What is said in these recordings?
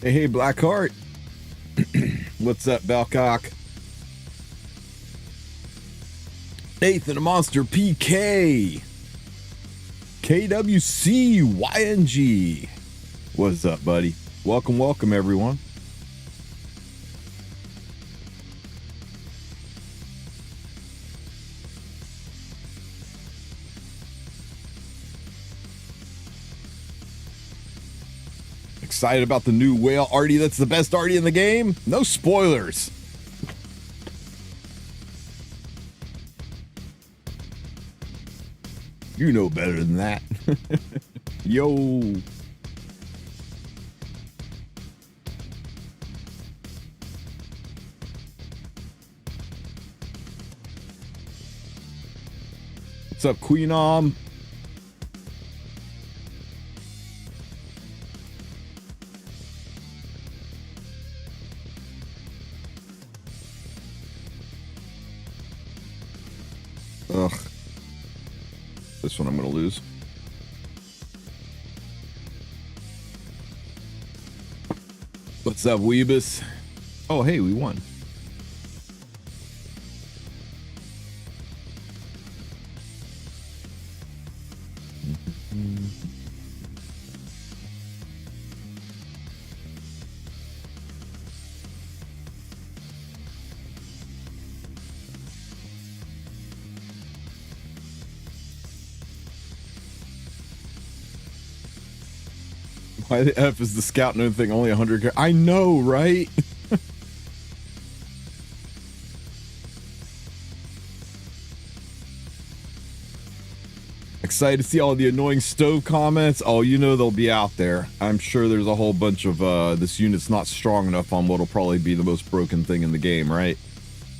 Hey, Blackheart. What's up, Belcock? Nathan the Monster PK. KWC YNG. What's up, buddy? Welcome, everyone. Excited about the new whale arty that's the best arty in the game? No spoilers. You know better than that. Yo. What's up, Queenom? Ugh. This one I'm going to lose. What's up, Weebus? Oh, hey, we won. Why the F is the scout node thing only 100? I know, right? Excited to see all the annoying stove comments. Oh, you know they'll be out there. I'm sure there's a whole bunch of this unit's not strong enough on what'll probably be the most broken thing in the game, right?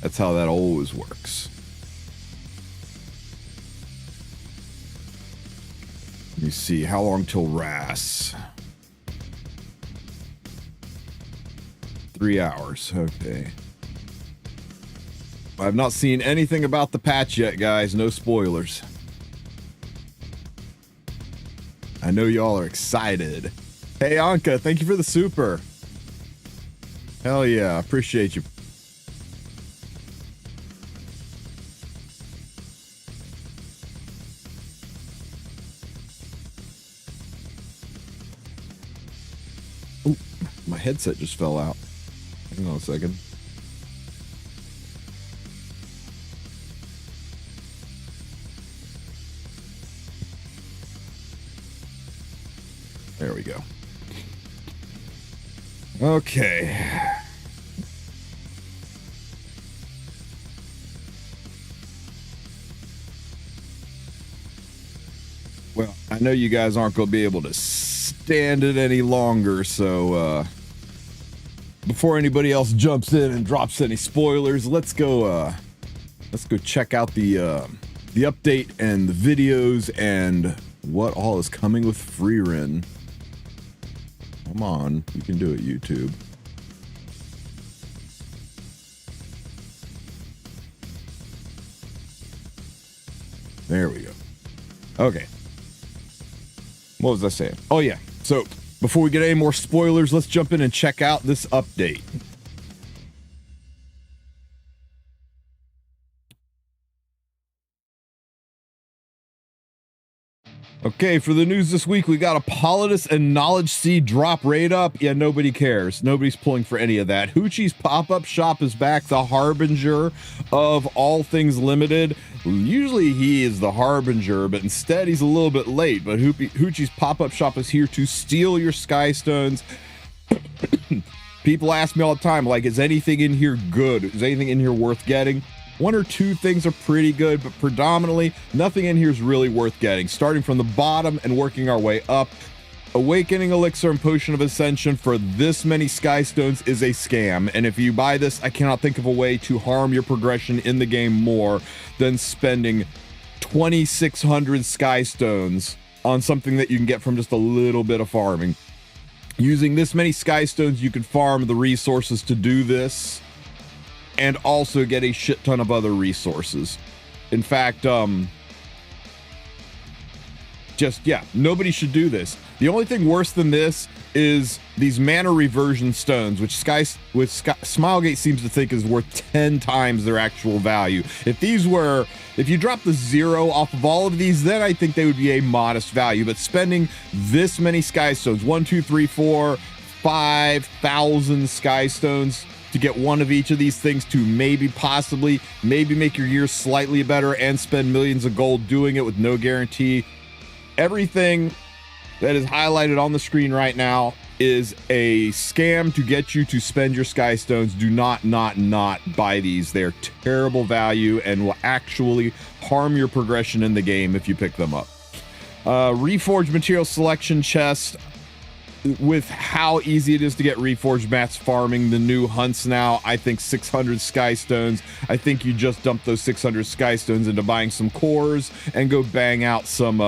That's how that always works. Let me see, how long till RAS? 3 hours, okay. I've not seen anything about the patch yet, guys. No spoilers. I know y'all are excited. Hey, Anka, thank you for the super. Hell yeah, appreciate you. Ooh, my headset just fell out. Hang on a second. There we go. Okay. Well, I know you guys aren't going to be able to stand it any longer, so before anybody else jumps in and drops any spoilers, let's go check out the update and the videos and what all is coming with Frieren. Come on, you can do it, YouTube. There we go. Okay. What was I saying? Oh yeah. So before we get any more spoilers, let's jump in and check out this update. Okay, for the news this week, we got a Politis and Knowledge Seed drop rate up. Yeah, nobody cares. Nobody's pulling for any of that. Hoochie's pop-up shop is back, the harbinger of all things limited. Usually he is the harbinger, but instead he's a little bit late. But Hoochie's pop-up shop is here to steal your sky stones. People ask me all the time, like, is anything in here good? Is anything in here worth getting? One or two things are pretty good, but predominantly nothing in here is really worth getting. Starting from the bottom and working our way up. Awakening Elixir and Potion of Ascension for this many Sky Stones is a scam. And if you buy this, I cannot think of a way to harm your progression in the game more than spending 2,600 Sky Stones on something that you can get from just a little bit of farming. Using this many Sky Stones, you can farm the resources to do this and also get a shit ton of other resources. In fact, Just, yeah, nobody should do this. The only thing worse than this is these mana reversion stones, which Smilegate seems to think is worth 10 times their actual value. If you drop the 0 off of all of these, then I think they would be a modest value. But spending this many sky stones, 1, 2, 3, 4, 5,000 sky stones to get one of each of these things to maybe make your year slightly better and spend millions of gold doing it with no guarantee. Everything that is highlighted on the screen right now is a scam to get you to spend your sky stones. Do not buy these. They're terrible value and will actually harm your progression in the game if you pick them up. Reforged material selection chest. With how easy it is to get reforged mats farming the new hunts now, I think 600 sky stones. I think you just dump those 600 sky stones into buying some cores and go bang out some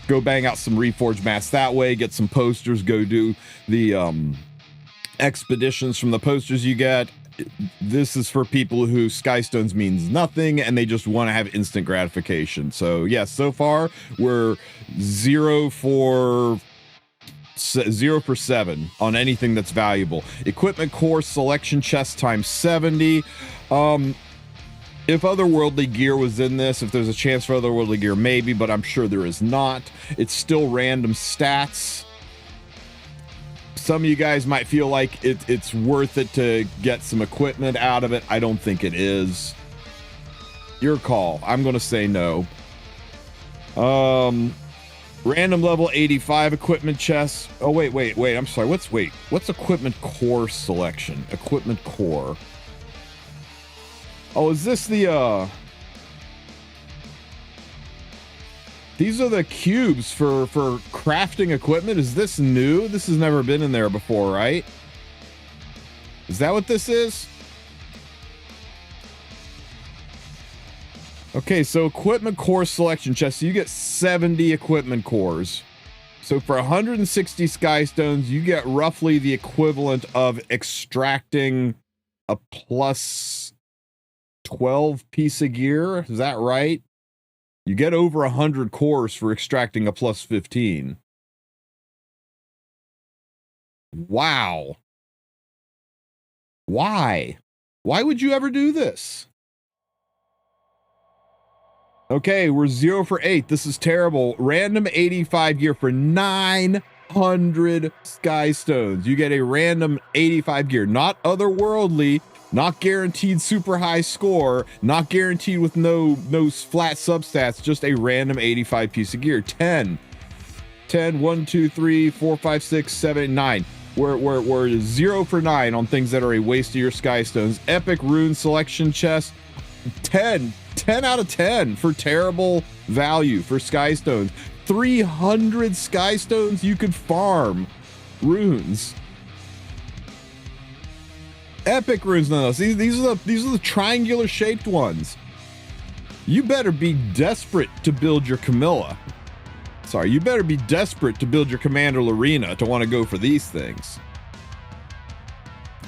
reforged mats that way. Get some posters. Go do the expeditions from the posters you get. This is for people who sky stones means nothing and they just want to have instant gratification. So yes, so far we're 0 for 7 on anything that's valuable. Equipment core selection chest times 70. If otherworldly gear was in this, if there's a chance for otherworldly gear, maybe, but I'm sure there is not. It's still random stats. Some of you guys might feel like it's worth it to get some equipment out of it. I don't think it is. Your call. I'm going to say no. Random level 85 equipment chests. Oh, wait. I'm sorry. What's equipment core selection? Equipment core. Oh, is this the, these are the cubes for crafting equipment? Is this new? This has never been in there before, right? Is that what this is? Okay, so equipment core selection chest. So you get 70 equipment cores. So for 160 sky stones, you get roughly the equivalent of extracting a plus 12 piece of gear. Is that right? You get over 100 cores for extracting a plus 15. Wow. Why? Why would you ever do this? Okay, we're 0 for 8. This is terrible. Random 85 gear for 900 sky stones. You get a random 85 gear, not otherworldly, not guaranteed super high score, not guaranteed with no flat substats, just a random 85 piece of gear. 10, 1, 2, 3, 4, 5, 6, 7, 9. We're 0 for 9 on things that are a waste of your sky stones. Epic rune selection chest. 10 out of 10 for terrible value for sky stones. 300 sky stones you could farm runes. Epic runes, none of those. These are the triangular shaped ones. You better be desperate to build your Camilla. Sorry, you better be desperate to build your Commander Lorena to want to go for these things.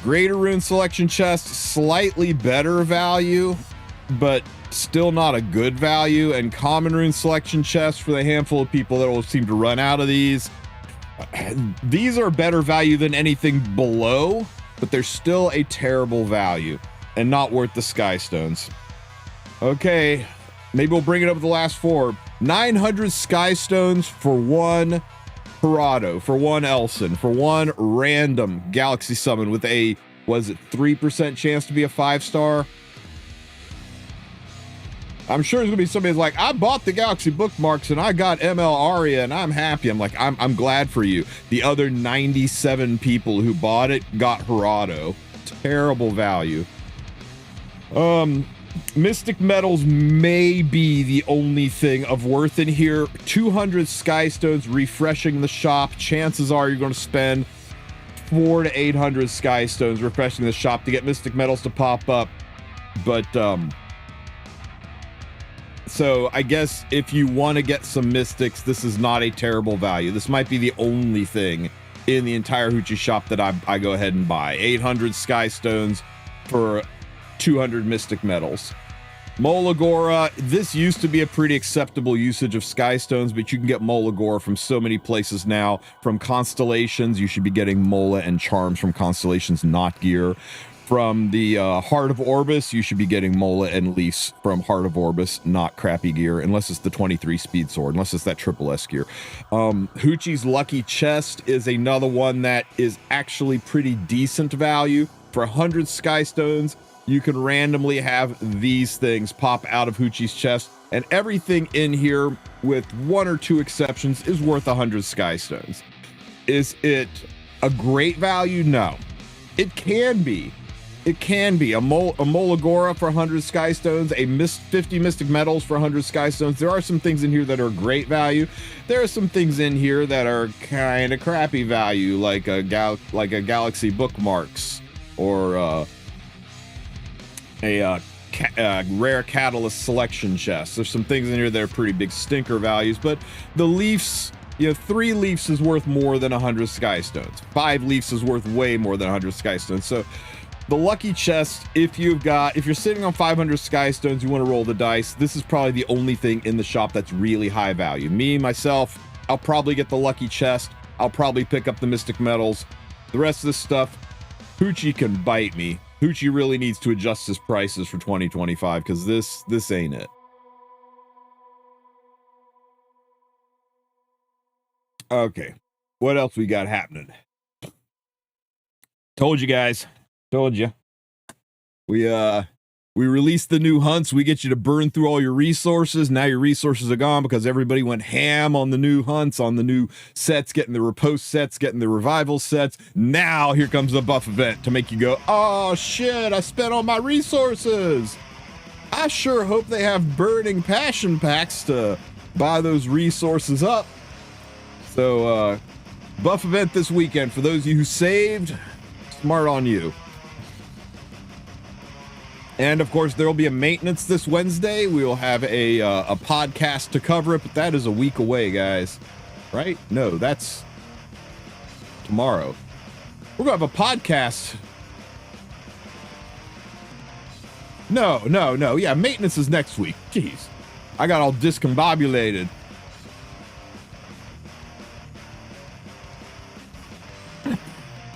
Greater rune selection chest, slightly better value, but still not a good value. And common rune selection chest for the handful of people that will seem to run out of these. These are better value than anything below, but they're still a terrible value and not worth the sky stones. Okay, maybe we'll bring it up with the last 4. 900 sky stones for 1 Gerardo, for 1 Elson, for 1 random galaxy summon with a, was it 3% chance to be a 5-star? I'm sure there's gonna be somebody who's like, I bought the galaxy bookmarks and I got ML Aria and I'm happy. I'm like, I'm glad for you. The other 97 people who bought it got Gerardo. Terrible value. Mystic metals may be the only thing of worth in here. 200 sky stones refreshing the shop. Chances are you're going to spend 400 to 800 sky stones refreshing the shop to get mystic metals to pop up. But so I guess if you want to get some mystics, this is not a terrible value. This might be the only thing in the entire hoochie shop that I go ahead and buy. 800 sky stones for 200 mystic metals. Molagora, this used to be a pretty acceptable usage of Skystones, but you can get Molagora from so many places now. From Constellations, you should be getting Mola and Charms from Constellations, not gear. From the Heart of Orbis, you should be getting Mola and Leafs from Heart of Orbis, not crappy gear, unless it's the 23 speed sword, unless it's that triple S gear. Hoochie's Lucky Chest is another one that is actually pretty decent value. For 100 Skystones, you can randomly have these things pop out of Hoochie's chest, and everything in here, with one or two exceptions, is worth 100 Skystones. Is it a great value? No. It can be. It can be. A Molagora for 100 Skystones, 50 Mystic Metals for 100 Skystones. There are some things in here that are great value. There are some things in here that are kind of crappy value, like a Galaxy Bookmarks, or a rare Catalyst Selection chest. There's some things in here that are pretty big stinker values, but the Leafs, 3 Leafs is worth more than 100 Skystones. 5 Leafs is worth way more than 100 Skystones. So the Lucky Chest, if you're sitting on 500 Skystones, you want to roll the dice, this is probably the only thing in the shop that's really high value. Myself, I'll probably get the Lucky Chest. I'll probably pick up the Mystic Metals. The rest of this stuff, Hoochie can bite me. Hoochie really needs to adjust his prices for 2025, because this ain't it. Okay, what else we got happening? Told you guys. Told you. We released the new hunts. We get you to burn through all your resources. Now your resources are gone because everybody went ham on the new hunts, on the new sets, getting the riposte sets, getting the revival sets. Now here comes the buff event to make you go, oh shit, I spent all my resources. I sure hope they have burning passion packs to buy those resources up. So buff event this weekend for those of you who saved. Smart on you. And of course, there will be a maintenance this Wednesday. We will have a podcast to cover it, but that is a week away, guys. Right? No, that's tomorrow. We're gonna have a podcast. No. Yeah, maintenance is next week. Jeez, I got all discombobulated.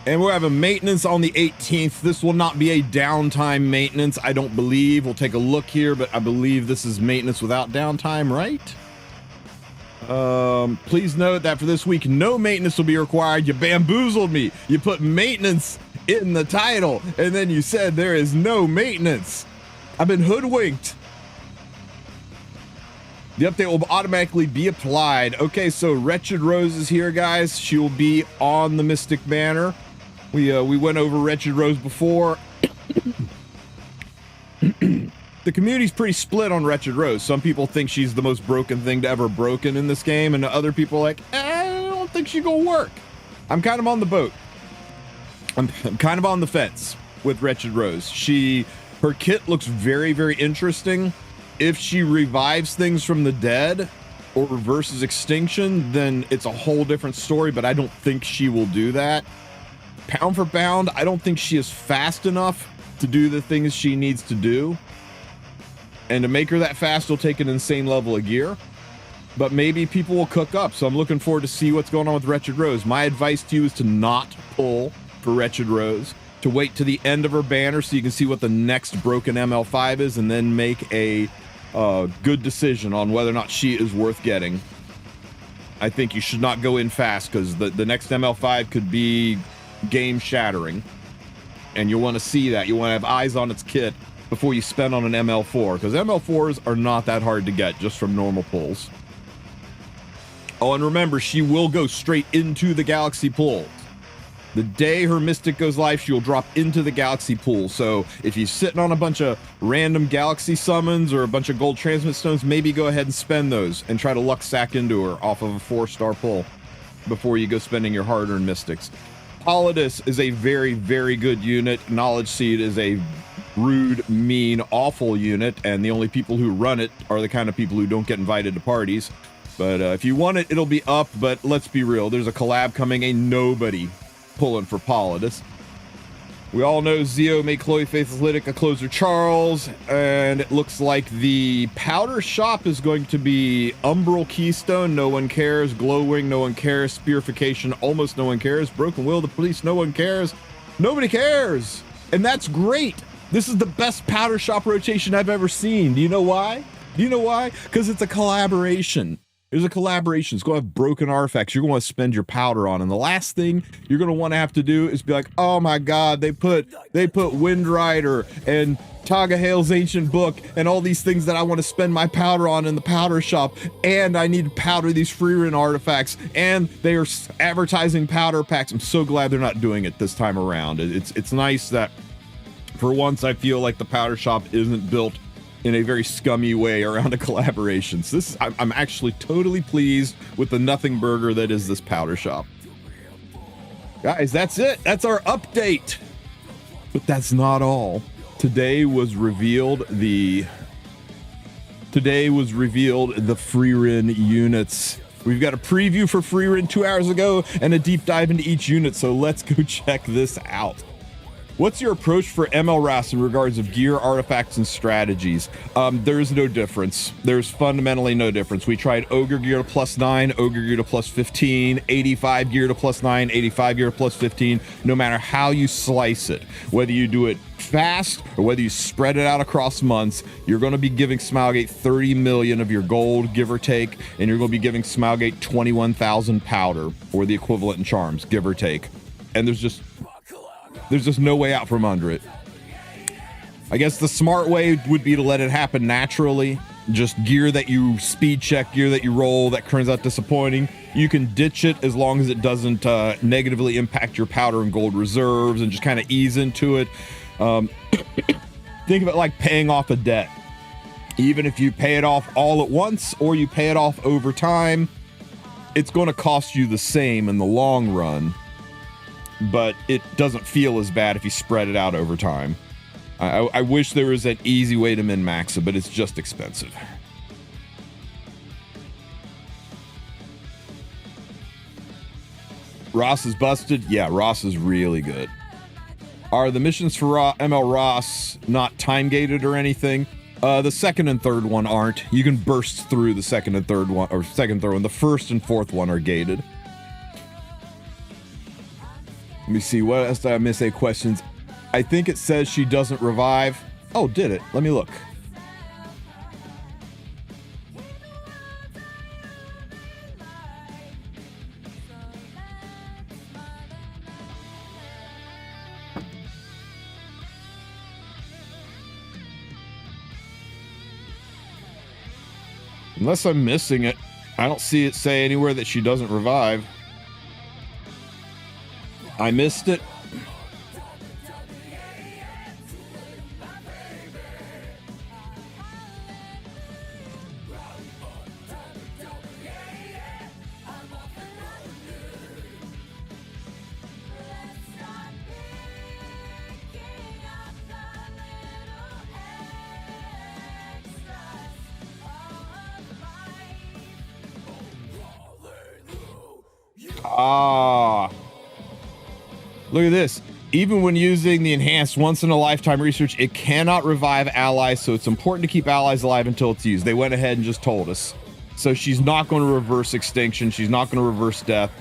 And we'll have a maintenance on the 18th. This will not be a downtime maintenance, I don't believe. We'll take a look here, but I believe this is maintenance without downtime, right? Please note that for this week, no maintenance will be required. You bamboozled me. You put maintenance in the title, and then you said there is no maintenance. I've been hoodwinked. The update will automatically be applied. Okay, so Wretched Rose is here, guys. She will be on the Mystic Banner. We went over Wretched Rose before. The community's pretty split on Wretched Rose. Some people think she's the most broken thing to ever broken in this game, and other people are like, I don't think she's gonna work. I'm kind of on the boat. I'm kind of on the fence with Wretched Rose. Her kit looks very, very interesting. If she revives things from the dead or reverses extinction, then it's a whole different story, but I don't think she will do that. Pound for pound, I don't think she is fast enough to do the things she needs to do. And to make her that fast, will take an insane level of gear. But maybe people will cook up, so I'm looking forward to see what's going on with Wretched Rose. My advice to you is to not pull for Wretched Rose, to wait to the end of her banner so you can see what the next broken ML5 is, and then make a good decision on whether or not she is worth getting. I think you should not go in fast, because the next ML5 could be game shattering, and you'll want to see that. You want to have eyes on its kit before you spend on an ML4, because ML4s are not that hard to get just from normal pulls. Oh, and remember, she will go straight into the Galaxy pool. The day her Mystic goes live, she'll drop into the Galaxy pool. So if you're sitting on a bunch of random Galaxy summons or a bunch of gold transmit stones, maybe go ahead and spend those and try to luck sack into her off of a 4-star pull before you go spending your hard-earned Mystics. Polydus is a very, very good unit. Knowledge Seed is a rude, mean, awful unit, and the only people who run it are the kind of people who don't get invited to parties. But if you want it, it'll be up, but let's be real. There's a collab coming, ain't nobody pulling for Polydus. We all know Zio made Chloe Faithless Lytic closer Charles, and it looks like the powder shop is going to be Umbral Keystone, no one cares. Glowwing, no one cares. Spearification, almost no one cares. Broken Will, the police, no one cares. Nobody cares, and that's great. This is the best powder shop rotation I've ever seen. Do you know why? Do you know why? Because it's a collaboration. There's a collaboration. It's going to have broken artifacts you're going to spend your powder on. And the last thing you're going to want to have to do is be like, oh my God, they put Windrider and Tagahale's Ancient Book and all these things that I want to spend my powder on in the powder shop. And I need to powder these Frieren artifacts. And they are advertising powder packs. I'm so glad they're not doing it this time around. It's nice that for once I feel like the powder shop isn't built in a very scummy way around a collaboration. So this, I'm actually totally pleased with the nothing burger that is this powder shop. Guys, that's it. That's our update. But that's not all. Today was revealed the Frieren units. We've got a preview for Frieren 2 hours ago and a deep dive into each unit, so let's go check this out. What's your approach for MLRAS in regards of gear, artifacts, and strategies? There is no difference. There's fundamentally no difference. We tried Ogre gear to +9, Ogre gear to +15, 85 gear to +9, 85 gear to +15, no matter how you slice it. Whether you do it fast or whether you spread it out across months, you're going to be giving Smilegate 30 million of your gold, give or take, and you're going to be giving Smilegate 21,000 powder, or the equivalent in charms, give or take. And there's just no way out from under it. I guess the smart way would be to let it happen naturally. Just gear that you speed check, gear that you roll that turns out disappointing. You can ditch it as long as it doesn't negatively impact your powder and gold reserves, and just kind of ease into it. Think of it like paying off a debt. Even if you pay it off all at once or you pay it off over time, it's going to cost you the same in the long run. But it doesn't feel as bad if you spread it out over time. I wish there was an easy way to min-max it, but it's just expensive. Ross is busted? Yeah, Ross is really good. Are the missions for ML Ross not time-gated or anything? The second and third one aren't. You can burst through the second and third one, or second, third one. The first and fourth one are gated. Let me see, what else did I miss? Questions. I think it says she doesn't revive. Oh, did it? Let me look. Unless I'm missing it, I don't see it say anywhere that she doesn't revive. I missed it. Ah. Look at this. Even when using the enhanced once-in-a-lifetime research, it cannot revive allies, so it's important to keep allies alive until it's used. They went ahead and just told us. So she's not going to reverse extinction. She's not going to reverse death.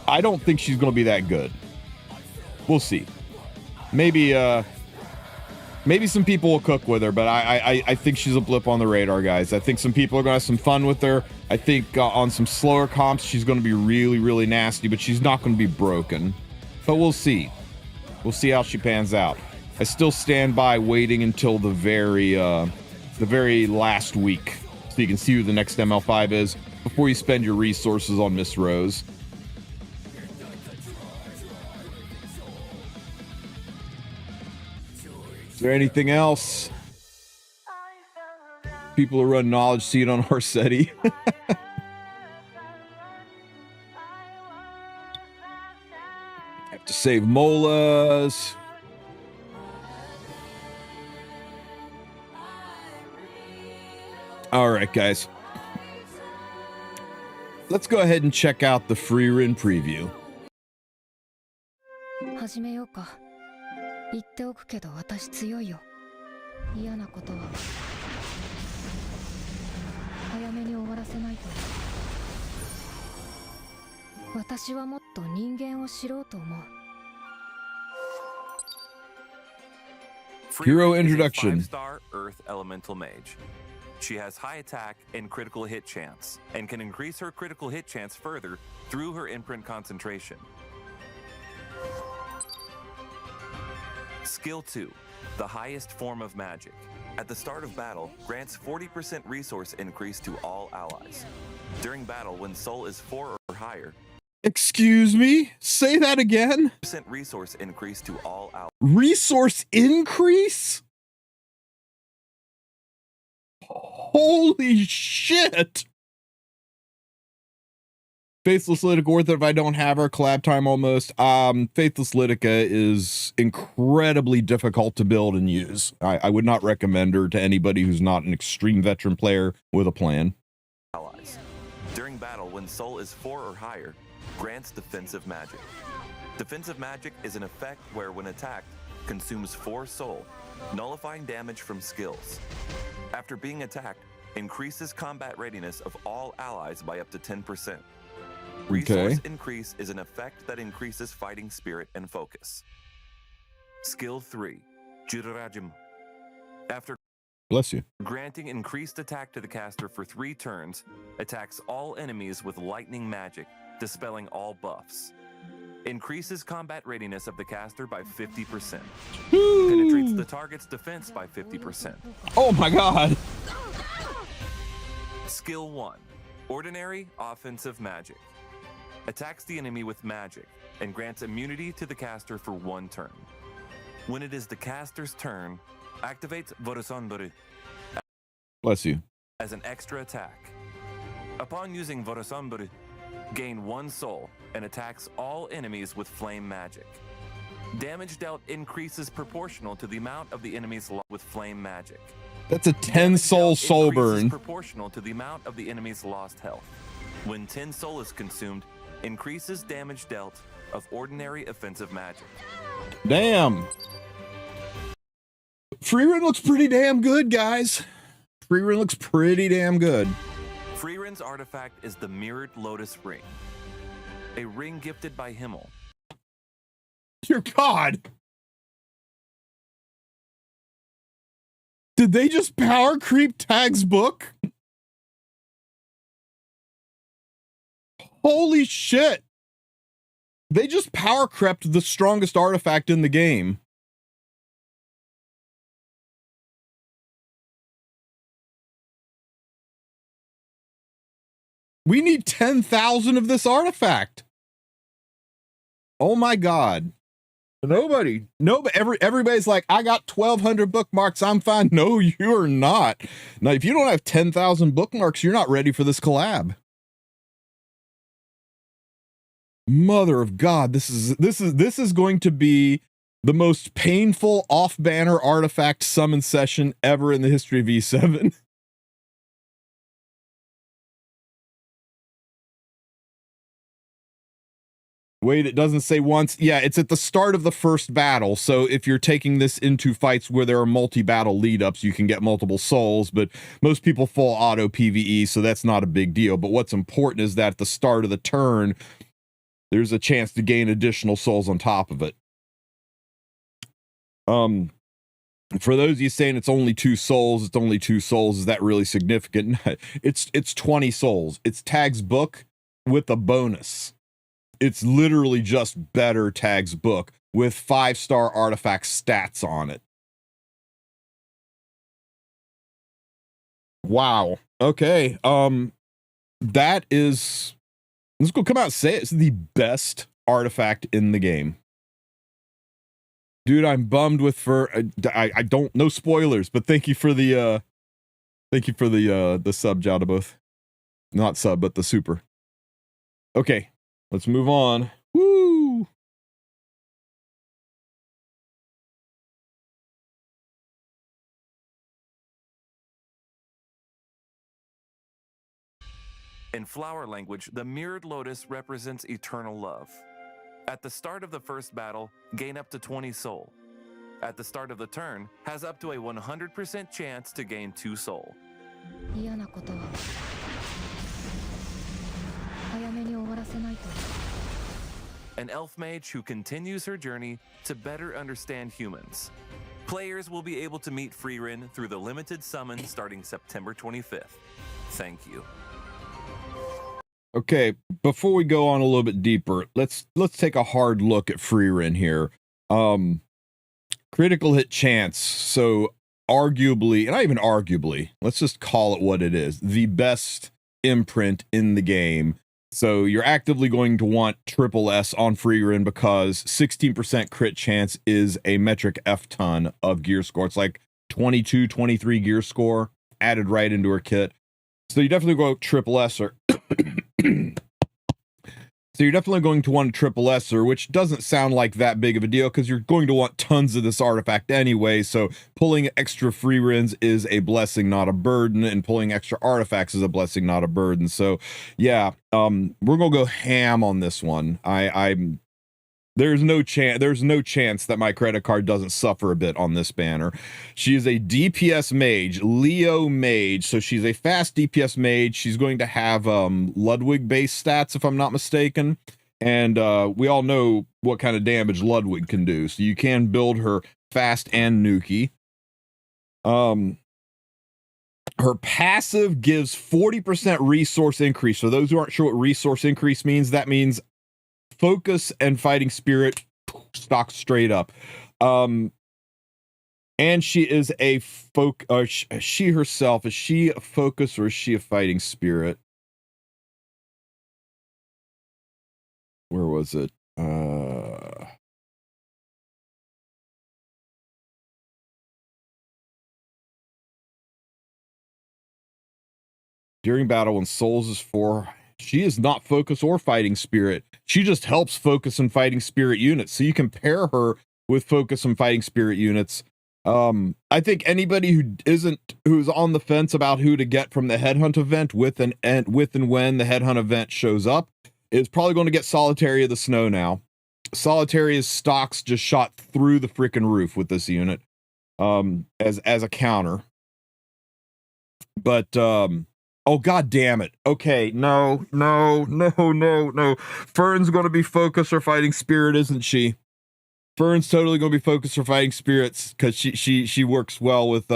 I don't think she's going to be that good. We'll see. Maybe some people will cook with her, but I think she's a blip on the radar, guys. I think some people are going to have some fun with her. I think on some slower comps, she's going to be really, really nasty, but she's not going to be broken. But we'll see. We'll see how she pans out. I still stand by waiting until the very last week, so you can see who the next ML5 is before you spend your resources on Miss Rose. Is there anything else? People who run Knowledge Seed on Horsetti. Have to save Molas. All right, guys. Let's go ahead and check out the Frieren preview. 言っておくけど私強いよ。嫌なことは早めに終わらせないと。私はもっと人間を知ろうと思う。Hero introduction. 5-star Earth Elemental Mage. She has high attack and critical hit chance, and can increase her critical hit chance further through her imprint concentration. Skill 2, the highest form of magic. At the start of battle, grants 40% resource increase to all allies. During battle, when soul is 4 or higher, Excuse me? Say that again? % resource increase to all allies. Resource increase? Holy shit! Faithless Litica worth it if I don't have her. Collab time almost. Faithless Litica is incredibly difficult to build and use. I would not recommend her to anybody who's not an extreme veteran player with a plan. Allies. During battle, when soul is 4 or higher, grants defensive magic. Defensive magic is an effect where, when attacked, consumes 4 soul, nullifying damage from skills. After being attacked, increases combat readiness of all allies by up to 10%. Resource increase is an effect that increases fighting spirit and focus. Skill 3, Jurajim. After Bless you. granting increased attack to the caster for 3 turns, attacks all enemies with lightning magic, dispelling all buffs. Increases combat readiness of the caster by 50%. Penetrates the target's defense by 50%. Oh my god. Skill 1, Ordinary Offensive Magic. Attacks the enemy with magic and grants immunity to the caster for 1 turn. When it is the caster's turn, activates Vorosondoru Bless you. as an extra attack. Upon using Vorosondoru, gain 1 soul and attacks all enemies with flame magic. Damage dealt increases proportional to the amount of the enemy's with flame magic. That's a 10 soul soul burn. Proportional to the amount of the enemy's lost health. When 10 soul is consumed, increases damage dealt of ordinary offensive magic. Damn. Frieren looks pretty damn good, guys. Frieren looks pretty damn good. Frieren's artifact is the Mirrored Lotus Ring, a ring gifted by Himmel. Dear God. Did they just power creep Tag's book? Holy shit. They just power crept the strongest artifact in the game. We need 10,000 of this artifact. Oh my God. Nobody, everybody's like, I got 1,200 bookmarks. I'm fine. No, you're not. Now, if you don't have 10,000 bookmarks, you're not ready for this collab. Mother of God, this is going to be the most painful off-banner artifact summon session ever in the history of E7. Wait, it doesn't say once. Yeah, it's at the start of the first battle. So if you're taking this into fights where there are multi-battle lead-ups, you can get multiple souls, but most people full auto PvE, so that's not a big deal. But what's important is that at the start of the turn, there's a chance to gain additional souls on top of it. For those of you saying it's only 2 souls, is that really significant? It's 20 souls. It's Tag's book with a bonus. It's literally just better Tag's book with 5-star artifact stats on it. Wow. Okay. That is, let's go come out and say it. It's the best artifact in the game. Dude, I'm bummed with I don't know spoilers, but thank you for the sub, Jada both. Not sub, but the super. Okay. Let's move on. Woo! In flower language, the mirrored lotus represents eternal love. At the start of the first battle, gain up to 20 soul. at the start of the turn, has up to a 100% chance to gain 2 soul. 嫌なことは早めに終わらせないと。 An elf mage who continues her journey to better understand humans. Players will be able to meet Frieren through the limited summon starting September 25th. Thank you. Okay, before we go on a little bit deeper, let's take a hard look at Frieren here. Critical hit chance, so arguably, and not even arguably, let's just call it what it is, the best imprint in the game. So you're actively going to want triple S on Frieren because 16% crit chance is a metric F ton of gear score. It's like 22, 23 gear score added right into her kit. So you definitely go triple S or so you're definitely going to want a triple S'er, which doesn't sound like that big of a deal because you're going to want tons of this artifact anyway. So pulling extra Frierens is a blessing, not a burden, and pulling extra artifacts is a blessing, not a burden. So yeah, we're gonna go ham on this one. There's no chance that my credit card doesn't suffer a bit on this banner. She is a DPS mage, Leo mage, so she's a fast DPS mage. She's going to have Ludwig based stats, if I'm not mistaken, and we all know what kind of damage Ludwig can do, so you can build her fast and nuky. Her passive gives 40% resource increase. For those who aren't sure what resource increase means, that means focus and fighting spirit stock straight up. And she is a she herself, is she a focus or is she a fighting spirit? Where was it? During battle when souls is 4, she is not focus or fighting spirit. She just helps focus and fighting spirit units. So you can pair her with focus and fighting spirit units. I think anybody who's on the fence about who to get from the headhunt event with and when the headhunt event shows up is probably going to get Solitary of the Snow now. Solitary's stocks just shot through the freaking roof with this unit as a counter. But oh, god damn it. Okay, no. Fern's going to be focus or fighting spirit, isn't she? Fern's totally going to be focus or fighting spirits because she works well with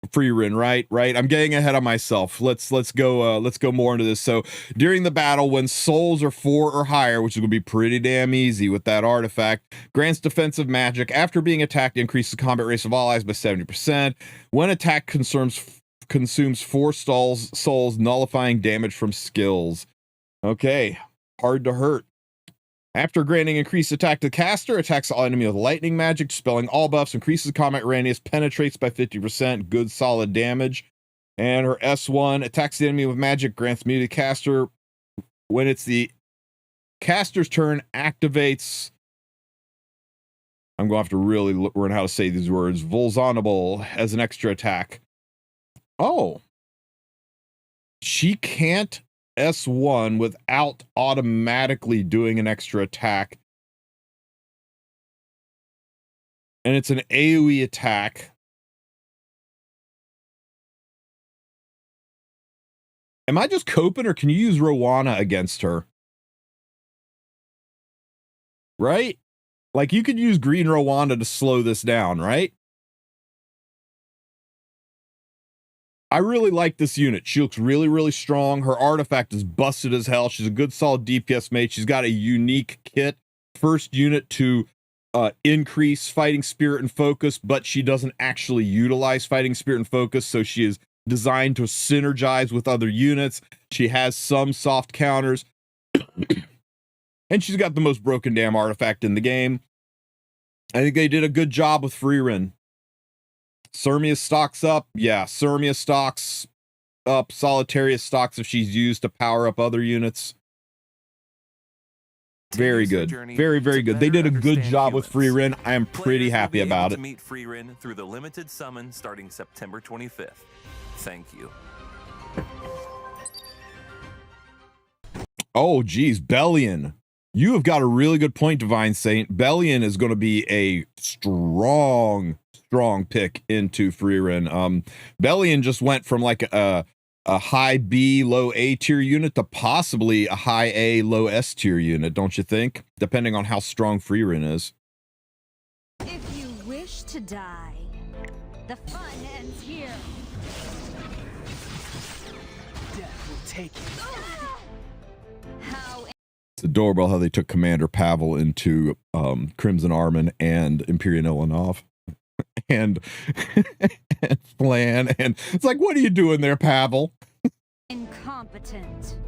Frieren, right? I'm getting ahead of myself. Let's go more into this. So during the battle, when souls are 4 or higher, which is going to be pretty damn easy with that artifact, grants defensive magic. After being attacked, increases the combat race of allies by 70%. When attack consumes 4 souls, nullifying damage from skills. Okay, hard to hurt. After granting increased attack to caster, attacks all enemy with lightning magic, dispelling all buffs, increases combat radius, penetrates by 50%, good solid damage. And her S1 attacks the enemy with magic, grants immunity to caster. When it's the caster's turn, activates. I'm going to have to really learn how to say these words. Vulzonable as an extra attack. Oh, she can't S1 without automatically doing an extra attack. And it's an AoE attack. Am I just coping or can you use Rowana against her? Right? Like you could use Green Rowana to slow this down, right? I really like this unit. She looks really, really strong. Her artifact is busted as hell. She's a good, solid DPS mate. She's got a unique kit. First unit to increase fighting spirit and focus, but she doesn't actually utilize fighting spirit and focus, so she is designed to synergize with other units. She has some soft counters. And she's got the most broken damn artifact in the game. I think they did a good job with Frieren. Sirmia stocks up. Yeah, Sirmia stocks up. Solitarius stocks if she's used to power up other units. Very good. Very, very good. They did a good job with Frieren. I am pretty happy about it. Meet Frieren through the limited summon starting September 25th. Thank you. Oh, geez. Bellion. You have got a really good point, Divine Saint. Bellion is going to be a strong pick into Frieren. Bellion just went from like a high B, low A tier unit to possibly a high A, low S tier unit, don't you think? Depending on how strong Frieren is. If you wish to die, the fun ends here. Death will take you. How It's adorable how they took Commander Pavel into Crimson Armin and Imperial Ilanov. And Flan, and it's like, what are you doing there, Pavel? incompetent.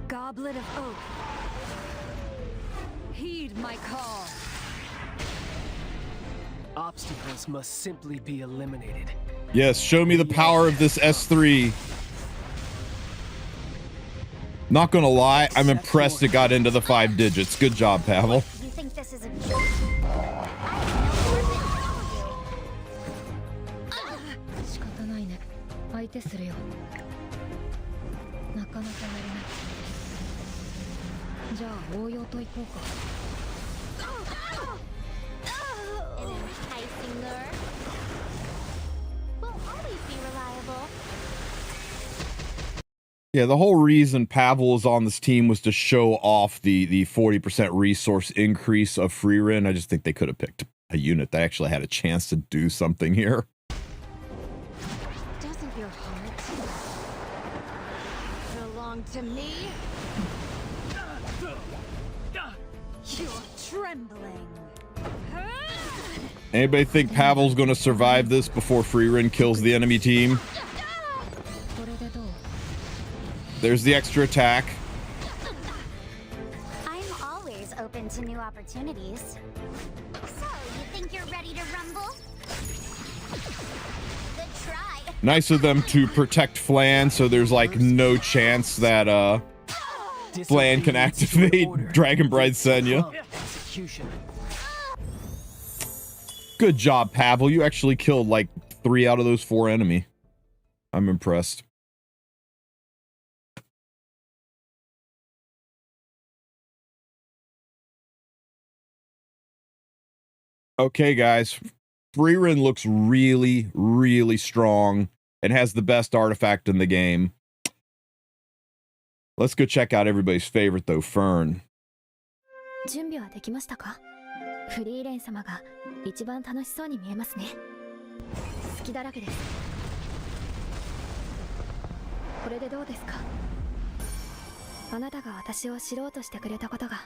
Goblet of Oath. Heed my call. Obstacles must simply be eliminated. Yes, show me the power of this S3. Not gonna lie, I'm impressed it got into the 5 digits. Good job, Pavel. You think this is a an enticing lure? Will always be reliable. Yeah, the whole reason Pavel was on this team was to show off the 40% resource increase of Frieren. I just think they could have picked a unit that actually had a chance to do something here. Doesn't your heart belong to me? You're trembling. Anybody think Pavel's going to survive this before Frieren kills the enemy team? There's the extra attack. I'm always open to new opportunities. So, you think you're ready to rumble? Good try. Nice of them to protect Flan, so there's like no chance that Flan can activate Dragon Bride Senya. Execution. Good job, Pavel. You actually killed like 3 out of those 4 enemy. I'm impressed. Okay, guys. Frieren looks really, really strong and has the best artifact in the game. Let's go check out everybody's favorite, though, Fern. 準備はできましたか？フリーレン様が一番楽しそうに見えますね。好きだらけです。これでどうですか？あなたが私を知ろうとしてくれたことが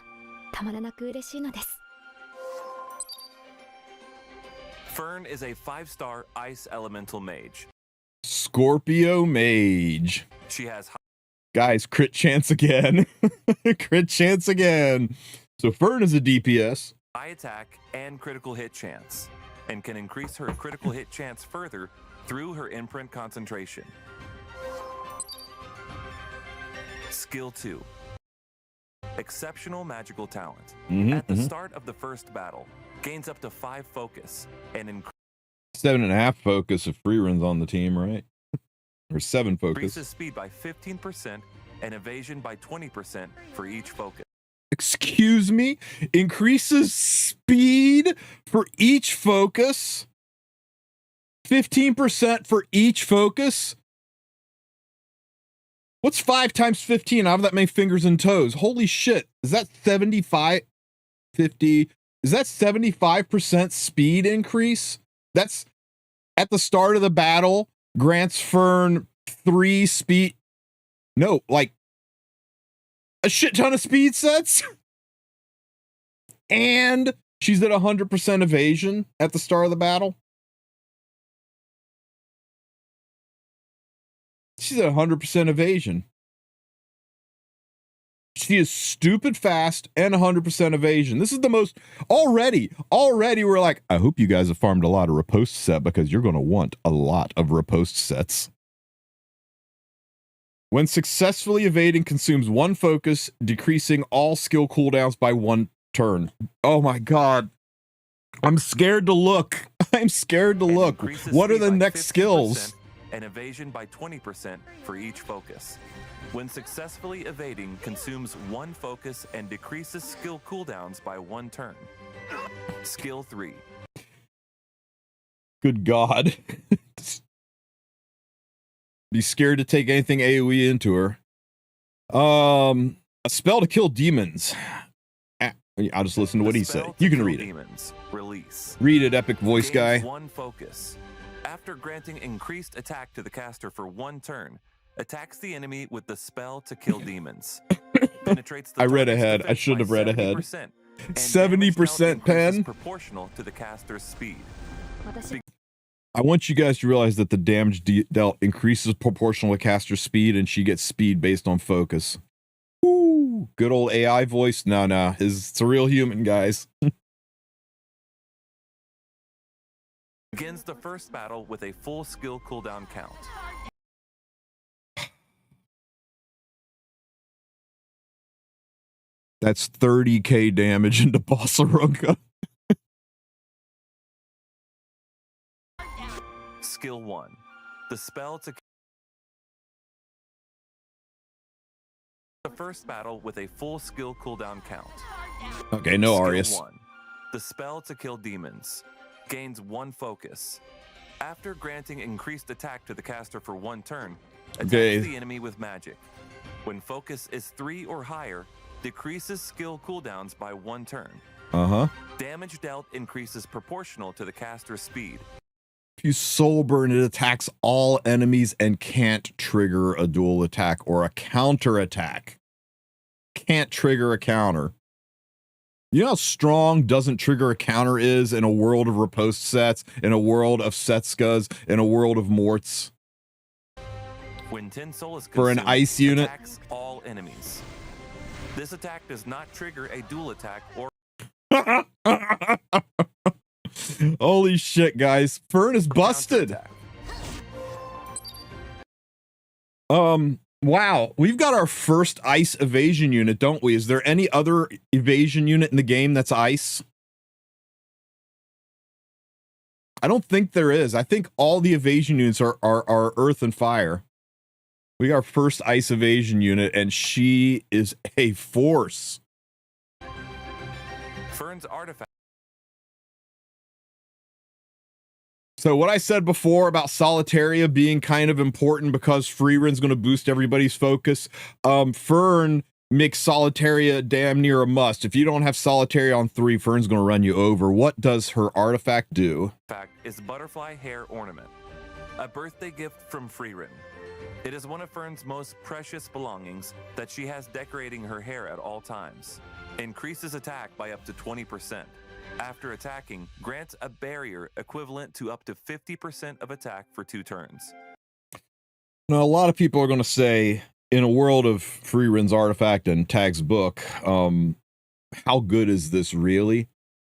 たまらなく嬉しいのです。Fern is a 5-star ice elemental mage. Scorpio Mage. She has Guys, crit chance again. Crit chance again. So Fern is a DPS. high attack and critical hit chance, and can increase her critical hit chance further through her imprint concentration. Skill 2. Exceptional magical talent. At the start of the first battle, gains up to 5 focus and 7.5 focus if Frieren's on the team, right? Or 7 focus. increases speed by 15% and evasion by 20% for each focus. Excuse me? Increases speed for each focus? 15% for each focus? What's 5 times 15? I have that many fingers and toes. Holy shit. Is that 75? 50? Is that 75% speed increase? That's at the start of the battle, grants Fern 3 speed. No, like a shit ton of speed sets. And she's at 100% evasion at the start of the battle. She's at 100% evasion. She is stupid fast and 100% evasion. This is the most already we're like, I hope you guys have farmed a lot of riposte set because you're going to want a lot of riposte sets. When successfully evading consumes 1 focus, decreasing all skill cooldowns by 1 turn. Oh my god. I'm scared to look. I'm scared to look. What are the next skills? And evasion by 20% for each focus. When successfully evading, consumes 1 focus and decreases skill cooldowns by 1 turn. Skill 3. Good God. Be scared to take anything AoE into her. A spell to kill demons. I'll just listen to what he said. You can read it. Demons. Release. Read it, epic voice guy. 1 focus. After granting increased attack to the caster for 1 turn, attacks the enemy with the spell to kill demons. Penetrates the I read target's ahead. I defense should have by read ahead. 70%, and 70% damage pen? is proportional to the caster's speed. 私 I want you guys to realize that the damage dealt increases proportional to caster's speed, and she gets speed based on focus. Woo! Good old AI voice. No, it's a real human, guys. Begins the first battle with a full skill cooldown count. That's 30k damage into Bosaroga. Skill 1. The spell to the first battle with a full skill cooldown count. Okay, no Skill Arius. 1. The spell to kill demons. Gains 1 focus. After granting increased attack to the caster for 1 turn, attacks the enemy with magic. When focus is 3 or higher, decreases skill cooldowns by 1 turn. Damage dealt increases proportional to the caster's speed. If you soul burn, it attacks all enemies and can't trigger a dual attack or a counter attack. Can't trigger a counter. You know how strong doesn't trigger a counter is in a world of riposte sets, in a world of Setskas, in a world of Morts? When 10 soul is For an consumed, ice unit? attacks all enemies. This attack does not trigger a dual attack or Holy shit, guys. Fern is busted. Wow. We've got our first ice evasion unit, don't we? Is there any other evasion unit in the game that's ice? I don't think there is. I think all the evasion units are earth and fire. We got our first ice evasion unit, and she is a force. Fern's artifact. So what I said before about Solitaria being kind of important because Frieren's going to boost everybody's focus, Fern makes Solitaria damn near a must. If you don't have Solitaria on 3, Fern's going to run you over. What does her artifact do? Artifact is butterfly hair ornament, a birthday gift from Frieren. It is one of Fern's most precious belongings that she has decorating her hair at all times. Increases attack by up to 20%. After attacking, grants a barrier equivalent to up to 50% of attack for 2 turns. Now, a lot of people are going to say, in a world of Frieren's artifact and Tag's book, how good is this really?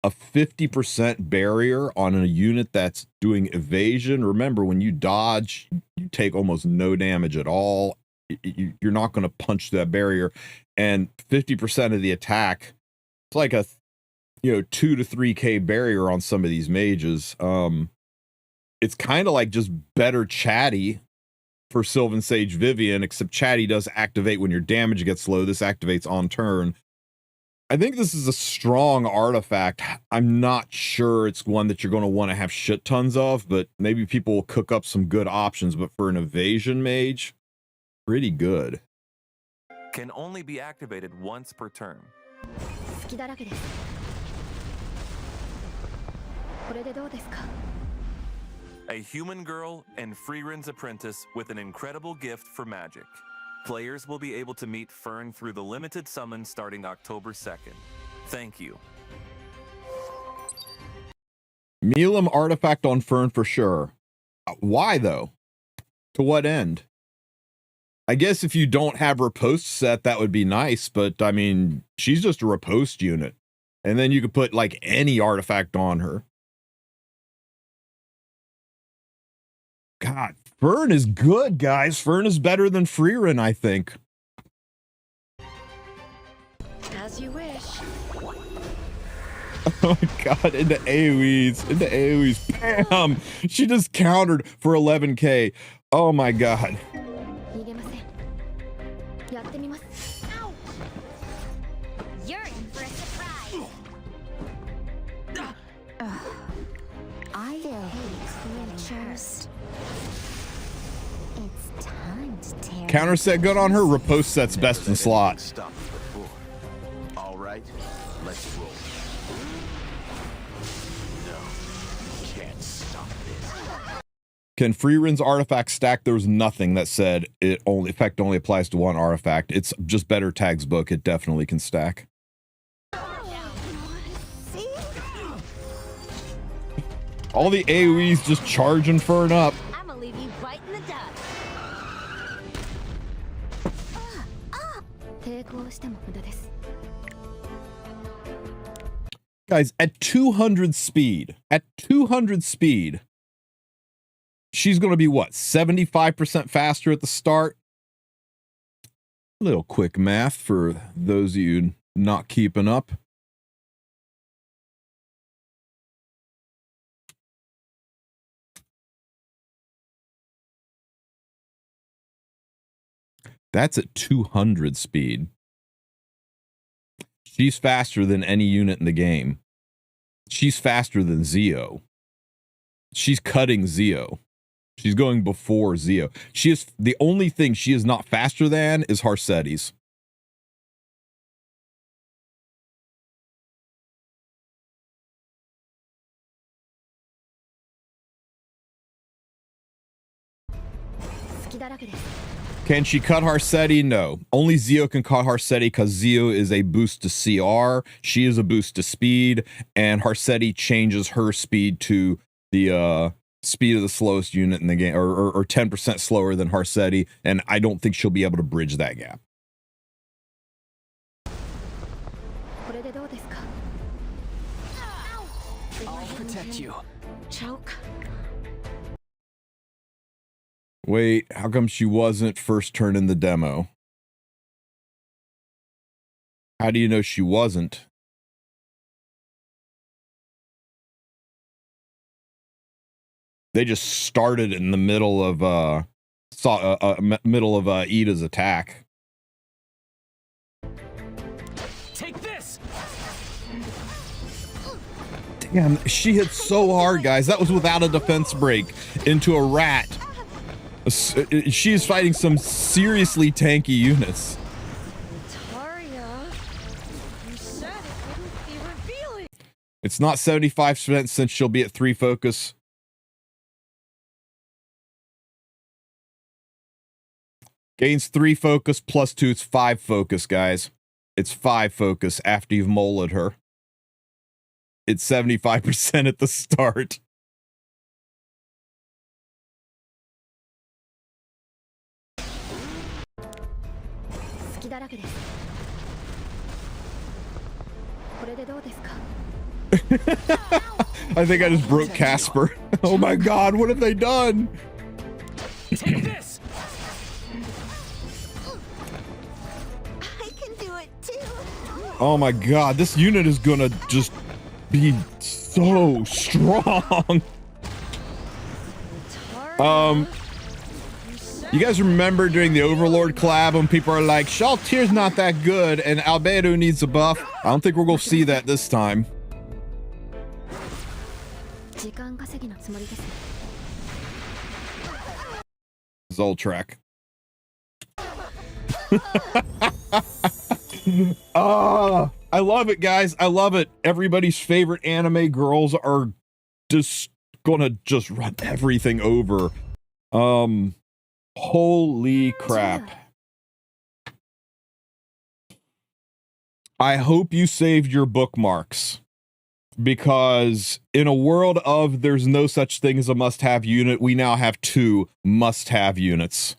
A 50% barrier on a unit that's doing evasion. Remember, when you dodge, you take almost no damage at all. You're not going to punch that barrier. And 50% of the attack, it's like a 2 to 3k barrier on some of these mages. It's kind of like just better Chatty for Sylvan Sage Vivian, except Chatty does activate when your damage gets low. This activates on turn. I think this is a strong artifact. I'm not sure it's one that you're going to want to have shit tons of, but maybe people will cook up some good options. But for an evasion mage, pretty good. Can only be activated once per turn. 好きだらけです。これでどうですか? A human girl and Frieren's apprentice with an incredible gift for magic. Players will be able to meet Fern through the limited summon starting October 2nd. Thank you. Milim artifact on Fern for sure. Why though? To what end? I guess if you don't have riposte set, that would be nice, but I mean, she's just a riposte unit. And then you could put like any artifact on her. God, Fern is good, guys. Fern is better than Frieren, I think. As you wish. Oh my god, into AoEs. Into AoEs. Bam! She just countered for 11k. Oh my god. 逃げません。creatures. It's time to tear. Counter set good on her. Riposte set's best in slot. Stop me before. All right, let's roll. No, you can't stop this. Can Frieren's artifact stack? There was nothing that said it only effect only applies to one artifact. It's just better tags book. It definitely can stack. All the AoEs just charging Fern up. I'm gonna leave you biting the dust. 抵抗しても無駄です。 Guys, at 200 speed, she's going to be what, 75% faster at the start? Little quick math for those of you not keeping up. That's at 200 speed. She's faster than any unit in the game. She's faster than Zio. She's cutting Zio. She's going before Zio. She is the only thing she is not faster than is Harsetti's. Can she cut Harsetti? No. Only Zio can cut Harsetti because Zio is a boost to CR. She is a boost to speed, and Harsetti changes her speed to the speed of the slowest unit in the game, or 10% slower than Harsetti, and I don't think she'll be able to bridge that gap. I'll protect you. Choke. Wait, how come she wasn't first turn in the demo? How do you know she wasn't? They just started in the middle of Ida's attack. Take this. Damn, she hit so hard, guys. That was without a defense break into a rat. She is fighting some seriously tanky units. You said it wouldn't be revealing. It's not 75% since she'll be at 3 focus. Gains 3 focus plus 2. It's 5 focus, guys. It's 5 focus after you've molded her. It's 75% at the start. I think I just broke Casper. Oh my god, what have they done? Take this. I can do it too. Oh my god, this unit is gonna just be so strong. You guys remember during the Overlord collab when people are like, Shaltyr's not that good and Albedo needs a buff? I don't think we're gonna see that this time. Zoltrek. I love it, guys. I love it. Everybody's favorite anime girls are just gonna just run everything over. Holy crap. I hope you saved your bookmarks, because in a world of there's no such thing as a must-have unit, we now have 2 must-have units.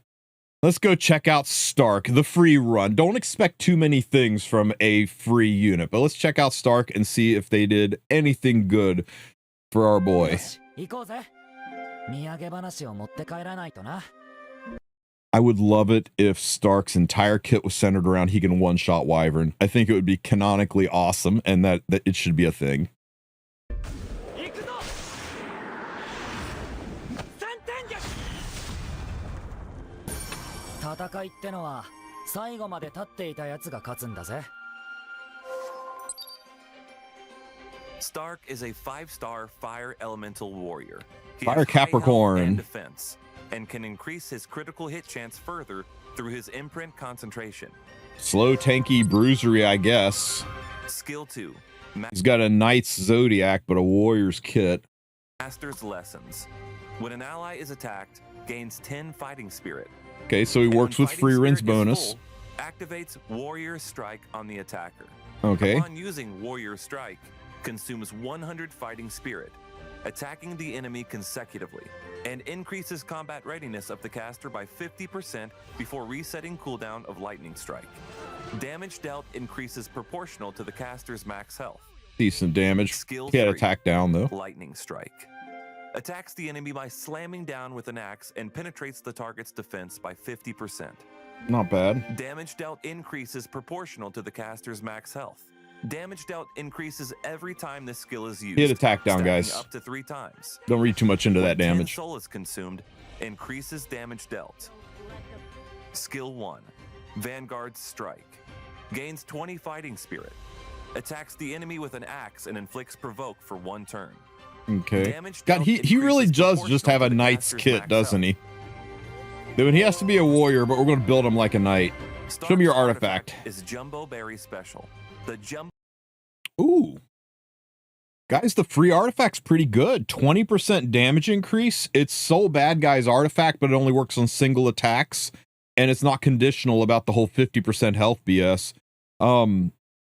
Let's go check out Stark, the free run. Don't expect too many things from a free unit, but let's check out Stark and see if they did anything good for our boy. I would love it if Stark's entire kit was centered around he can one-shot Wyvern. I think it would be canonically awesome, and that it should be a thing. Stark is a 5-star fire elemental warrior. He Fire has high health Capricorn. and defense, and can increase his critical hit chance further through his imprint concentration. Slow, tanky, bruisery, I guess. Skill 2. He's got a Knight's Zodiac, but a Warrior's Kit. Master's Lessons. When an ally is attacked, gains 10 fighting spirit. Okay, so he And works when with fighting Frieren's spirit is bonus. full, activates Warrior Strike on the attacker. Okay. Upon using Warrior Strike, consumes 100 fighting spirit, attacking the enemy consecutively, and increases combat readiness of the caster by 50% before resetting cooldown of Lightning Strike. Damage dealt increases proportional to the caster's max health. Decent damage. Skill He had 3. attack down, though. Lightning Strike. Attacks the enemy by slamming down with an axe and penetrates the target's defense by 50%. Not bad. Damage dealt increases proportional to the caster's max health. Damage dealt increases every time this skill is used. He had attack down, stacking guys. up to 3 times. Don't read too much into When that 10 damage. soul is consumed, increases damage dealt. Skill 1. Vanguard's Strike. Gains 20 fighting spirit. Attacks the enemy with an axe and inflicts provoke for 1 turn. Okay. Damage God, dealt he really increases does just have a proportional to the Knight's caster's kit, max doesn't health. he? Dude, he has to be a warrior, but we're going to build him like a knight. Show me your Stark's artifact. Is Jumbo Berry Special. The Jumbo Ooh. Guys, the free artifact's pretty good. 20% damage increase. It's Soul Bad Guy's artifact, but it only works on single attacks. And it's not conditional about the whole 50% health BS.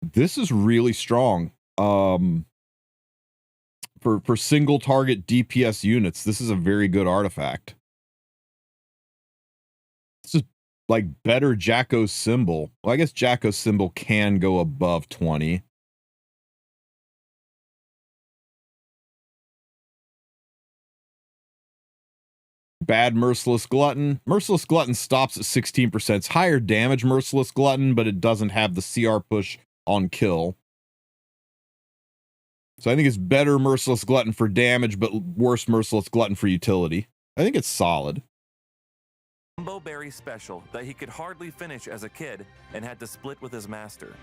This is really strong. For single target DPS units, this is a very good artifact. This is like better Jacko's symbol. Well, I guess Jacko's symbol can go above 20. Bad Merciless Glutton. Merciless Glutton stops at 16%. It's higher damage Merciless Glutton, but it doesn't have the CR push on kill. So I think it's better Merciless Glutton for damage, but worse Merciless Glutton for utility. I think it's solid. Jumbo Berry Special that he could hardly finish as a kid and had to split with his master.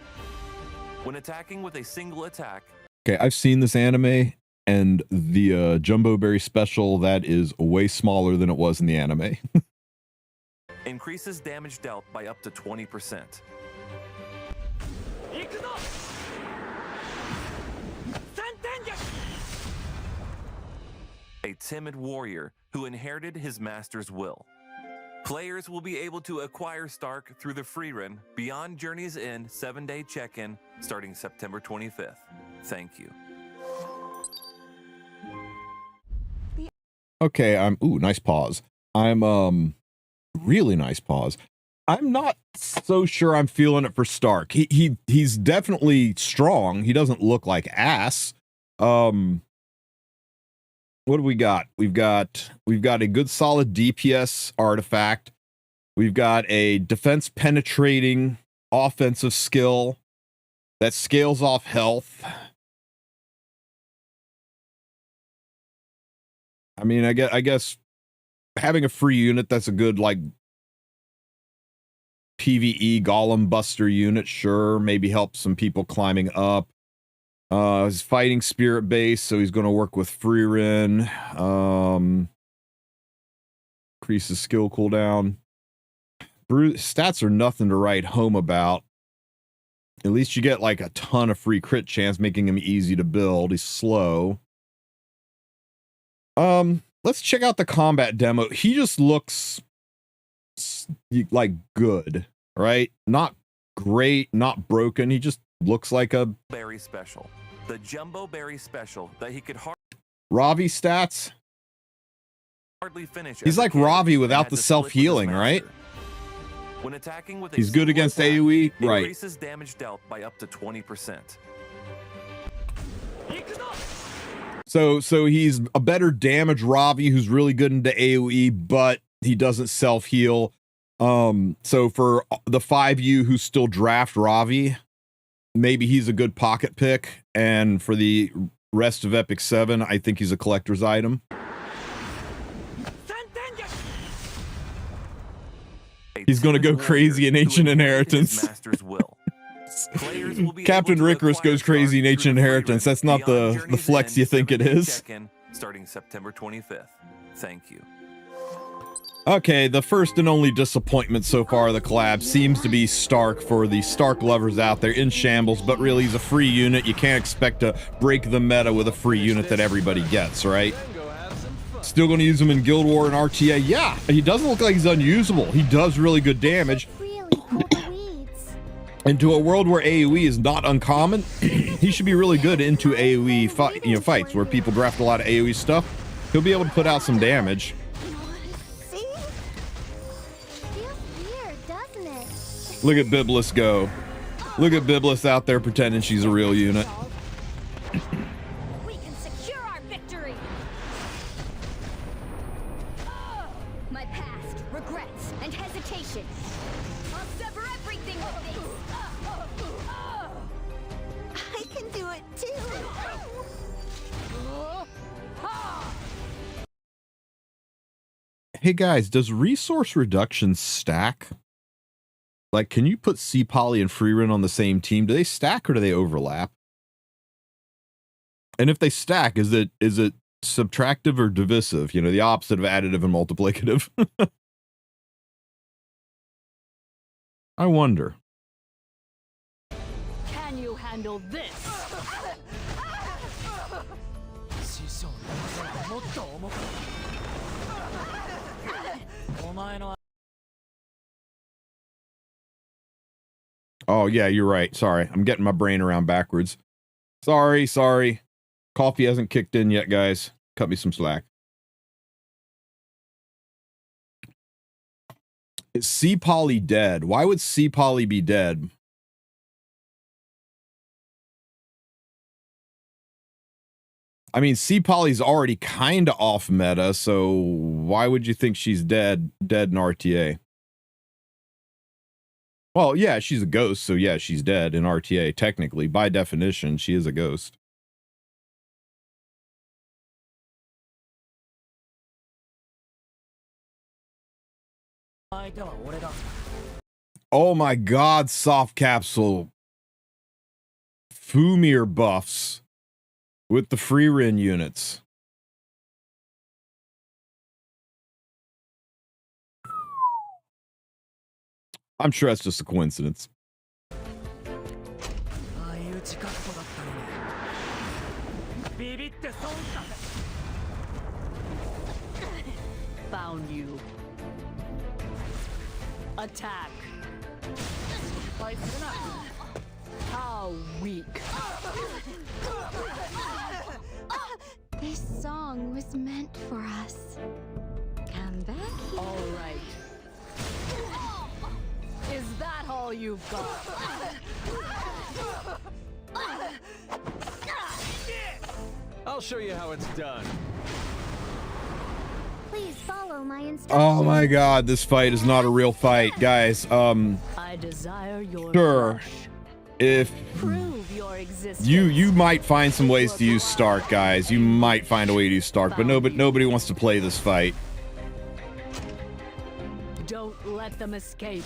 When attacking with a single attack, Okay, I've seen this anime, and the Jumbo Berry Special, that is way smaller than it was in the anime. increases damage dealt by up to 20%. A timid warrior who inherited his master's will. Players will be able to acquire Stark through the Frieren Beyond Journey's End 7-day check-in starting September 25th. Thank you. Okay, ooh, nice pause. Really nice pause. I'm not so sure I'm feeling it for Stark. He's definitely strong. He doesn't look like ass. What do we got? We've got a good solid DPS artifact. We've got a defense penetrating offensive skill that scales off health. I mean, I guess having a free unit that's a good like PvE Golem Buster unit, sure, maybe help some people climbing up. His fighting spirit base, so he's going to work with Frieren. Increases skill cooldown. Stats are nothing to write home about. At least you get like a ton of free crit chance, making him easy to build. He's slow. Let's check out the combat demo. He just looks like good, right? Not great, not broken. He just looks like a Berry Special. The Jumbo Berry Special that he could Ravi stats. hardly finish. He's as a like kid Ravi and without had the to split with his self-healing, right? master. When attacking with a He's good single against attack, AoE, right? Increases damage dealt by up to 20%. So he's a better damage Ravi who's really good into AoE, but he doesn't self-heal. So for the 5U who still draft Ravi, maybe he's a good pocket pick. And for the rest of Epic 7, I think he's a collector's item. He's going to go crazy in Ancient Inheritance. Master's will. Players will be Captain able to Rickers acquire goes crazy in stars Ancient through the Inheritance. free That's not run the beyond flex Journey's you think it End is. check-in starting September 25th. Thank you. Okay, the first and only disappointment so far of the collab seems to be Stark for the Stark lovers out there in shambles, but really he's a free unit. You can't expect to break the meta with a free unit that everybody gets, right? Still going to use him in Guild War and RTA. Yeah, he doesn't look like he's unusable. He does really good damage. Really pull the weeds. Into a world where AoE is not uncommon, he should be really good into AoE fights where people draft a lot of AoE stuff. He'll be able to put out some damage. See? Feels weird, doesn't it? Look at Biblis go. Look at Biblis out there pretending she's a real unit. We can secure our victory. My past, regrets, and hesitation. I'll sever everything with this. I can do it too. Hey guys, does resource reduction stack? Like, can you put C Poly and Frieren on the same team? Do they stack or do they overlap? And if they stack, is it subtractive or divisive? You know, the opposite of additive and multiplicative. I wonder. Can you handle this? Oh yeah, you're right. Sorry, I'm getting my brain around backwards. Sorry. Coffee hasn't kicked in yet, guys. Cut me some slack. Is C Poly dead? Why would C Poly be dead? I mean, C Poly's already kind of off meta, so why would you think she's dead in RTA? Well, yeah, she's a ghost, so yeah, she's dead in RTA. Technically, by definition, she is a ghost. Oh my god, soft capsule. Fumir buffs with the Frieren units. I'm sure that's just a coincidence. Found you. Attack. How weak. This song was meant for us. Come back here. All right. Is that all you've got? I'll show you how it's done. Please follow my instructions. Oh my god, this fight is not a real fight, guys. I desire your Sure. flesh. If Prove your existence. you might find some ways to use Stark, guys. You might find a way to use Stark, but nobody wants to play this fight. Don't let them escape.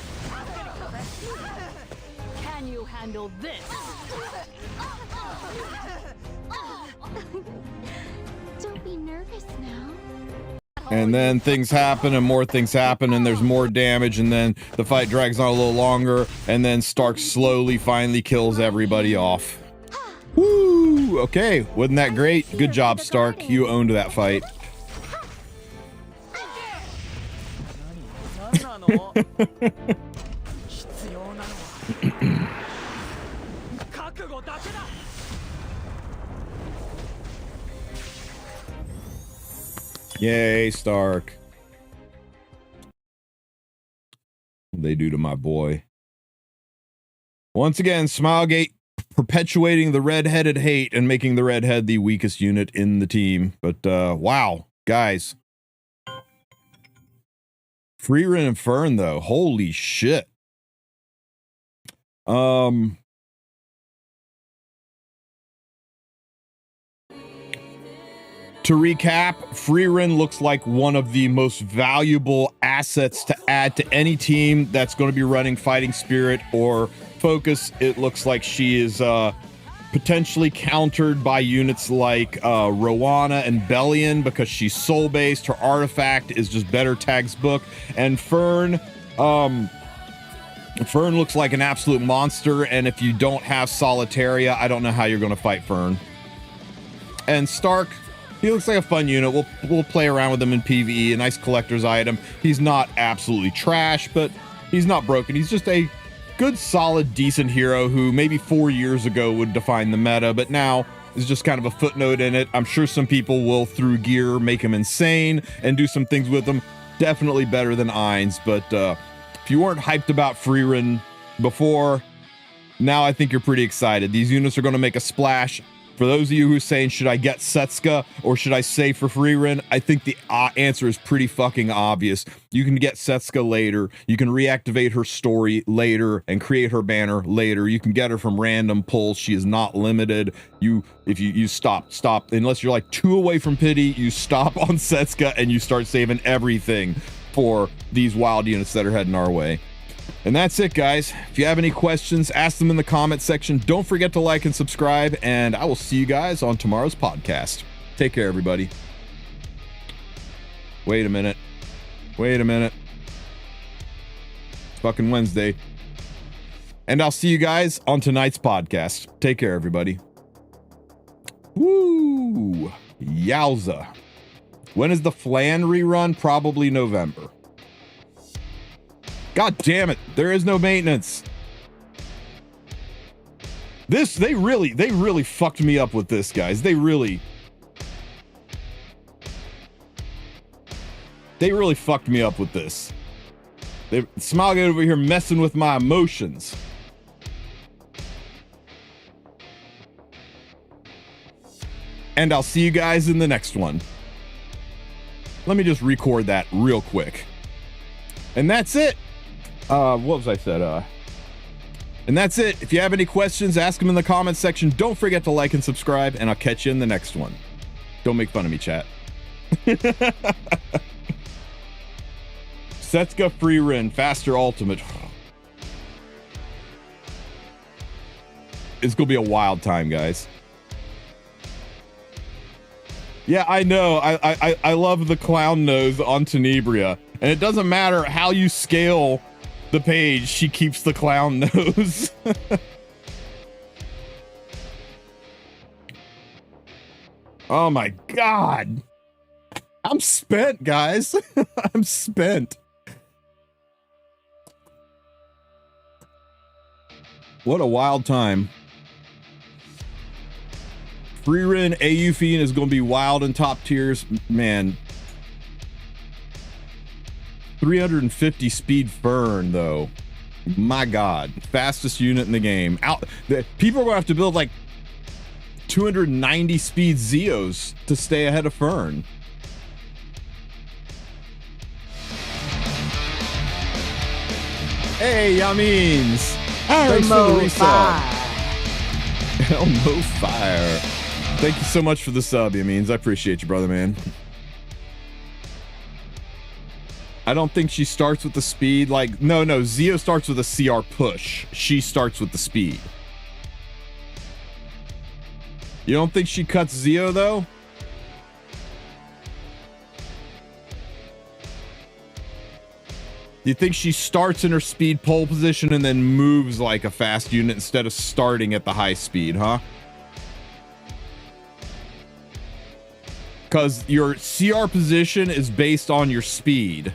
Can you handle this? Don't be nervous now. And then things happen and more things happen and there's more damage and then the fight drags on a little longer and then Stark slowly finally kills everybody off. Woo! Okay, wasn't that great? Good job, Stark. You owned that fight. Yay, Stark. What they do to my boy. Once again, Smilegate perpetuating the redheaded hate and making the redhead the weakest unit in the team. But wow, guys. Frieren and Fern though, holy shit. To recap, Frieren looks like one of the most valuable assets to add to any team that's going to be running Fighting Spirit or focus, it looks like she is potentially countered by units like Rowana and Bellion because she's soul-based. Her artifact is just better Tag's book. And Fern looks like an absolute monster, and if you don't have Solitaria, I don't know how you're going to fight Fern. And Stark, he looks like a fun unit. We'll play around with him in PvE, a nice collector's item. He's not absolutely trash, but he's not broken. He's just a good, solid, decent hero who maybe 4 years ago would define the meta, but now is just kind of a footnote in it. I'm sure some people will, through gear, make him insane and do some things with him. Definitely better than Ainz, but if you weren't hyped about Frieren before, now I think you're pretty excited. These units are going to make a splash. For those of you who are saying, should I get Setsuka or should I save for Frieren? I think the answer is pretty fucking obvious. You can get Setsuka later. You can reactivate her story later and create her banner later. You can get her from random pulls. She is not limited. If you stop, unless you're like 2 away from pity, you stop on Setsuka and you start saving everything for these wild units that are heading our way. And that's it, guys. If you have any questions, ask them in the comment section. Don't forget to like and subscribe, and I will see you guys on tomorrow's podcast. Take care, everybody. Wait a minute. It's fucking Wednesday. And I'll see you guys on tonight's podcast. Take care, everybody. Woo! Yowza. When is the Flan rerun? Probably November. God damn it, there is no maintenance. They really fucked me up with this, guys. They really fucked me up with this. Smilegate over here messing with my emotions. And I'll see you guys in the next one. Let me just record that real quick. And that's it. What was I said? And that's it. If you have any questions, ask them in the comments section. Don't forget to like and subscribe, and I'll catch you in the next one. Don't make fun of me, chat. Setsuka Frieren, faster ultimate. It's gonna be a wild time, guys. Yeah, I know. I love the clown nose on Tenebria, and it doesn't matter how you scale the page, she keeps the clown nose. Oh my god. I'm spent, guys. I'm spent. What a wild time. Frieren AU Fiend is going to be wild in top tiers. Man. 350 speed Fern, though. My god. Fastest unit in the game. People are going to have to build like 290 speed Zeos to stay ahead of Fern. Hey, Yamins. Thanks for the resub. Elmo Fire. Thank you so much for the sub, Yamins. I appreciate you, brother, man. I don't think she starts with the speed. Like, no, Zeo starts with a CR push. She starts with the speed. You don't think she cuts Zeo, though? You think she starts in her speed pole position and then moves like a fast unit instead of starting at the high speed, huh? Because your CR position is based on your speed.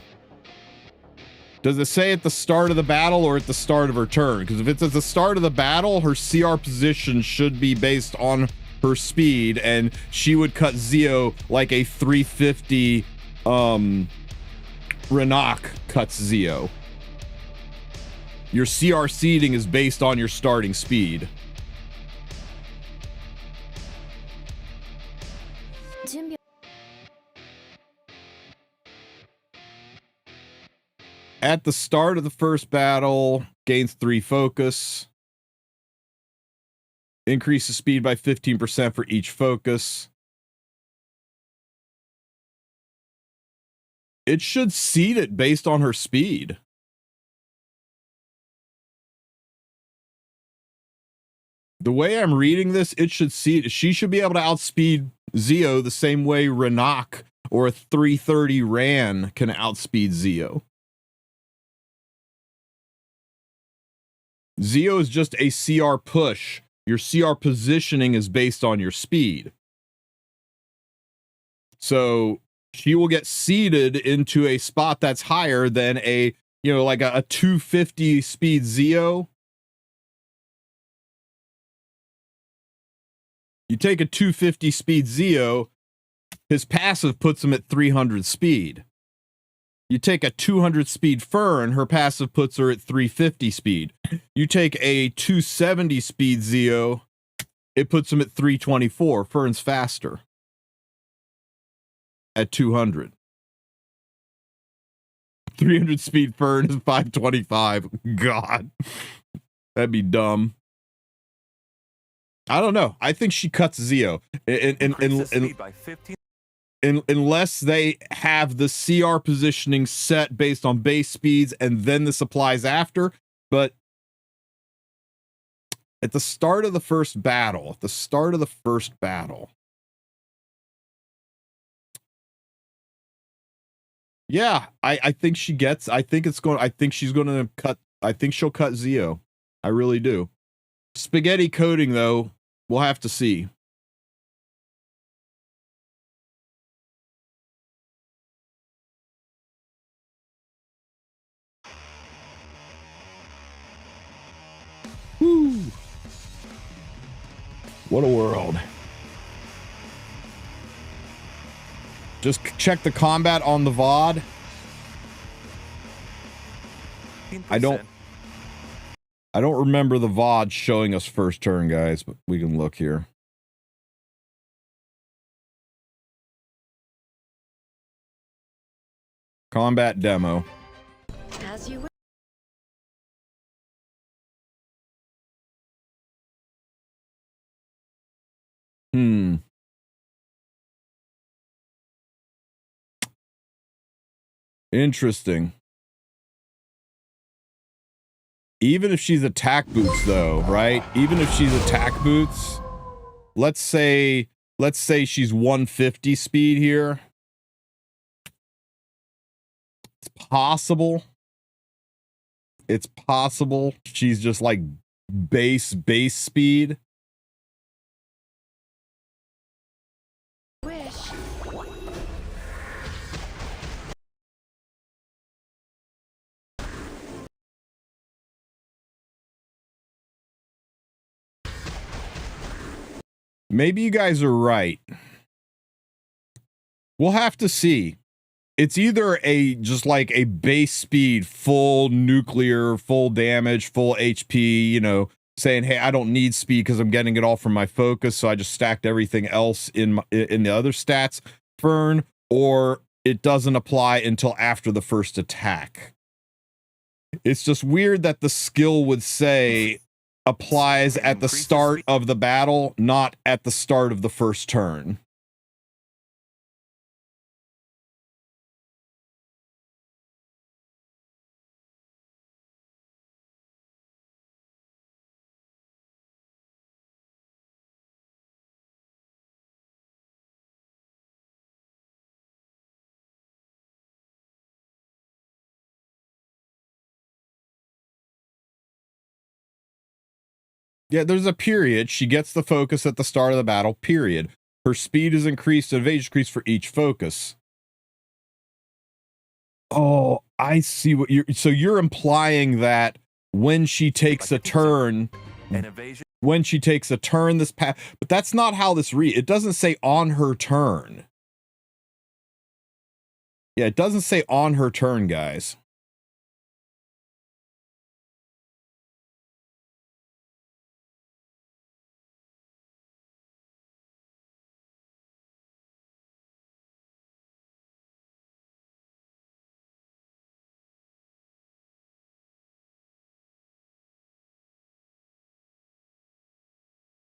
Does it say at the start of the battle or at the start of her turn? Because if it's at the start of the battle, her CR position should be based on her speed, and she would cut Zeo like a 350 Renak cuts Zeo. Your CR seeding is based on your starting speed. At the start of the first battle, gains 3 focus. Increases speed by 15% for each focus. It should seed it based on her speed. The way I'm reading this, she should be able to outspeed Zio the same way Renak or a 330 Ran can outspeed Zio. Zio is just a CR push. Your CR positioning is based on your speed. So she will get seeded into a spot that's higher than a, like a 250 speed Zio. You take a 250 speed Zio, his passive puts him at 300 speed. You take a 200 speed Fern, her passive puts her at 350 speed. You take a 270 speed Zio, it puts him at 324. Fern's faster at 200. 300 speed Fern is 525. God, that'd be dumb. I don't know. I think she cuts Zio. Unless they have the CR positioning set based on base speeds and then this applies after. But at the start of the first battle, yeah, I think she'll cut Zio. I really do. Spaghetti coding, though, we'll have to see. Woo. What a world. Just check the combat on the VOD. I don't remember the VOD showing us first turn, guys, but we can look here. Combat demo. As you Interesting. Even if she's attack boots, though, right? Even if she's attack boots, let's say she's 150 speed here. It's possible. It's possible she's just like base speed. wish. Maybe you guys are right. We'll have to see. It's either just like a base speed, full nuclear, full damage, full HP, saying, hey, I don't need speed because I'm getting it all from my focus, so I just stacked everything else in the other stats, Fern, or it doesn't apply until after the first attack. It's just weird that the skill would say applies at the start of the battle, not at the start of the first turn. Yeah, there's a period. She gets the focus at the start of the battle, period. Her speed is increased and evasion increased for each focus. Oh, I see what you're implying that when she takes a turn, this path, but that's not how this reads. It doesn't say on her turn. Yeah, it doesn't say on her turn, guys.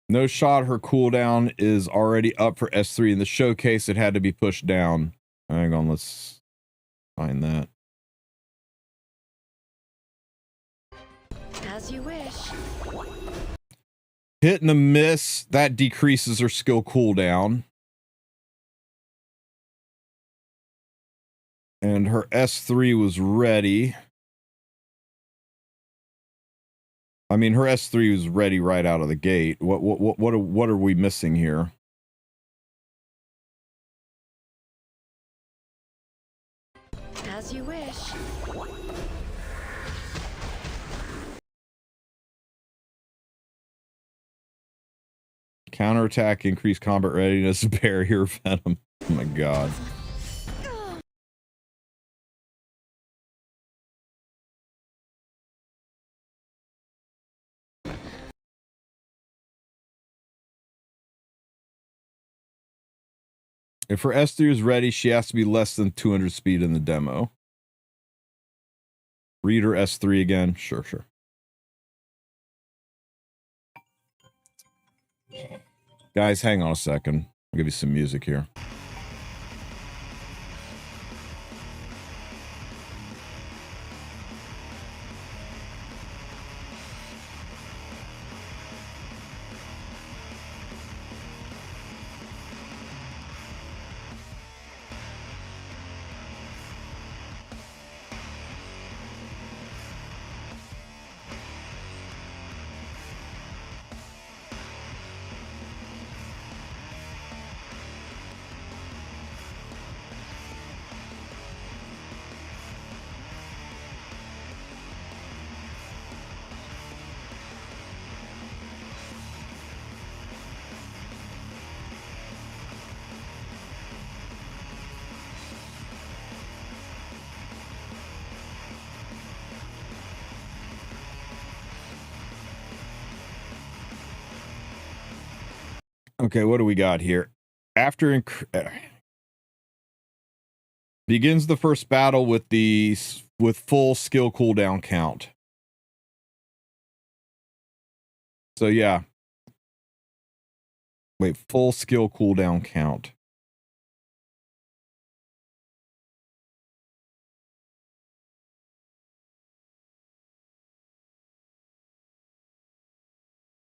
No shot, her cooldown is already up for S3 in the showcase. It had to be pushed down. Hang on, let's find that. As you wish. Hit and a miss, that decreases her skill cooldown. And her S3 was ready. I mean, her S3 was ready right out of the gate. What are we missing here? As you wish. Counterattack, increased combat readiness, barrier venom. Oh my god. If her S3 is ready, she has to be less than 200 speed in the demo. Read her S3 again. Sure. Guys, hang on a second. I'll give you some music here. Okay, what do we got here? After begins the first battle with full skill cooldown count. So yeah. Wait, full skill cooldown count.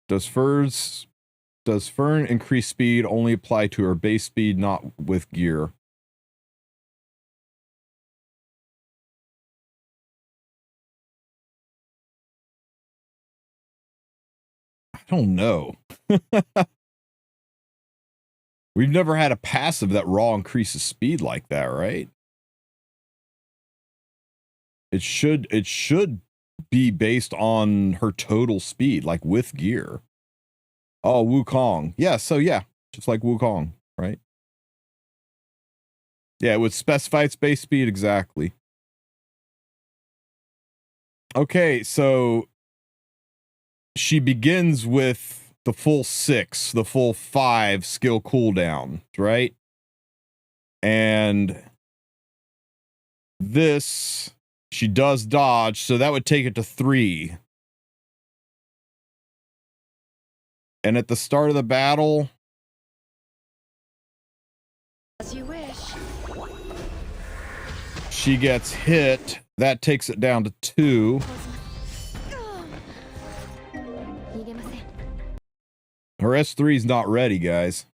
Does Fern increase speed only apply to her base speed, not with gear? I don't know. We've never had a passive that raw increases speed like that, right? It should be based on her total speed, like with gear. Oh, Wukong. Yeah, so yeah, just like Wukong, right? Yeah, it would specify its base speed exactly. Okay, so she begins with the full 6, the full 5 skill cooldown, right? And this, she does dodge, so that would take it to 3. And at the start of the battle, As you wish. she gets hit. That takes it down to 2. Her S3 is not ready, guys.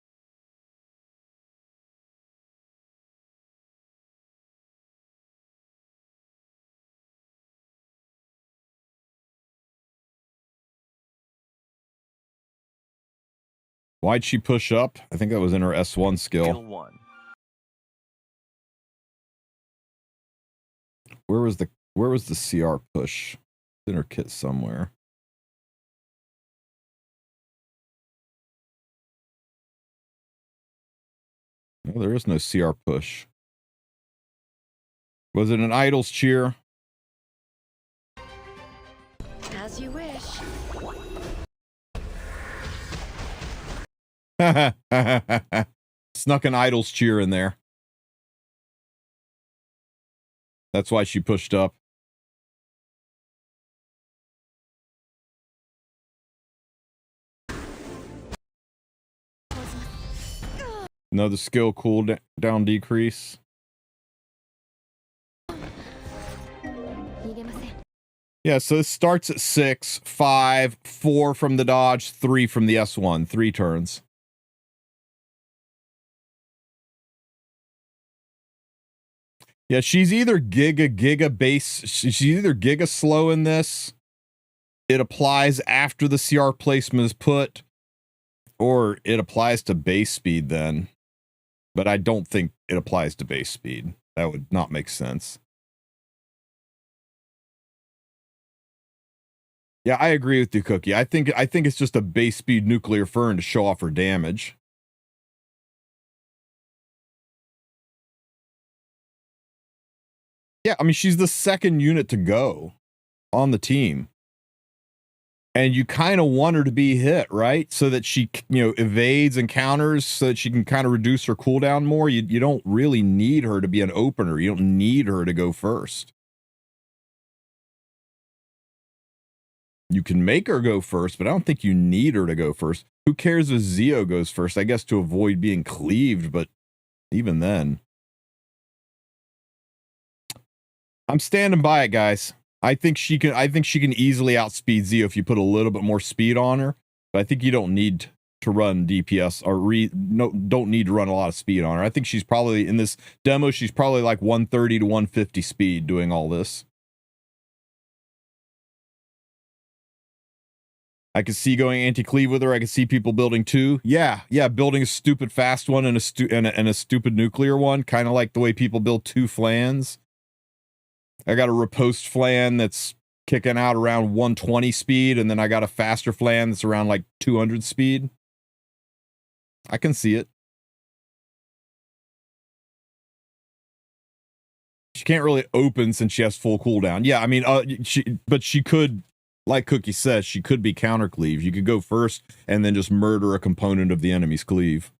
Why'd she push up? I think that was in her S1 skill. Skill 1. Where was the CR push? It's in her kit somewhere. No, there is no CR push. Was it an idol's cheer? As you wish. Snuck an idol's cheer in there. That's why she pushed up. Another skill cooldown decrease. Yeah, so it starts at 6, 5, 4 from the dodge, 3 from the S1, 3 turns. Yeah, she's either giga base. She's either giga slow in this. It applies after the CR placement is put, or it applies to base speed then. But I don't think it applies to base speed. That would not make sense. Yeah, I agree with you, Cookie. I think it's just a base speed nuclear Fern to show off her damage. Yeah, I mean, she's the second unit to go on the team. And you kind of want her to be hit, right? So that she, evades and counters so that she can kind of reduce her cooldown more. You don't really need her to be an opener. You don't need her to go first. You can make her go first, but I don't think you need her to go first. Who cares if Zio goes first? I guess to avoid being cleaved, but even then. I'm standing by it, guys. I think she can easily outspeed Zio if you put a little bit more speed on her. But I think you don't need to run DPS or don't need to run a lot of speed on her. I think she's probably in this demo, she's probably like 130 to 150 speed doing all this. I can see going anti-cleave with her. I can see people building 2. Yeah, building a stupid fast one and a stupid nuclear one, kind of like the way people build 2 flans. I got a riposte flan that's kicking out around 120 speed, and then I got a faster flan that's around like 200 speed. I can see it. She can't really open since she has full cooldown. Yeah, I mean, but she could, like Cookie says, she could be counter cleave. You could go first and then just murder a component of the enemy's cleave.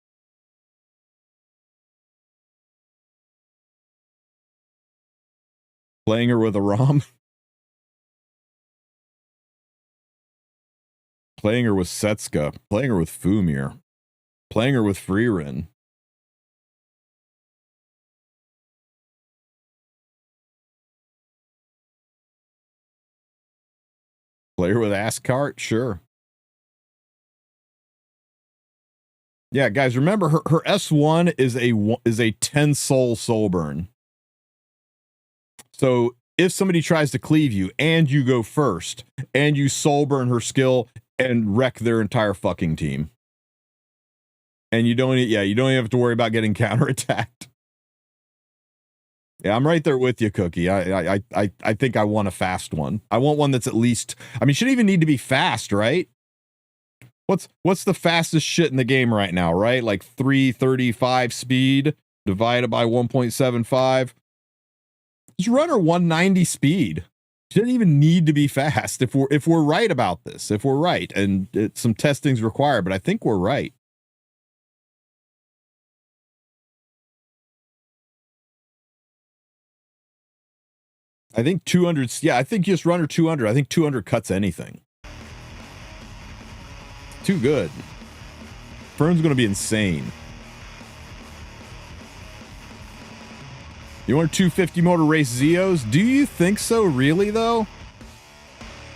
Playing her with a ROM. Playing her with Setska. Playing her with Fumir. Playing her with Frieren. Play her with Ascart? Sure. Yeah, guys, remember her S1 is a 10 soul burn. So if somebody tries to cleave you and you go first and you soul burn her skill and wreck their entire fucking team. And you don't even have to worry about getting counterattacked. Yeah, I'm right there with you, Cookie. I think I want a fast one. I want one that's at least, I mean, shouldn't even need to be fast, right? What's the fastest shit in the game right now, right? Like 335 speed divided by 1.75. Just run her 190 speed. She doesn't even need to be fast if we're right about this. If we're right, and some testing's required, but I think we're right. I think 200. Yeah, I think just run her 200. I think 200 cuts anything. Too good. Fern's gonna be insane. You want a 250 motor race Zeos? Do you think so, really, though?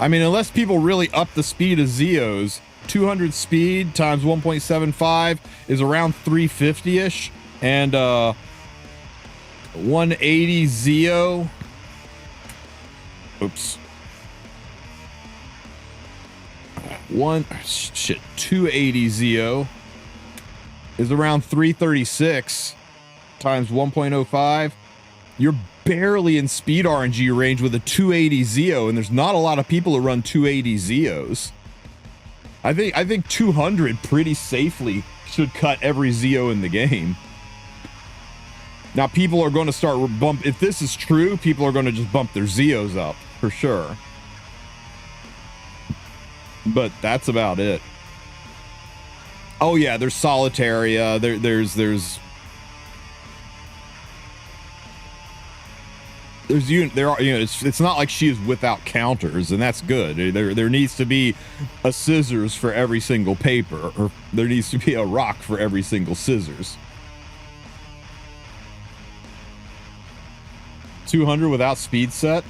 I mean, unless people really up the speed of Zeos, 200 speed times 1.75 is around 350-ish, and 180 Zeo. Oops. 280 Zeo is around 336 times 1.05. You're barely in speed RNG range with a 280 Zeo, and there's not a lot of people who run 280 Zeos. I think 200 pretty safely should cut every Zeo in the game. Now people are going to start if this is true, people are going to just bump their Zeos up for sure. But that's about it. Oh yeah, there's Solitaria. It's not like she is without counters, and that's good. There needs to be a scissors for every single paper, or there needs to be a rock for every single scissors. 200 without speed set.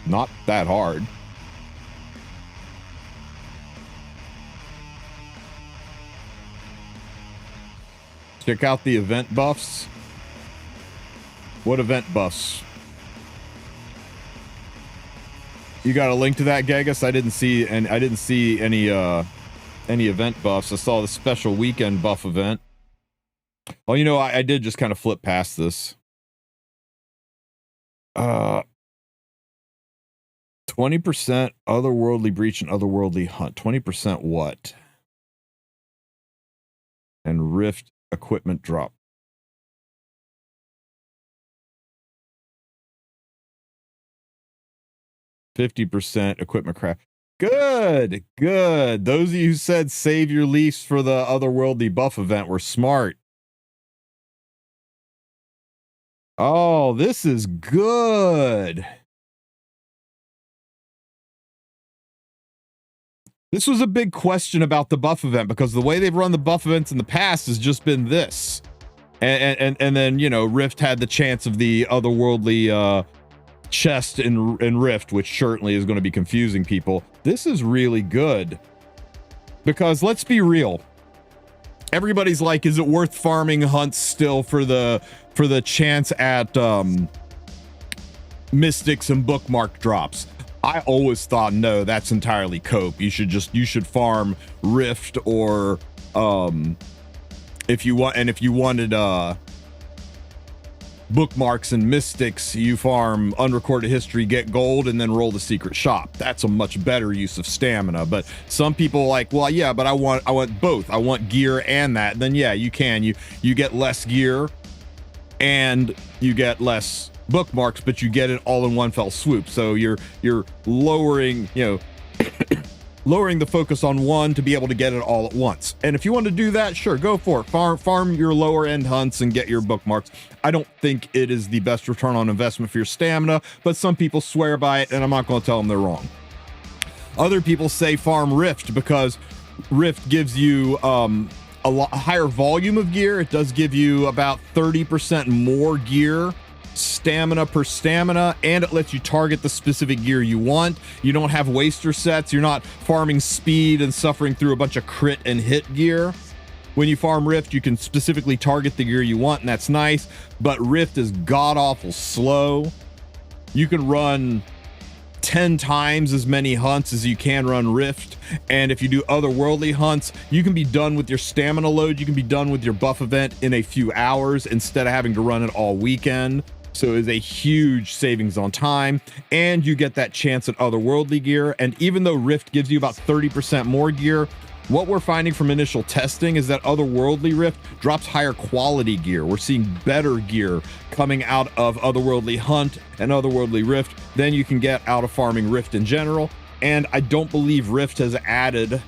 not that hard. Check out the event buffs. What event buffs? You got a link to that, Gagus? I didn't see any event buffs. I saw the special weekend buff event. Oh, you know, I did just kind of flip past this. 20% otherworldly breach and otherworldly hunt. 20% what? And rift equipment drop. 50% equipment craft. Good. Those of you who said save your leaves for the otherworldly buff event were smart. Oh, this is good. This was a big question about the buff event because the way they've run the buff events in the past has just been this. And then, you know, Rift had the chance of the otherworldly chest in Rift, which certainly is going to be confusing people. This is really good because let's be real. Everybody's like, is it worth farming hunts still for the chance at mystics and bookmark drops? I always thought, no, that's entirely cope. You should farm Rift or if you wanted bookmarks and mystics, you farm unrecorded history, get gold, and then roll the secret shop. That's a much better use of stamina. But some people are like, well, yeah, but I want both. I want gear and that. And then yeah, you can. You get less gear and you get less bookmarks, but you get it all in one fell swoop. So you're lowering, lowering the focus on one to be able to get it all at once. And if you want to do that, sure, go for it. Farm your lower end hunts and get your bookmarks. I don't think it is the best return on investment for your stamina, but some people swear by it, and I'm not going to tell them they're wrong. Other people say farm Rift because Rift gives you a lot higher volume of gear. It does give you about 30% more gear, stamina per stamina, and it lets you target the specific gear you want. You don't have waster sets. You're not farming speed and suffering through a bunch of crit and hit gear. When you farm Rift, you can specifically target the gear you want, and that's nice, but Rift is god-awful slow. You can run 10 times as many hunts as you can run Rift, and if you do otherworldly hunts, you can be done with your stamina load, you can be done with your buff event in a few hours instead of having to run it all weekend. So it is a huge savings on time, and you get that chance at otherworldly gear. And even though Rift gives you about 30% more gear, what we're finding from initial testing is that otherworldly Rift drops higher quality gear. We're seeing better gear coming out of otherworldly hunt and otherworldly Rift than you can get out of farming Rift in general. And I don't believe Rift has added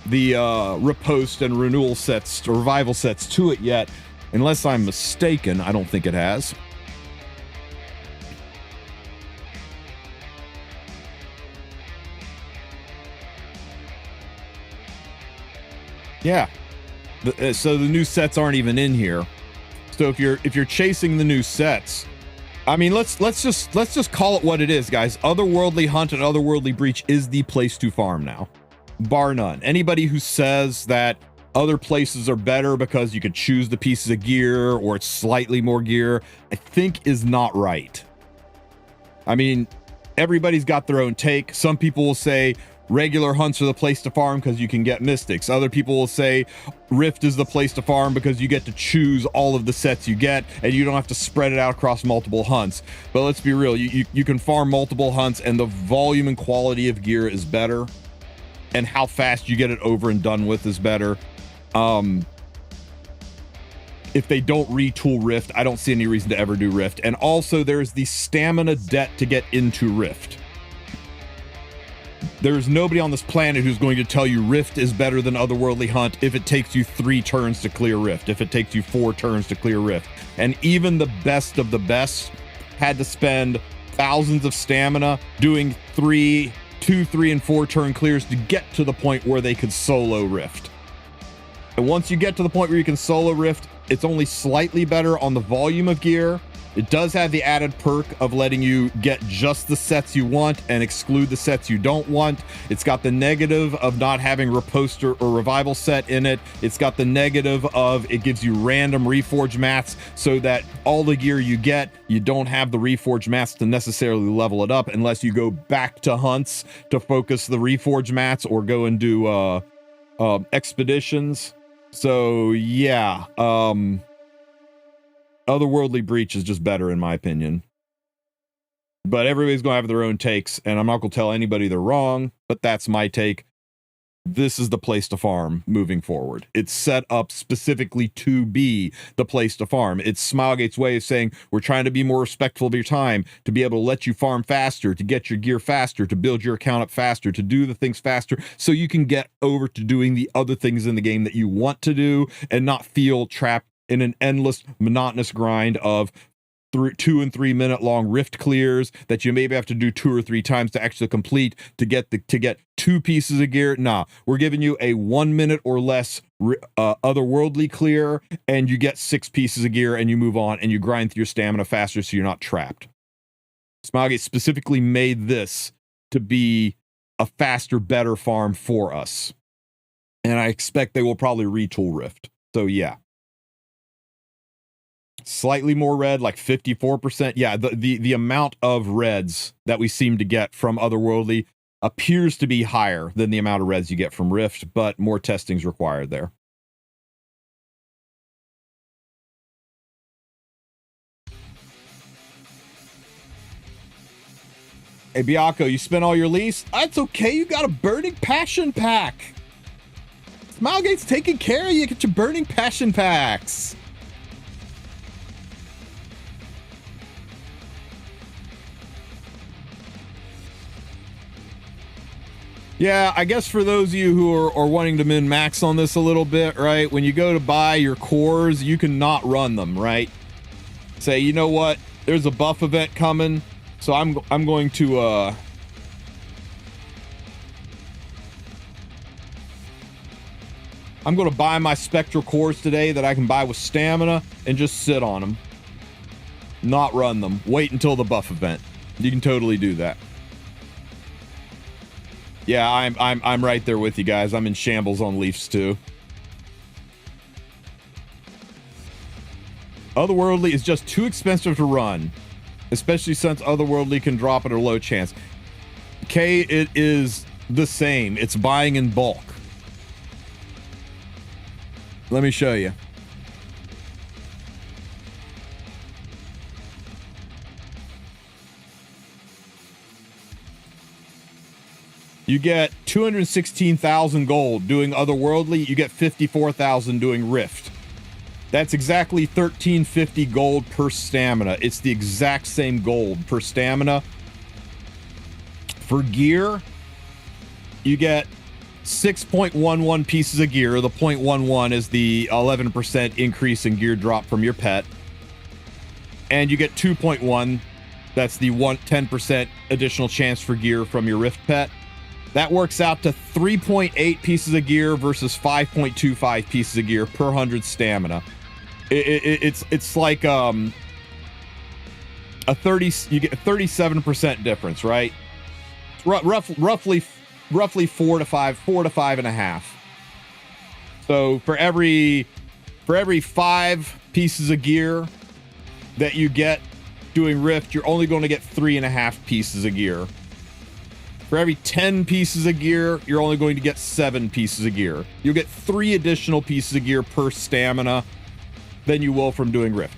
the riposte and renewal sets, or revival sets to it yet. Unless I'm mistaken, I don't think it has. Yeah, so the new sets aren't even in here. So if you're chasing the new sets, I mean, let's just call it what it is, guys. Otherworldly Hunt and Otherworldly Breach is the place to farm now, bar none. Anybody who says that other places are better because you could choose the pieces of gear or it's slightly more gear, I think is not right. I mean, everybody's got their own take. Some people will say regular hunts are the place to farm because you can get mystics. Other people will say Rift is the place to farm because you get to choose all of the sets you get and you don't have to spread it out across multiple hunts. But let's be real, you can farm multiple hunts and the volume and quality of gear is better, and how fast you get it over and done with is better. If they don't retool Rift, I don't see any reason to ever do Rift. And also there's the stamina debt to get into Rift. There's nobody on this planet who's going to tell you Rift is better than Otherworldly Hunt if it takes you 3 turns to clear Rift, if it takes you 4 turns to clear Rift. And even the best of the best had to spend thousands of stamina doing 2, 3, and 4 turn clears to get to the point where they could solo Rift. And once you get to the point where you can solo Rift, it's only slightly better on the volume of gear, It does have the added perk of letting you get just the sets you want and exclude the sets you don't want. It's got the negative of not having Riposte or Revival set in it. It's got the negative of it gives you random Reforge mats so that all the gear you get, you don't have the Reforge mats to necessarily level it up unless you go back to hunts to focus the Reforge mats or go and do expeditions. So yeah, Otherworldly Breach is just better in my opinion. But everybody's going to have their own takes, and I'm not going to tell anybody they're wrong, but that's my take. This is the place to farm moving forward. It's set up specifically to be the place to farm. It's Smilegate's way of saying, we're trying to be more respectful of your time, to be able to let you farm faster, to get your gear faster, to build your account up faster, to do the things faster, so you can get over to doing the other things in the game that you want to do and not feel trapped in an endless, monotonous grind of 2 and 3 minute long rift clears that you maybe have to do 2 or 3 times to actually complete to get 2 pieces of gear. Nah, we're giving you a 1 minute or less otherworldly clear, and you get 6 pieces of gear, and you move on and you grind through your stamina faster, so you're not trapped. Smilegate specifically made this to be a faster, better farm for us, and I expect they will probably retool Rift. So yeah. Slightly more red, like 54%. Yeah, the amount of reds that we seem to get from Otherworldly appears to be higher than the amount of reds you get from Rift, but more testing's required there. Hey, Biako, you spent all your lease? That's okay, you got a Burning Passion pack. Smilegate's taking care of you. Get your Burning Passion packs. Yeah, I guess for those of you who are wanting to min-max on this a little bit, right? When you go to buy your cores, you can not run them, right? Say, you know what? There's a buff event coming, so I'm going to I'm going to buy my spectral cores today that I can buy with stamina and just sit on them. Not run them. Wait until the buff event. You can totally do that. Yeah, I'm right there with you guys. I'm in shambles on Leafs too. Otherworldly is just too expensive to run, especially since Otherworldly can drop at a low chance. K, it is the same. It's buying in bulk. Let me show you. You get 216,000 gold doing Otherworldly. You get 54,000 doing Rift. That's exactly 1350 gold per stamina. It's the exact same gold per stamina. For gear, you get 6.11 pieces of gear. The 0.11 is the 11% increase in gear drop from your pet. And you get 2.1. That's the 10% additional chance for gear from your Rift pet. That works out to 3.8 pieces of gear versus 5.25 pieces of gear per 100 stamina. It's like a 30. You get a 37% difference, right? Roughly 4 to 5.5. So for every 5 pieces of gear that you get doing Rift, you're only going to get 3.5 pieces of gear. For every 10 pieces of gear, you're only going to get 7 pieces of gear. You'll get 3 additional pieces of gear per stamina than you will from doing Rift.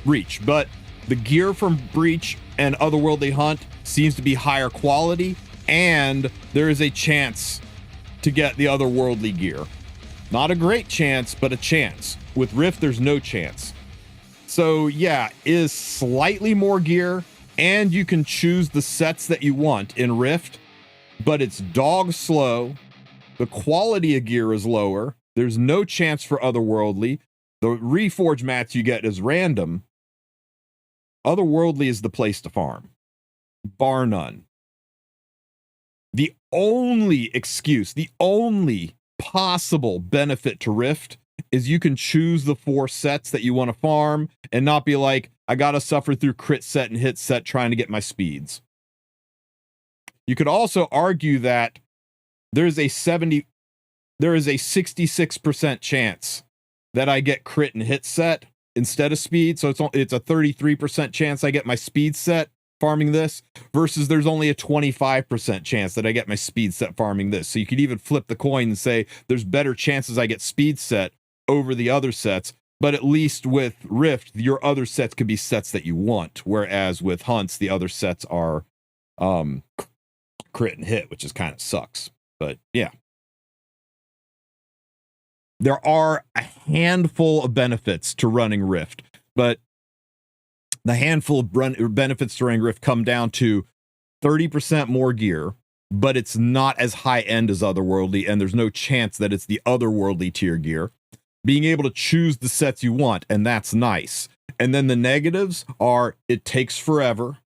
Reach. But the gear from Breach and Otherworldly Hunt seems to be higher quality, and there is a chance to get the Otherworldly gear. Not a great chance, but a chance. With Rift, there's no chance. So yeah, is slightly more gear, and you can choose the sets that you want in Rift, but it's dog slow. The quality of gear is lower. There's no chance for Otherworldly. The Reforge mats you get is random. Otherworldly is the place to farm, bar none. The only excuse, the only possible benefit to Rift is you can choose the 4 sets that you want to farm and not be like, I gotta suffer through crit set and hit set trying to get my speeds. You could also argue that there is a 66% chance that I get crit and hit set instead of speed. So it's a 33% chance I get my speed set farming this, versus there's only a 25% chance that I get my speed set farming this. So you could even flip the coin and say there's better chances I get speed set over the other sets, but at least with Rift, your other sets could be sets that you want, whereas with Hunts, the other sets are crit and hit, which is kind of sucks. But yeah. There are a handful of benefits to running Rift, but the handful of benefits to running Rift come down to 30% more gear, but it's not as high end as Otherworldly, and there's no chance that it's the Otherworldly tier gear. Being able to choose the sets you want, and that's nice. And then the negatives are it takes forever.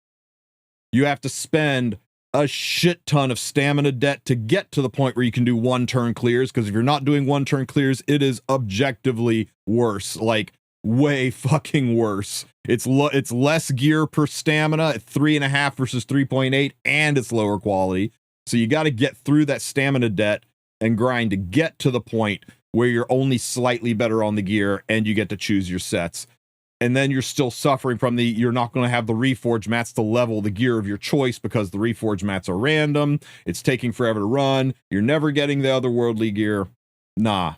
You have to spend a shit ton of stamina debt to get to the point where you can do one turn clears, because if you're not doing one turn clears, it is objectively worse, like way fucking worse. It's less gear per stamina at 3.5 versus 3.8, and it's lower quality. So you got to get through that stamina debt and grind to get to the point where you're only slightly better on the gear and you get to choose your sets. And then you're still suffering from you're not going to have the reforge mats to level the gear of your choice because the reforge mats are random. It's taking forever to run. You're never getting the Otherworldly gear. Nah.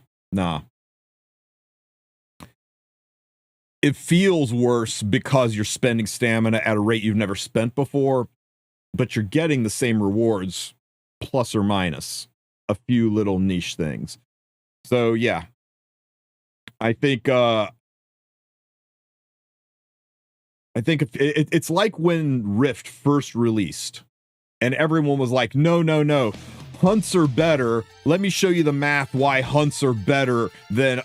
It feels worse because you're spending stamina at a rate you've never spent before, but you're getting the same rewards, plus or minus a few little niche things. So yeah, I think it's like when Rift first released and everyone was like, no, Hunts are better. Let me show you the math why Hunts are better than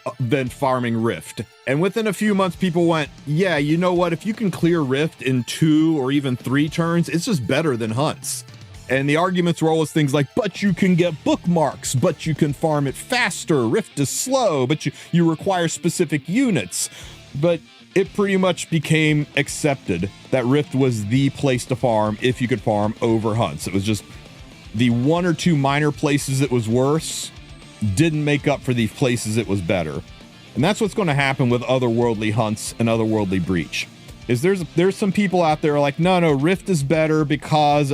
farming Rift. And within a few months, people went, yeah, you know what? If you can clear Rift in 2 or even 3 turns, it's just better than Hunts. And the arguments were always things like, but you can get bookmarks, but you can farm it faster. Rift is slow, but you require specific units. But it pretty much became accepted that Rift was the place to farm if you could farm over Hunts. It was just the 1 or 2 minor places it was worse didn't make up for the places it was better. And that's what's going to happen with Otherworldly Hunts and Otherworldly Breach. Is there's some people out there like, no, Rift is better because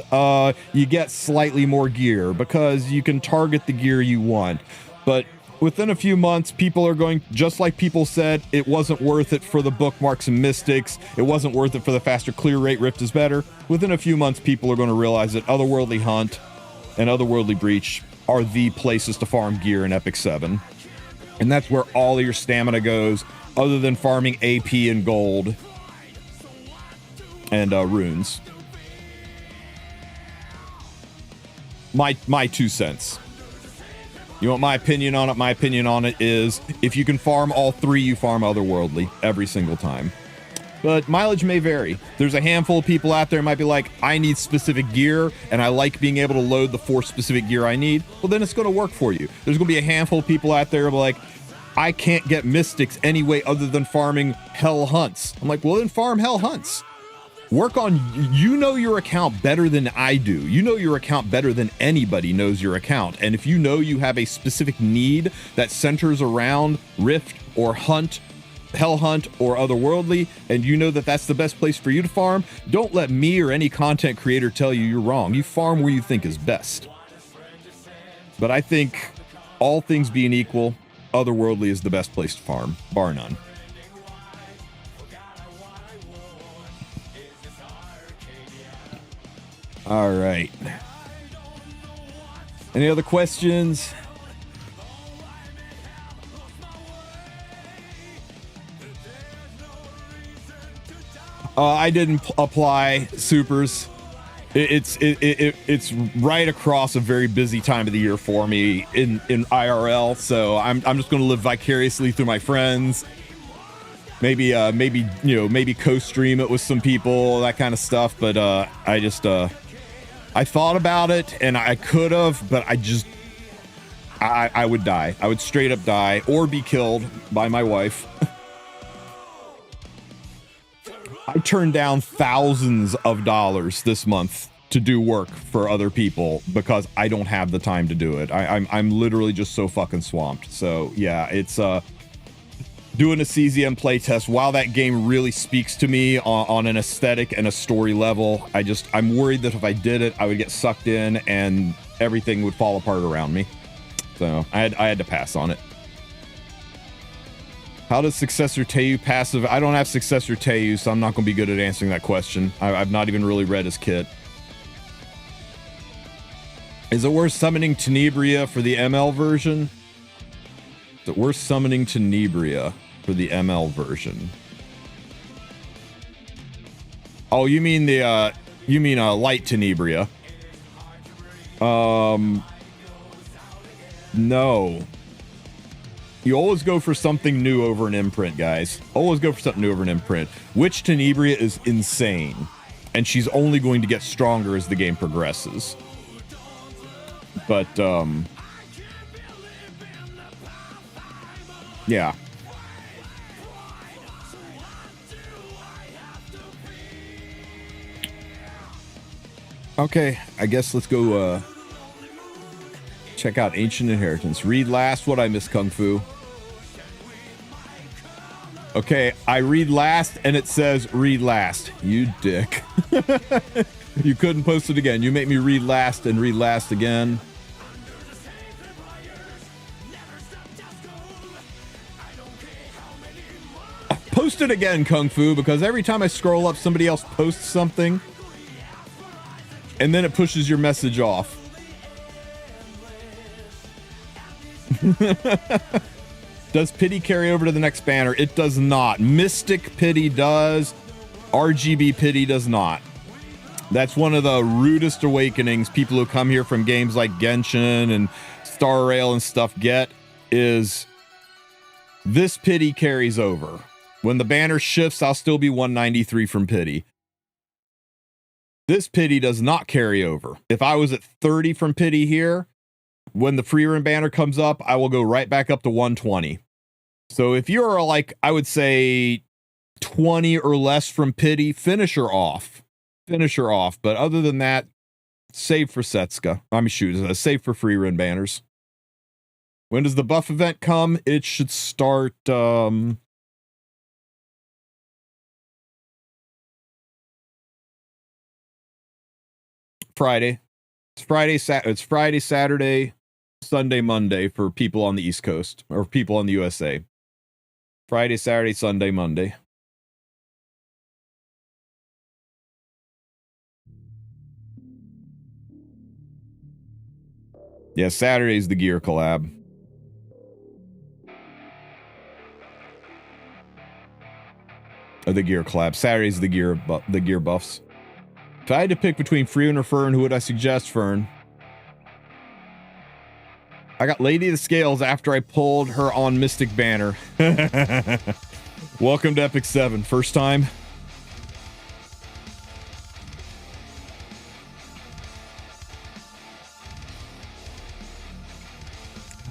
you get slightly more gear, because you can target the gear you want. But within a few months, people are going, just like people said, it wasn't worth it for the bookmarks and mystics. It wasn't worth it for the faster clear rate. Rift is better. Within a few months, people are going to realize that Otherworldly Hunt and Otherworldly Breach are the places to farm gear in Epic 7. And that's where all of your stamina goes, other than farming AP and gold and runes. My 2 cents. You want my opinion on it? My opinion on it is, if you can farm all 3, you farm Otherworldly every single time. But mileage may vary. There's a handful of people out there who might be like, I need specific gear, and I like being able to load the 4 specific gear I need. Well, then it's going to work for you. There's going to be a handful of people out there who are like, I can't get mystics any way other than farming Hell Hunts. I'm like, well, then farm Hell Hunts. Work on, you know your account better than I do. You know your account better than anybody knows your account. And if you know you have a specific need that centers around Rift or Hunt, Hell Hunt or Otherworldly, and you know that that's the best place for you to farm, don't let me or any content creator tell you you're wrong. You farm where you think is best. But I think, all things being equal, Otherworldly is the best place to farm, bar none. All right. Any other questions? I didn't apply supers. It's right across a very busy time of the year for me in IRL, so I'm just going to live vicariously through my friends. Maybe co-stream it with some people, that kind of stuff. But I thought about it and I could have, but I would die. I would straight up die or be killed by my wife. I turned down thousands of dollars this month to do work for other people because I don't have the time to do it. I'm literally just so fucking swamped. So yeah, it's doing a CZM playtest. While that game really speaks to me on an aesthetic and a story level, I'm worried that if I did it, I would get sucked in and everything would fall apart around me. So I had to pass on it. How does Successor Teiyu passive? I don't have Successor Teiyu, so I'm not going to be good at answering that question. I've not even really read his kit. Is it worth summoning Tenebria for the ML version? Is it worth summoning Tenebria for the ML version? Oh, you mean the light Tenebria? No. You always go for something new over an imprint, guys. Always go for something new over an imprint. Witch Tenebria is insane, and she's only going to get stronger as the game progresses. But yeah. Okay, I guess let's go check out Ancient Inheritance. Read last. What I miss, Kung Fu. Okay, I read last and it says read last. You dick. You couldn't post it again. You make me read last and read last again. Post it again, Kung Fu, because every time I scroll up, somebody else posts something. And then it pushes your message off. Does pity carry over to the next banner? It does not. Mystic pity does. RGB pity does not. That's one of the rudest awakenings people who come here from games like Genshin and Star Rail and stuff get, is this pity carries over. When the banner shifts, I'll still be 193 from pity. This pity does not carry over. If I was at 30 from pity here, when the Frieren banner comes up, I will go right back up to 120. So if you're like, I would say 20 or less from pity, finish her off. Finish her off. But other than that, save for Setsuka. Save for Frieren banners. When does the buff event come? It should start Friday. It's Friday, Saturday, Sunday, Monday for people on the East Coast or people in the USA. Friday, Saturday, Sunday, Monday. Yeah, Saturday's the gear collab. Or the gear collab. Saturday's the gear buffs. If I had to pick between Frieren or Fern, who would I suggest, Fern? I got Lady of the Scales after I pulled her on Mystic Banner. Welcome to Epic 7. First time?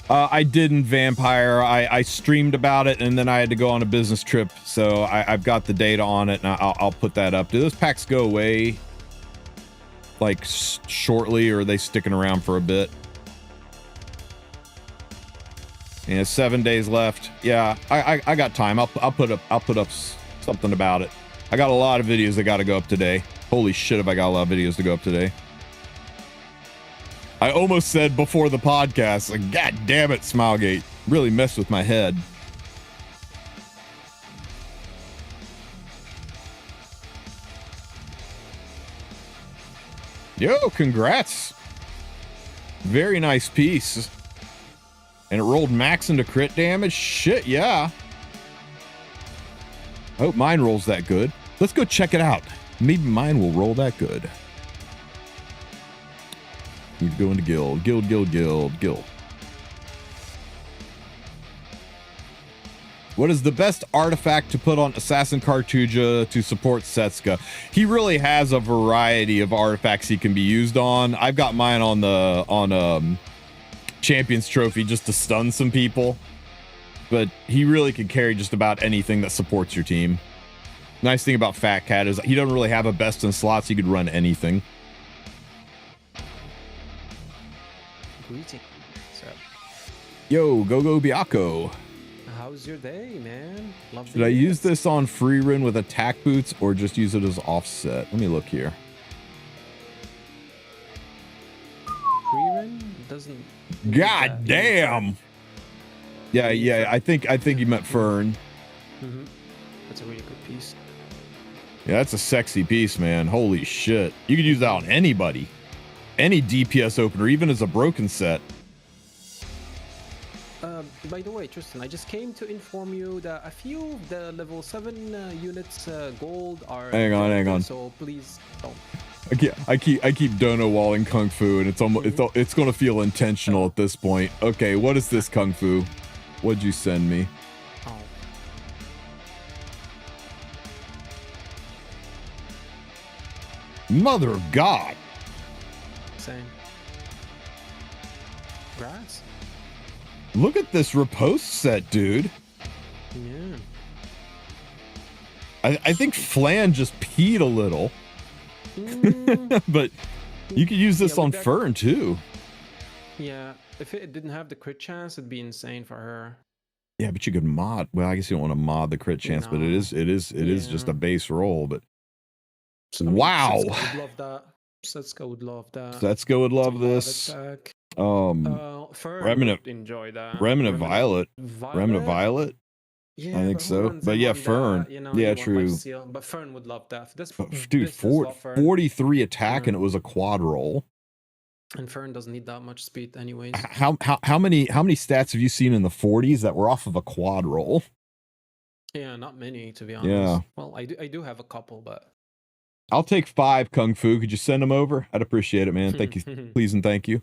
I didn't Vampire. I streamed about it, and then I had to go on a business trip, so I've got the data on it, and I'll put that up. Do those packs go away, like, shortly, or are they sticking around for a bit? Yeah, 7 days left. Yeah, I got time. I'll put up something about it. I got a lot of videos that got to go up today. Holy shit, have I got a lot of videos to go up today. I almost said before the podcast, like, God damn it, Smilegate. Really messed with my head. Yo, congrats. Very nice piece. And it rolled max into crit damage? Shit, yeah. I hope mine rolls that good. Let's go check it out. Maybe mine will roll that good. Need to go into guild. Guild. What is the best artifact to put on Assassin Cartuja to support Setsuka? He really has a variety of artifacts he can be used on. I've got mine on Champions Trophy just to stun some people. But he really can carry just about anything that supports your team. Nice thing about Fat Cat is he doesn't really have a best in slots. He could run anything. Greetings. So, Yo, go Biako. how's your day, man? Love Should I use this on Frieren with attack boots or just use it as offset? Let me look here. Frieren doesn't. God damn. Yeah. I think you meant Fern. That's a really good piece. Yeah, that's a sexy piece, man. Holy shit. You could use that on anybody. Any DPS opener, even as a broken set. By the way, Tristen, I just came to inform you that a few of the level 7 units gold are. Hang on. So please don't. I keep dono walling Kung Fu, and it's gonna feel intentional at this point. Okay, what is this Kung Fu? What'd you send me? Oh. Mother of God. Same. Grass? Look at this riposte set, dude. Yeah. I think Flan just peed a little. But you could use this on Fern too. Yeah, if it didn't have the crit chance, it'd be insane for her. Yeah, but you could mod. Well, I guess you don't want to mod the crit chance, but it is just a base roll. But wow, Setsuko would love that. Setsuko would love that. Setsuko would love this. Fern Remnant would enjoy that. Remnant Violet. Yeah, I think so. But yeah, Fern. Yeah, true. But Fern would love that. Dude, 43 attack and it was a quad roll. And Fern doesn't need that much speed anyways. How many stats have you seen in the 40s that were off of a quad roll? Yeah, not many to be honest. Yeah. Well, I do have a couple, but I'll take 5 Kung Fu. Could you send them over? I'd appreciate it, man. Thank you. Please and thank you.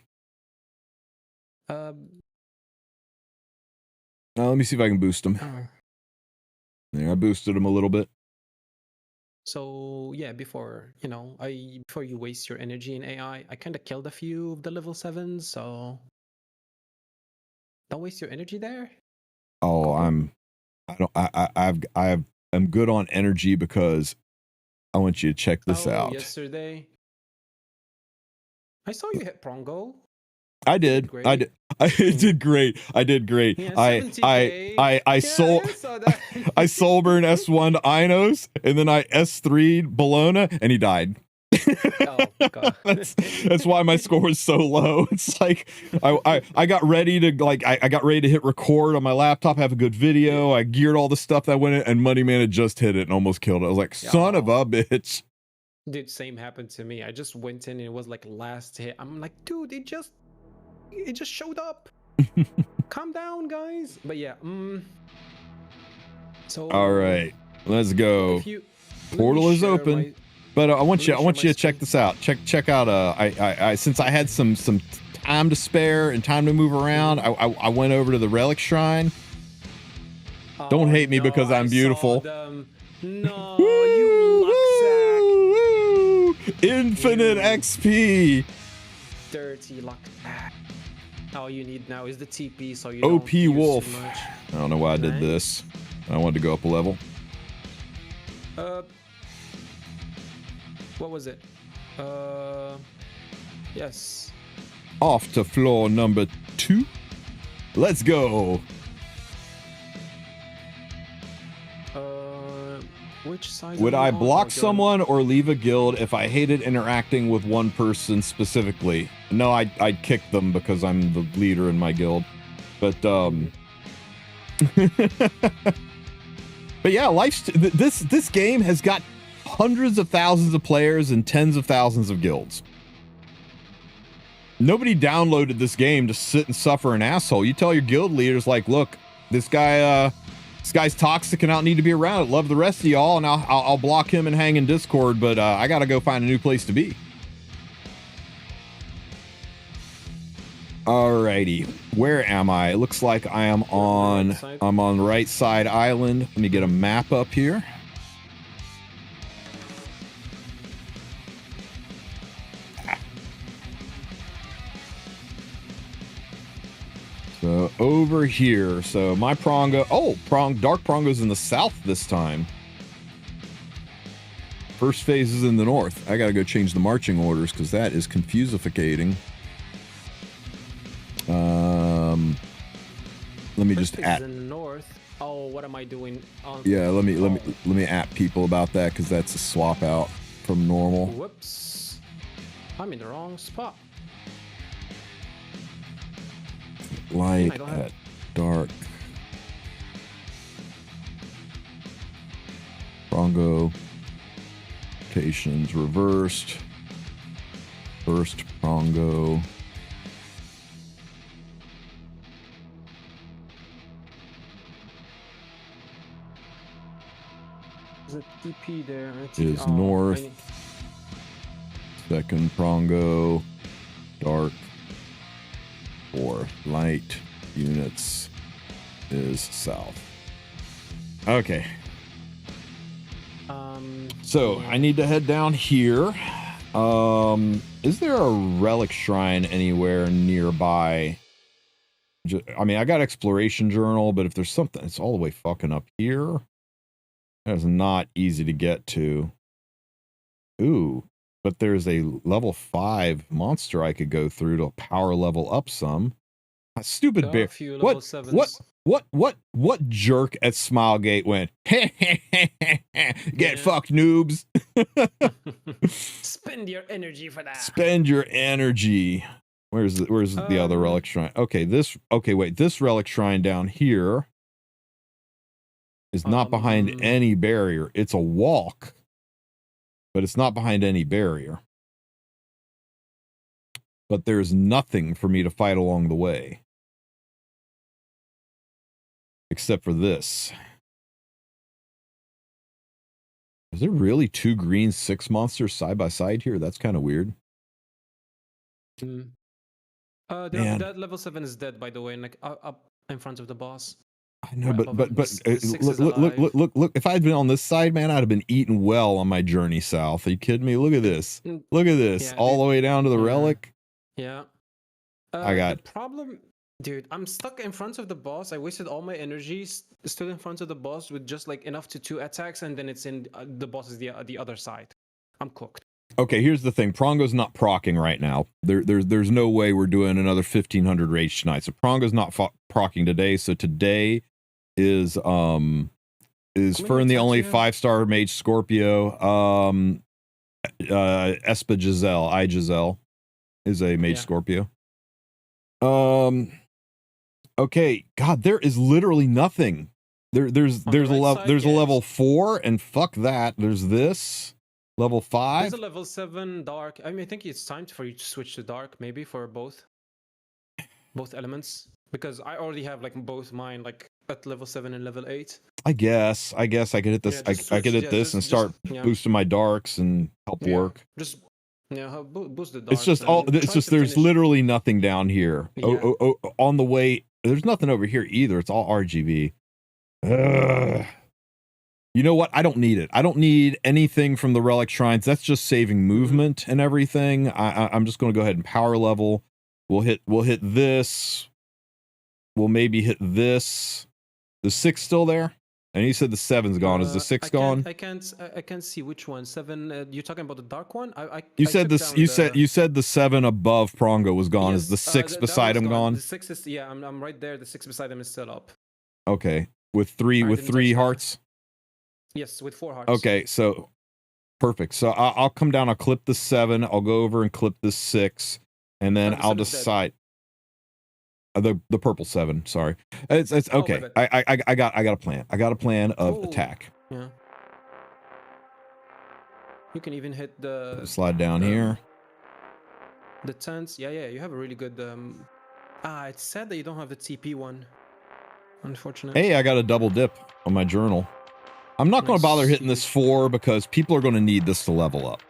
Let me see if I can boost them. There, I boosted them a little bit. So yeah, before you waste your energy in AI, I kind of killed a few of the level 7s, so don't waste your energy there. Oh, I'm good on energy because I want you to check this out. Yesterday, I saw you hit Prongo. I did. I did great. I did great. Yeah, I sold I sold burn S1 to Inos, and then I S3'd Bologna, and he died. Oh god. That's why my score was so low. It's like I got ready to I got ready to hit record on my laptop, have a good video. I geared all the stuff that went in, and Money Man had just hit it and almost killed it. I was like, son of a bitch. Dude, same happened to me. I just went in and it was like last hit. I'm like, dude, it just showed up. Calm down, guys. But yeah, so all right, let's go. Portal is open. But I want you to check this out. Check out. I since I had some time to spare and time to move around, I went over to the relic shrine. Don't hate me because I'm beautiful. No, you luck sack. Infinite XP. Dirty luck. All you need now is the TP, so you OP don't use Wulf. too much. I don't know why I did this. I wanted to go up a level. What was it? Yes. Off to floor number 2. Let's go. Which side? Would I block someone or leave a guild if I hated interacting with one person specifically? No, I'd kick them because I'm the leader in my guild. But but yeah, this game has got hundreds of thousands of players and tens of thousands of guilds. Nobody downloaded this game to sit and suffer an asshole. You tell your guild leaders, like, look, this guy's toxic and I don't need to be around it. Love the rest of y'all, and I'll block him and hang in Discord, but I gotta go find a new place to be. Alrighty, where am I? It looks like I'm on right side island. Let me get a map up here. So over here, so my Prongo, Dark Prongo's in the south this time. First phase is in the north. I gotta go change the marching orders because that is confusificating. Let me just at the north. Oh, what am I doing? Yeah, let me at people about that because that's a swap out from normal. Whoops, I'm in the wrong spot. Light at dark. Prongo. Rotations reversed. First Prongo. There's a TP there. Is north. Second Prongo. Dark. For light units is south. Okay. So I need to head down here. Is there a relic shrine anywhere nearby? I mean, I got exploration journal, but if there's something, it's all the way fucking up here. That's not easy to get to. Ooh, but there's a level 5 monster I could go through to power level up some. Stupid bear. What jerk at Smilegate went, get fucked, noobs. Spend your energy for that. Spend your energy. Where's the other relic shrine? Okay, this relic shrine down here is not behind any barrier. It's a walk, but it's not behind any barrier. But there's nothing for me to fight along the way. Except for this. Is there really 2 green 6 monsters side by side here? That's kind of weird. That level 7 is dead, by the way, like up in front of the boss. I know, but look, if I had been on this side, man, I'd have been eaten well on my journey south. Are you kidding me? Look at this. Look at this. Yeah, all the way down to the relic. Yeah. I got the problem. Dude, I'm stuck in front of the boss. I wasted all my energy, stood in front of the boss with just like enough to 2 attacks, and then it's in the boss is the other side. I'm cooked. Okay, here's the thing. Prongo's not proccing right now. There's no way we're doing another 1500 rage tonight. So Prongo's not proccing today. So today is Fern the only 5-star mage Scorpio. Espa Giselle is a mage Scorpio. Okay, God, there is literally nothing. There's a level 4, and fuck that. There's this level 5. There's a level 7 dark. I mean, I think it's time for you to switch to dark, maybe for both elements, because I already have like both mine like at level 7 and level 8. I guess I could hit this. I could hit this and start boosting my darks and help work. Just boost the darks. It's just there's literally nothing down here. Yeah. On the way. There's nothing over here either. It's all RGB. You know what? I don't need it. I don't need anything from the relic shrines. That's just saving movement and everything. I'm just going to go ahead and power level. We'll hit this. We'll maybe hit this. The 6 still there? And you said the 7's gone. Is the 6 gone? I can't see which one. 7. You're talking about the dark one? You said the 7 above Prongo was gone. Yes, is the 6 beside him gone? The 6 is I'm right there. The 6 beside him is still up. Okay, with three hearts. Yes, with 4 hearts. Okay, so perfect. So I'll come down. I'll clip the 7. I'll go over and clip the 6, and then I'll decide. The purple 7, sorry. It's okay. I got a plan. I got a plan of attack. Yeah. You can even hit the slide down here. The tents. Yeah, you have a really good it's sad that you don't have the TP one. Unfortunately. Hey, I got a double dip on my journal. I'm not going to bother hitting this 4 because people are going to need this to level up.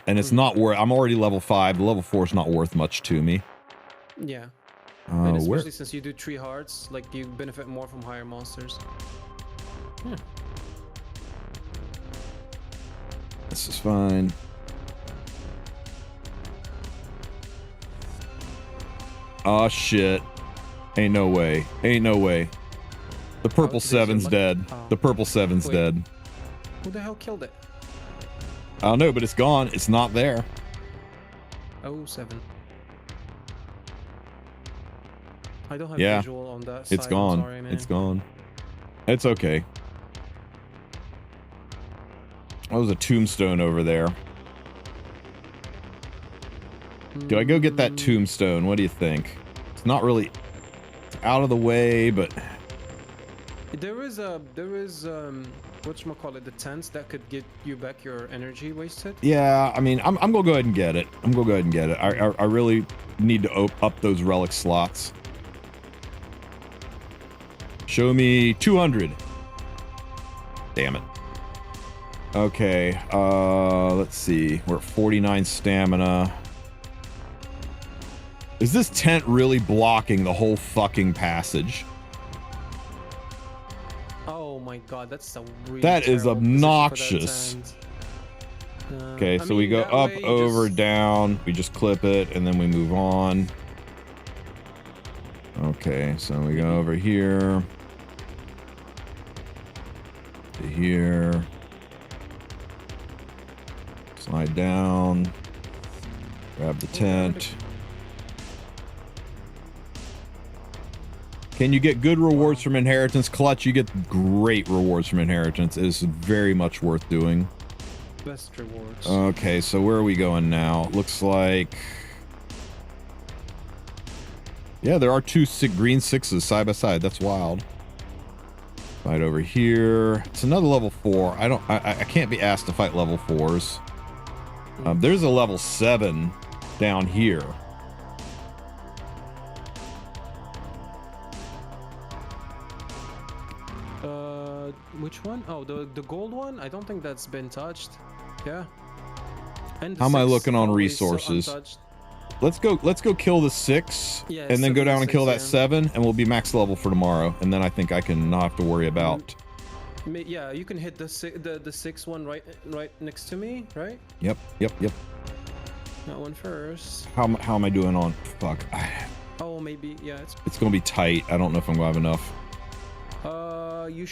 And it's not worth. I'm already level 5. The level 4 is not worth much to me. Yeah. And especially since you do 3 hearts, like you benefit more from higher monsters. This is fine. Oh shit. Ain't no way. Ain't no way. The purple 7's dead. The purple 7's dead. Who the hell killed it? I don't know, but it's gone. It's not there. Oh, 7. I don't have Yeah, visual on that it's side. gone. I'm sorry, man. It's gone. It's okay. That was a tombstone over there. Could I go get that tombstone? What do you think? It's not really out of the way, but there is whatchamacallit, the tents that could get you back your energy wasted. yeah, I mean, I'm gonna go ahead and get it. I'm gonna go ahead and get it. I really need to up those relic slots. Show me 200. Damn it. Okay, let's see. We're at 49 stamina. Is this tent really blocking the whole fucking passage? Oh my god, that's a really That is terrible obnoxious. position for that tent. Okay, so we go up, over, down. We just clip it, and then we move on. Okay, so we go over here. To here. Slide down. Grab the tent. Can you get good rewards from inheritance? Clutch, you get great rewards from inheritance. It is very much worth doing. Best rewards. Okay, so where are we going now? Looks like... yeah, there are two green 6s side by side. That's wild. Right over here. It's another level 4. I can't be asked to fight level 4s. There's a level 7 down here. Which one? Oh, the gold one? I don't think that's been touched. Yeah. And How am I 6 looking on always resources? untouched. Let's go kill the 6, Yeah, and then go 7 down and kill that 6, 7, and we'll be max level for tomorrow. And then I think I can not have to worry about. Yeah, you can hit the 6 one right next to me, right? Yep. That one first. How am I doing on? Fuck. Oh, maybe. Yeah, It's gonna be tight. I don't know if I'm gonna have enough. you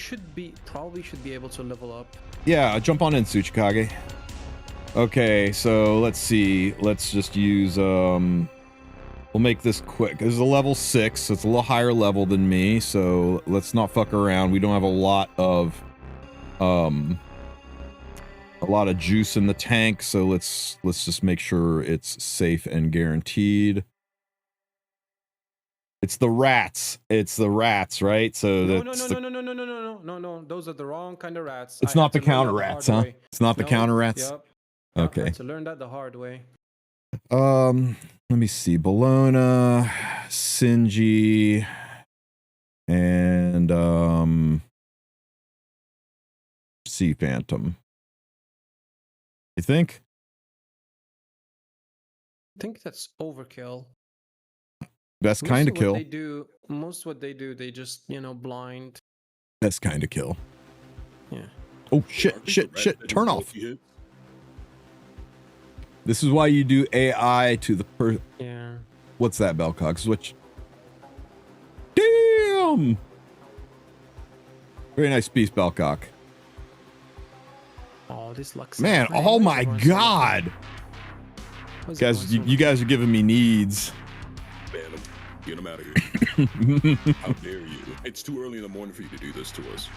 probably should be able to level up. Yeah, jump on in, Tsuchikage. Okay, so let's see. Let's just use we'll make this quick. This is a level 6, so it's a little higher level than me, so let's not fuck around. We don't have a lot of juice in the tank, so let's just make sure it's safe and guaranteed. It's the rats. It's the rats, right? So No. Those are the wrong kind of rats. It's I not had the to learn counter that the rats, hard huh? way. It's not the No, counter rats. Yep. Okay. I had to learn that the hard way. Let me see. Bologna, Sinji, and Sea Phantom. You think? I think that's overkill. Best kind of kill. Most what they do, they just, blind. Best kind of kill. Yeah. Oh, shit. Turn off. This is why you do AI to the Yeah. What's that, Bellcock? Switch. Damn! Very nice piece, Bellcock. Oh, this looks... Man, oh my god! Guys, you guys are giving me needs. Ban him. Get him out of here. How dare you? It's too early in the morning for you to do this to us.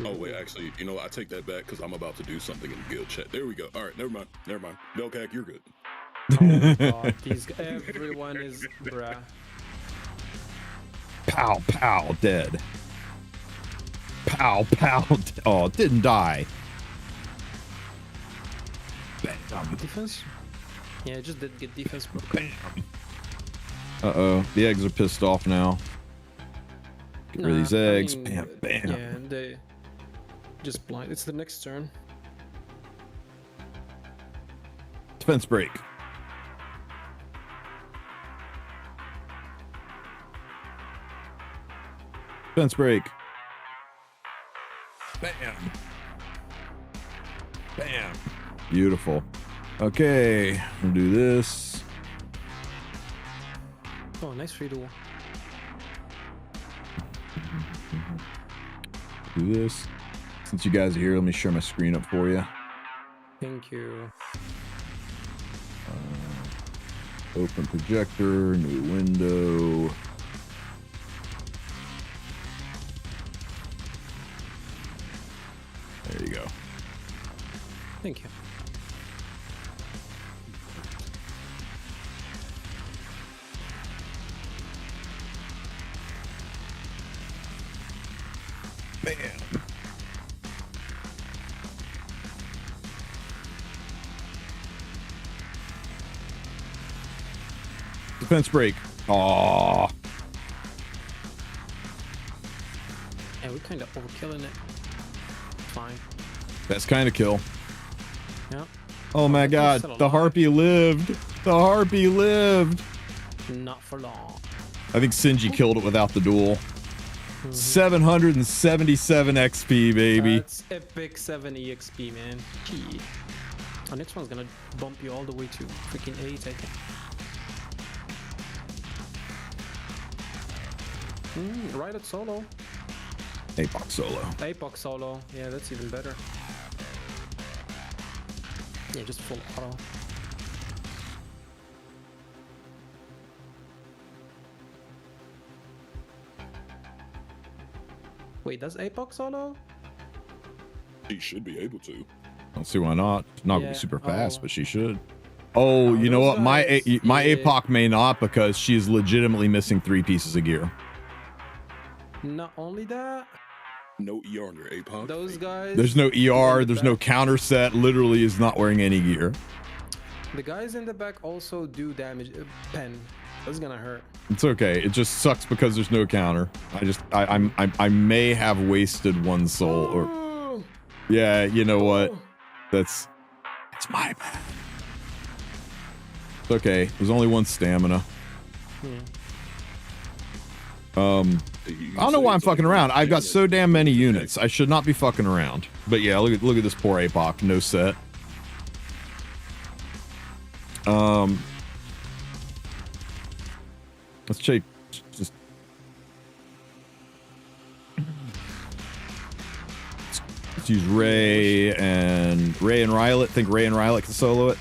Oh, wait, actually, I take that back because I'm about to do something in guild chat. There we go. All right, never mind. Belcac, you're good. Oh my god, everyone is bruh. Pow, pow, dead. Pow, pow. Oh, didn't die. Bam. Defense? Yeah, I just did get defense. Bam. Uh-oh, the eggs are pissed off now. Get rid of these eggs. Bam, bam. Yeah, and they just blind. It's the next turn. Defense break. Defense break. Bam. Bam. Beautiful. Okay, we'll do this. Oh, nice free duel. Do this. Since you guys are here, let me share my screen up for you. Thank you. Open projector, new window. There you go. Thank you. Man. Defense break. Aww. Yeah, we're kind of overkilling it. Fine. That's kind of kill. Yeah. Oh my god, the harpy lived. The harpy lived. Not for long. I think Sinji killed it without the duel. 777 XP, baby. That's epic 7 EXP, man. Gee. Our next one's gonna bump you all the way to freaking 8, I think. Right at solo. Apoc solo. Apoc solo. Yeah, that's even better. Yeah, just full auto. Wait, does Apoc solo? He should be able to. Don't see why not. Not gonna be Yeah. super fast, Oh. but she should. Oh, you know those what? My guys, my yeah. Apoc may not because she is legitimately missing 3 pieces of gear. Not only that, No ER on your APOC. those guys. There's no ER. in the There's no back- counter set. Literally is not wearing any gear. The guys in the back also do damage. Pen. That's gonna hurt. It's okay. It just sucks because there's no counter. I may have wasted 1 soul or Oh, yeah. You know what? That's my bad. It's okay. There's only 1 stamina. I don't know why I'm fucking around. I've got so damn many units. I should not be fucking around. But yeah, look at this poor Apoc. No set. Let's check. Just let's use Ray and Rylet. Think Ray and Rylet can solo it.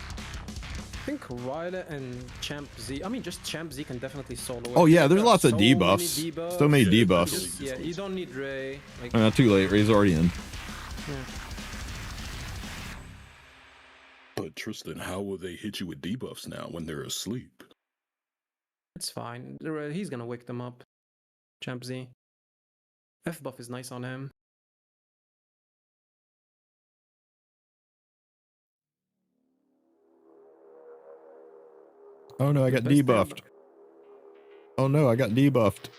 I think Rylet and Champ Z. I mean, just Champ Z can definitely solo it. Oh yeah, there's There are lots of so many debuffs. So many Yeah, debuffs. Just, yeah, you don't need Ray. Like, Too late. Ray's already in. yeah. But Tristan, how will they hit you with debuffs now when they're asleep? It's fine. He's gonna wake them up. Champ Z. F buff is nice on him. Oh no, I got Best debuffed. Oh no, I got debuffed.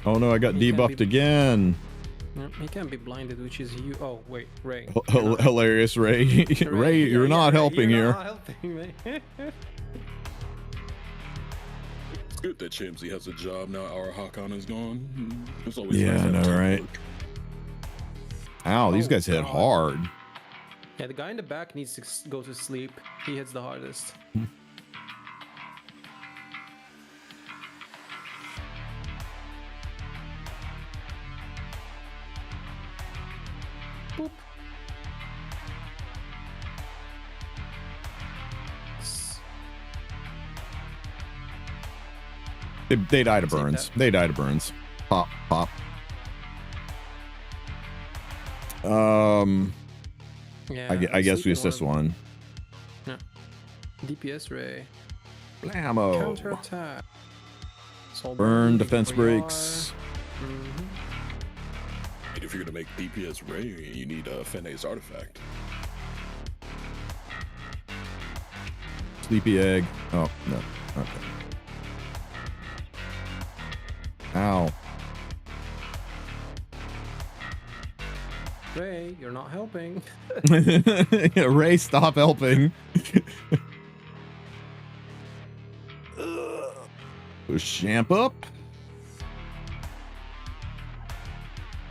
Oh no, I got You can't debuffed be- again. Yeah, he can't be blinded, which is you. Oh wait, Ray. Hilarious, Ray. Ray, Yeah, you're yeah, not Ray, helping you're here. not helping me. It's good that Champsy has a job now. Our Hakon is gone. It's always Yeah, nice to I have know, teamwork. right? Ow, these Oh, guys hit God. hard. Yeah, the guy in the back needs to go to sleep. He hits the hardest. Boop. They die to Take burns. that. They die to burns. Pop, pop. Yeah, I guess we sleeping assist one. Yeah. DPS Ray. Blammo. Counter attack. Burn, defense breaks. And if you're gonna make DPS Ray, you need a Fene's artifact. Sleepy egg. Oh, no. Okay. Ow. Ray, you're not helping. Ray, stop helping. Champ up.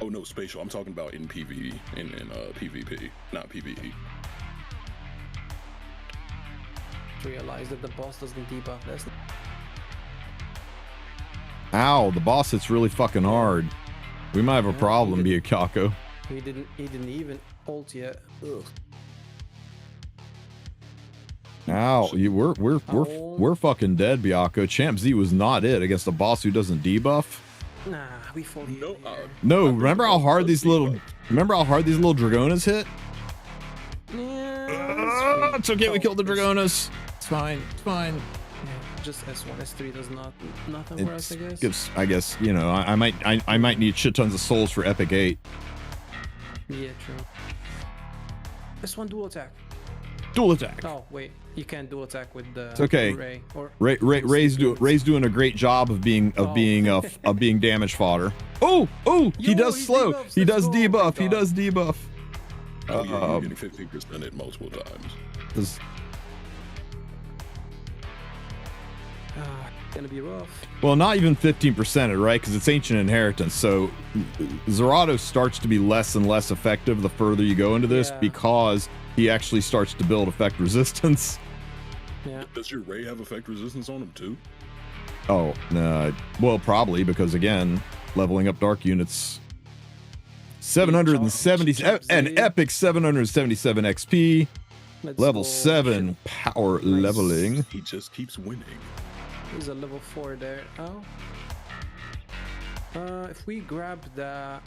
Oh no, spatial. I'm talking about in PvE, in PvP, not PvE. Realize that the boss doesn't debuff this. Ow, the boss hits really fucking hard. We might have a problem, Byakuya. He didn't even ult yet. Ugh. Ow, we're fucking dead, Byakuya. Champ Z was not it against a boss who doesn't debuff. Nah, we fall here. No, remember how hard these little Dragonas hit? Yeah, it's okay, we killed the Dragonas. It's fine. It's fine. Yeah, just S1, S3 does nothing for us, I guess. I guess, you know, I might need shit tons of souls for Epic 8. Yeah, true. S1 dual attack. Dual attack. Oh wait, you can't dual attack with the. It's okay. Ray. Or Ray's doing a great job of being damage fodder. Oh, he does slow. He does debuff. He does debuff. Oh, you're getting 15% it multiple times. Gonna be rough. Well, not even 15%, right? Because it's ancient inheritance. So Zerato starts to be less and less effective the further you go into this because he actually starts to build effect resistance. Yeah. Does your Ray have effect resistance on him too? Oh, no. Well, probably because again, leveling up dark units. 770 an epic 777 XP. Level 7 power leveling. He just keeps winning. There's a level 4 there. Oh. If we grab that.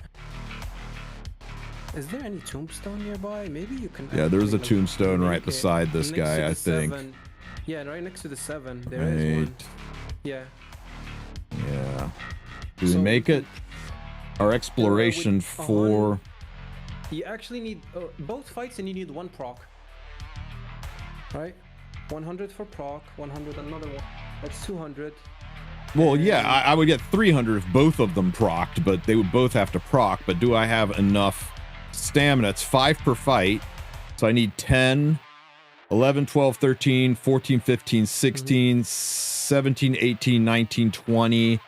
Is there any tombstone nearby? Maybe you can. Yeah, there's a tombstone right beside this guy, I think. 7. Yeah, right next to the 7. There is one. Yeah. Yeah. Do we make it? Our exploration for. You actually need both fights, and you need 1 proc. Right? 100 for proc, 100 another one. That's 200. Well, yeah, I would get 300 if both of them procced, but they would both have to proc. But do I have enough stamina? It's 5 per fight. So I need 10, 11, 12, 13, 14, 15, 16, 17, 18, 19, 20.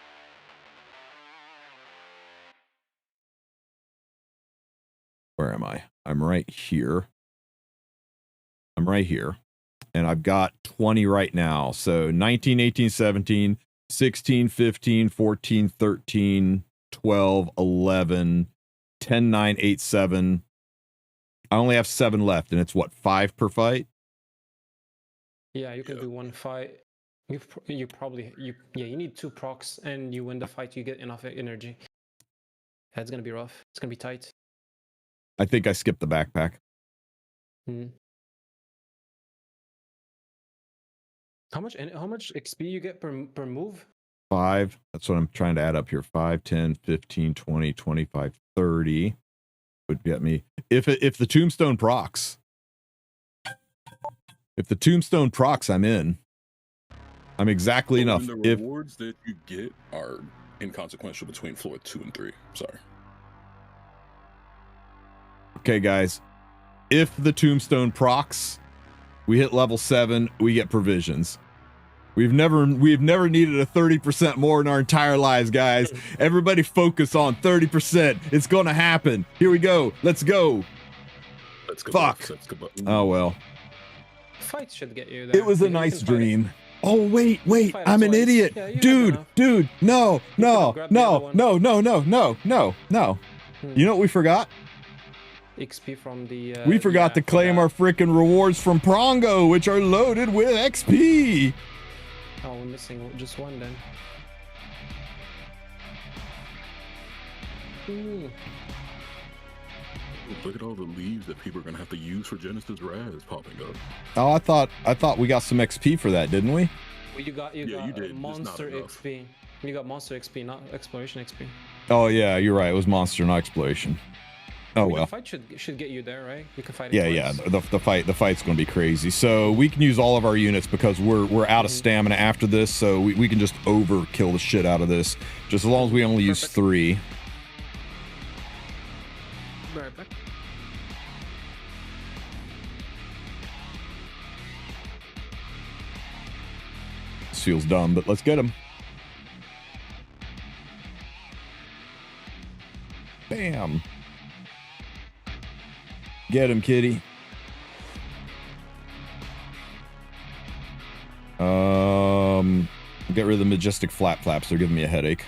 Where am I? I'm right here. And I've got 20 right now. So 19, 18, 17, 16, 15, 14, 13, 12, 11, 10, 9, 8, 7. I only have 7 left, and it's what, 5 per fight? Yeah, you can do 1 fight. You need 2 procs, and you win the fight, you get enough energy. That's gonna be rough. It's gonna be tight. I think I skipped the backpack. How much XP you get per move? 5. That's what I'm trying to add up here. 5, 10, 15, 20, 25, 30 would get me. If the tombstone procs. If the tombstone procs, I'm in. I'm exactly enough. The rewards that you get are inconsequential between floor 2 and 3. Sorry. Okay, guys. If the tombstone procs, we hit level 7, we get provisions. We've never needed a 30% more in our entire lives, guys. Everybody focus on 30%. It's gonna happen. Here we go. Let's go. Fuck. Oh well. Fight should get you there. It was a nice dream. Oh wait, I'm an idiot. Yeah, dude, no. You know what we forgot? XP from the we forgot to claim our freaking rewards from Prongo, which are loaded with XP. Oh, we're missing just 1 then. Look at all the leaves that people are gonna have to use for Genesis Raz popping up. Oh, I thought we got some XP for that, didn't we? Well, you got did, monster XP. You got monster XP, not exploration XP. Oh yeah, you're right. It was monster, not exploration. Oh well. The fight should get you there, right? You can fight. Yeah. The fight's gonna be crazy. So we can use all of our units because we're out of stamina after this. So we can just overkill the shit out of this. Just as long as we only use 3. Right back. This feels dumb, but let's get him. Bam. Get him, kitty. Get rid of the majestic flap flaps. They're giving me a headache.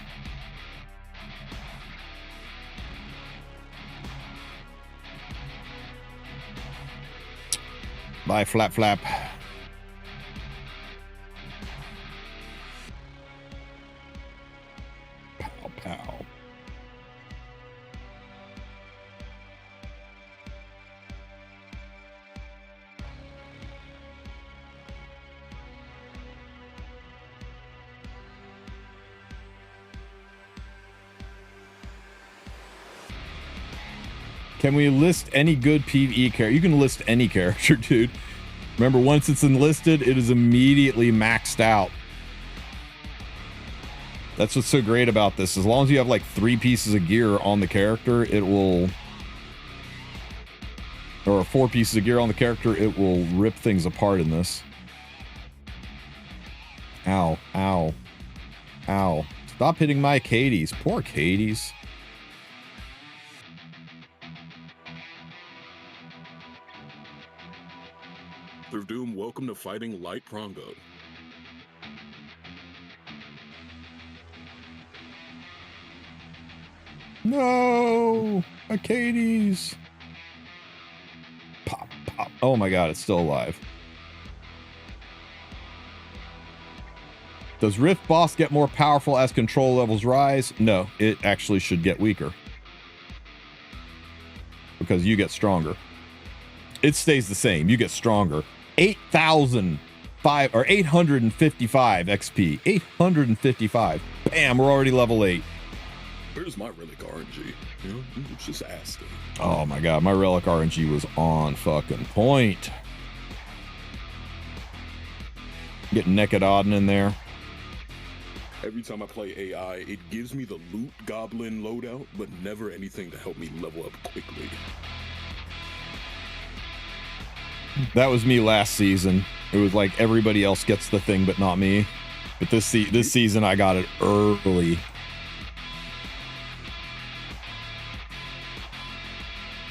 Bye, flap flap. Pow pow. Can we list any good PvE character? You can list any character, dude. Remember, once it's enlisted, it is immediately maxed out. That's what's so great about this. As long as you have like 3 pieces of gear on the character, it will... Or 4 pieces of gear on the character, it will rip things apart in this. Ow, ow, ow. Stop hitting my Katie's. Poor Katie's. Through Doom, welcome to fighting Light Prongo. No! Katie's. Pop, pop. Oh my god, it's still alive. Does Rift Boss get more powerful as control levels rise? No, it actually should get weaker. Because you get stronger. It stays the same. You get stronger. 8,005 or 855 XP. 855. Bam, we're already level 8. Where's my relic RNG? You know, it's just asking. Oh my god, my relic RNG was on fucking point. Getting Naked Auden in there. Every time I play AI, it gives me the loot goblin loadout, but never anything to help me level up quickly. That was me last season. It was like everybody else gets the thing, but not me. But this season, I got it early.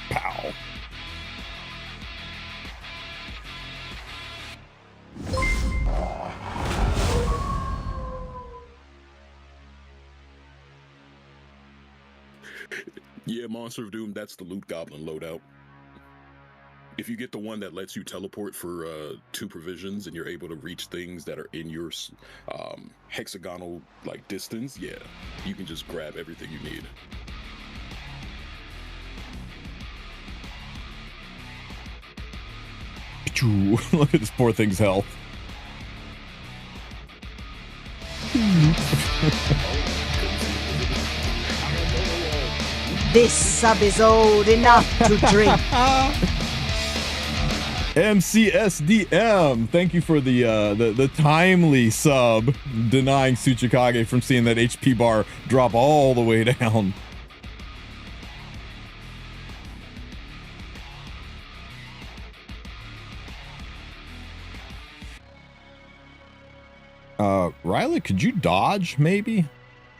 Pow. Yeah, Monster of Doom, that's the loot goblin loadout. If you get the one that lets you teleport for 2 provisions and you're able to reach things that are in your hexagonal like distance, yeah, you can just grab everything you need. Look at this poor thing's health. This sub is old enough to drink. MCSDM, thank you for the timely sub, denying Tsuchikage from seeing that HP bar drop all the way down. Riley, could you dodge? Maybe.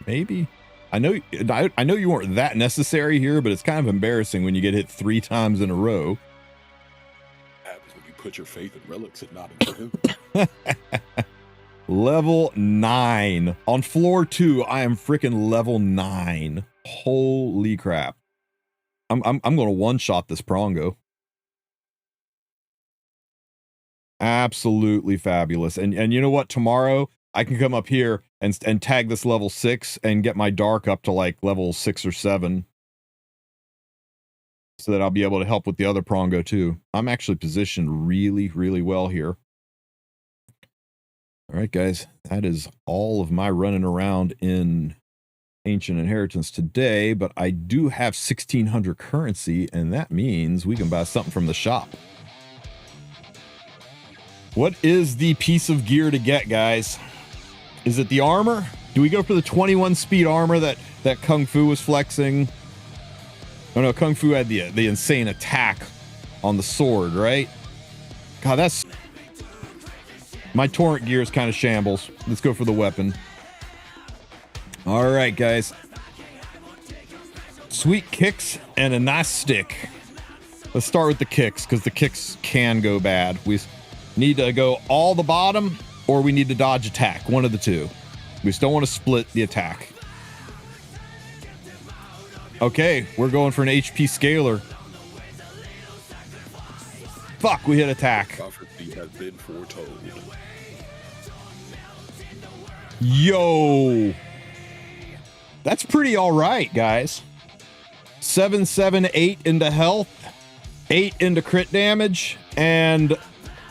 I know you weren't that necessary here, but it's kind of embarrassing when you get hit 3 times in a row. Happens when you put your faith in relics and not in him. Level 9 on floor 2. I am freaking level 9. Holy crap! I'm gonna one-shot this Prongo. Absolutely fabulous. And you know what? Tomorrow I can come up here and tag this level 6 and get my dark up to like level 6 or 7. So that I'll be able to help with the other Prongo too. I'm actually positioned really, really well here. All right, guys, that is all of my running around in Ancient Inheritance today, but I do have 1,600 currency, and that means we can buy something from the shop. What is the piece of gear to get, guys? Is it the armor? Do we go for the 21 speed armor that Kung Fu was flexing? Oh no, Kung Fu had the insane attack on the sword, right? God, that's... My torrent gear is kind of shambles. Let's go for the weapon. All right, guys. Sweet kicks and a nice stick. Let's start with the kicks, because the kicks can go bad. We need to go all the bottom, or we need to dodge attack. One of the two. We just don't want to split the attack. Okay, we're going for an HP scaler. Fuck, we hit attack. Prophecy has been foretold. Yo. That's pretty all right, guys. 7, 7, 8 into health, 8 into crit damage, and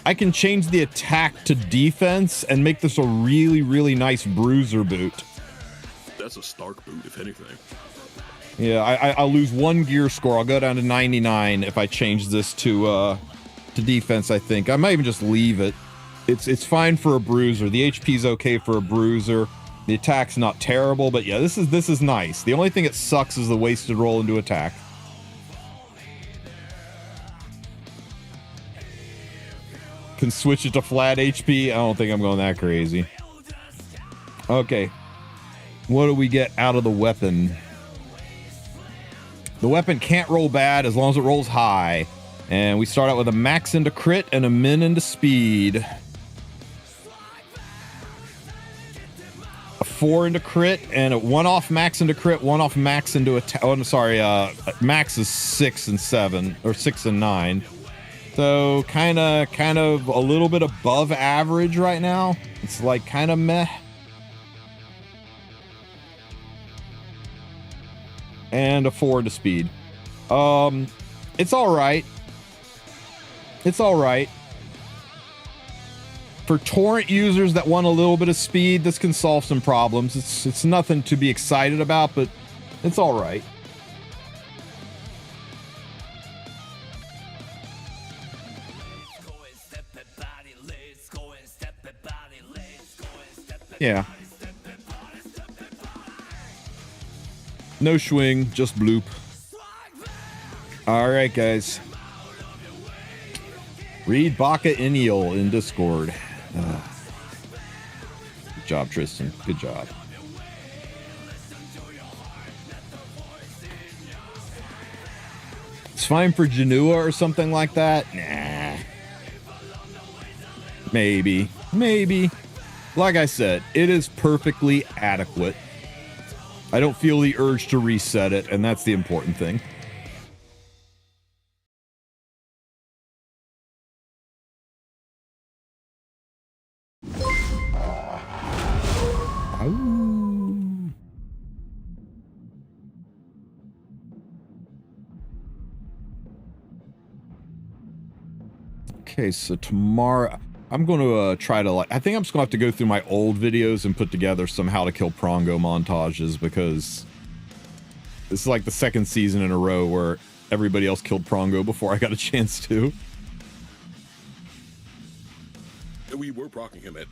I can change the attack to defense and make this a really, really nice bruiser boot. That's a Stark boot, if anything. Yeah, I'll lose 1 gear score. I'll go down to 99 if I change this to defense, I think. I might even just leave it. It's fine for a bruiser. The HP's okay for a bruiser. The attack's not terrible, but yeah, this is nice. The only thing that sucks is the wasted roll into attack. Can switch it to flat HP. I don't think I'm going that crazy. Okay. What do we get out of the weapon? The weapon can't roll bad as long as it rolls high. And we start out with a max into crit and a min into speed. A 4 into crit and a 1 off max into crit, 1 off max into attack. Oh, I'm sorry. Max is 6 and 7, or 6 and 9. So kind of a little bit above average right now. It's like kind of meh. And a 4 to speed. It's all right. It's all right. For torrent users that want a little bit of speed, this can solve some problems. It's nothing to be excited about, but it's all right. Yeah. No swing, just bloop. All right, guys. Read Baka Eniel in Discord. Good job, Tristen. Good job. It's fine for Janua or something like that. Nah. Maybe. Like I said, it is perfectly adequate. I don't feel the urge to reset it, and that's the important thing. Okay, so tomorrow I'm going to try to, I think I'm just going to have to go through my old videos and put together some how to kill Prongo montages, because this is like the second season in a row where everybody else killed Prongo before I got a chance to. We were procking him at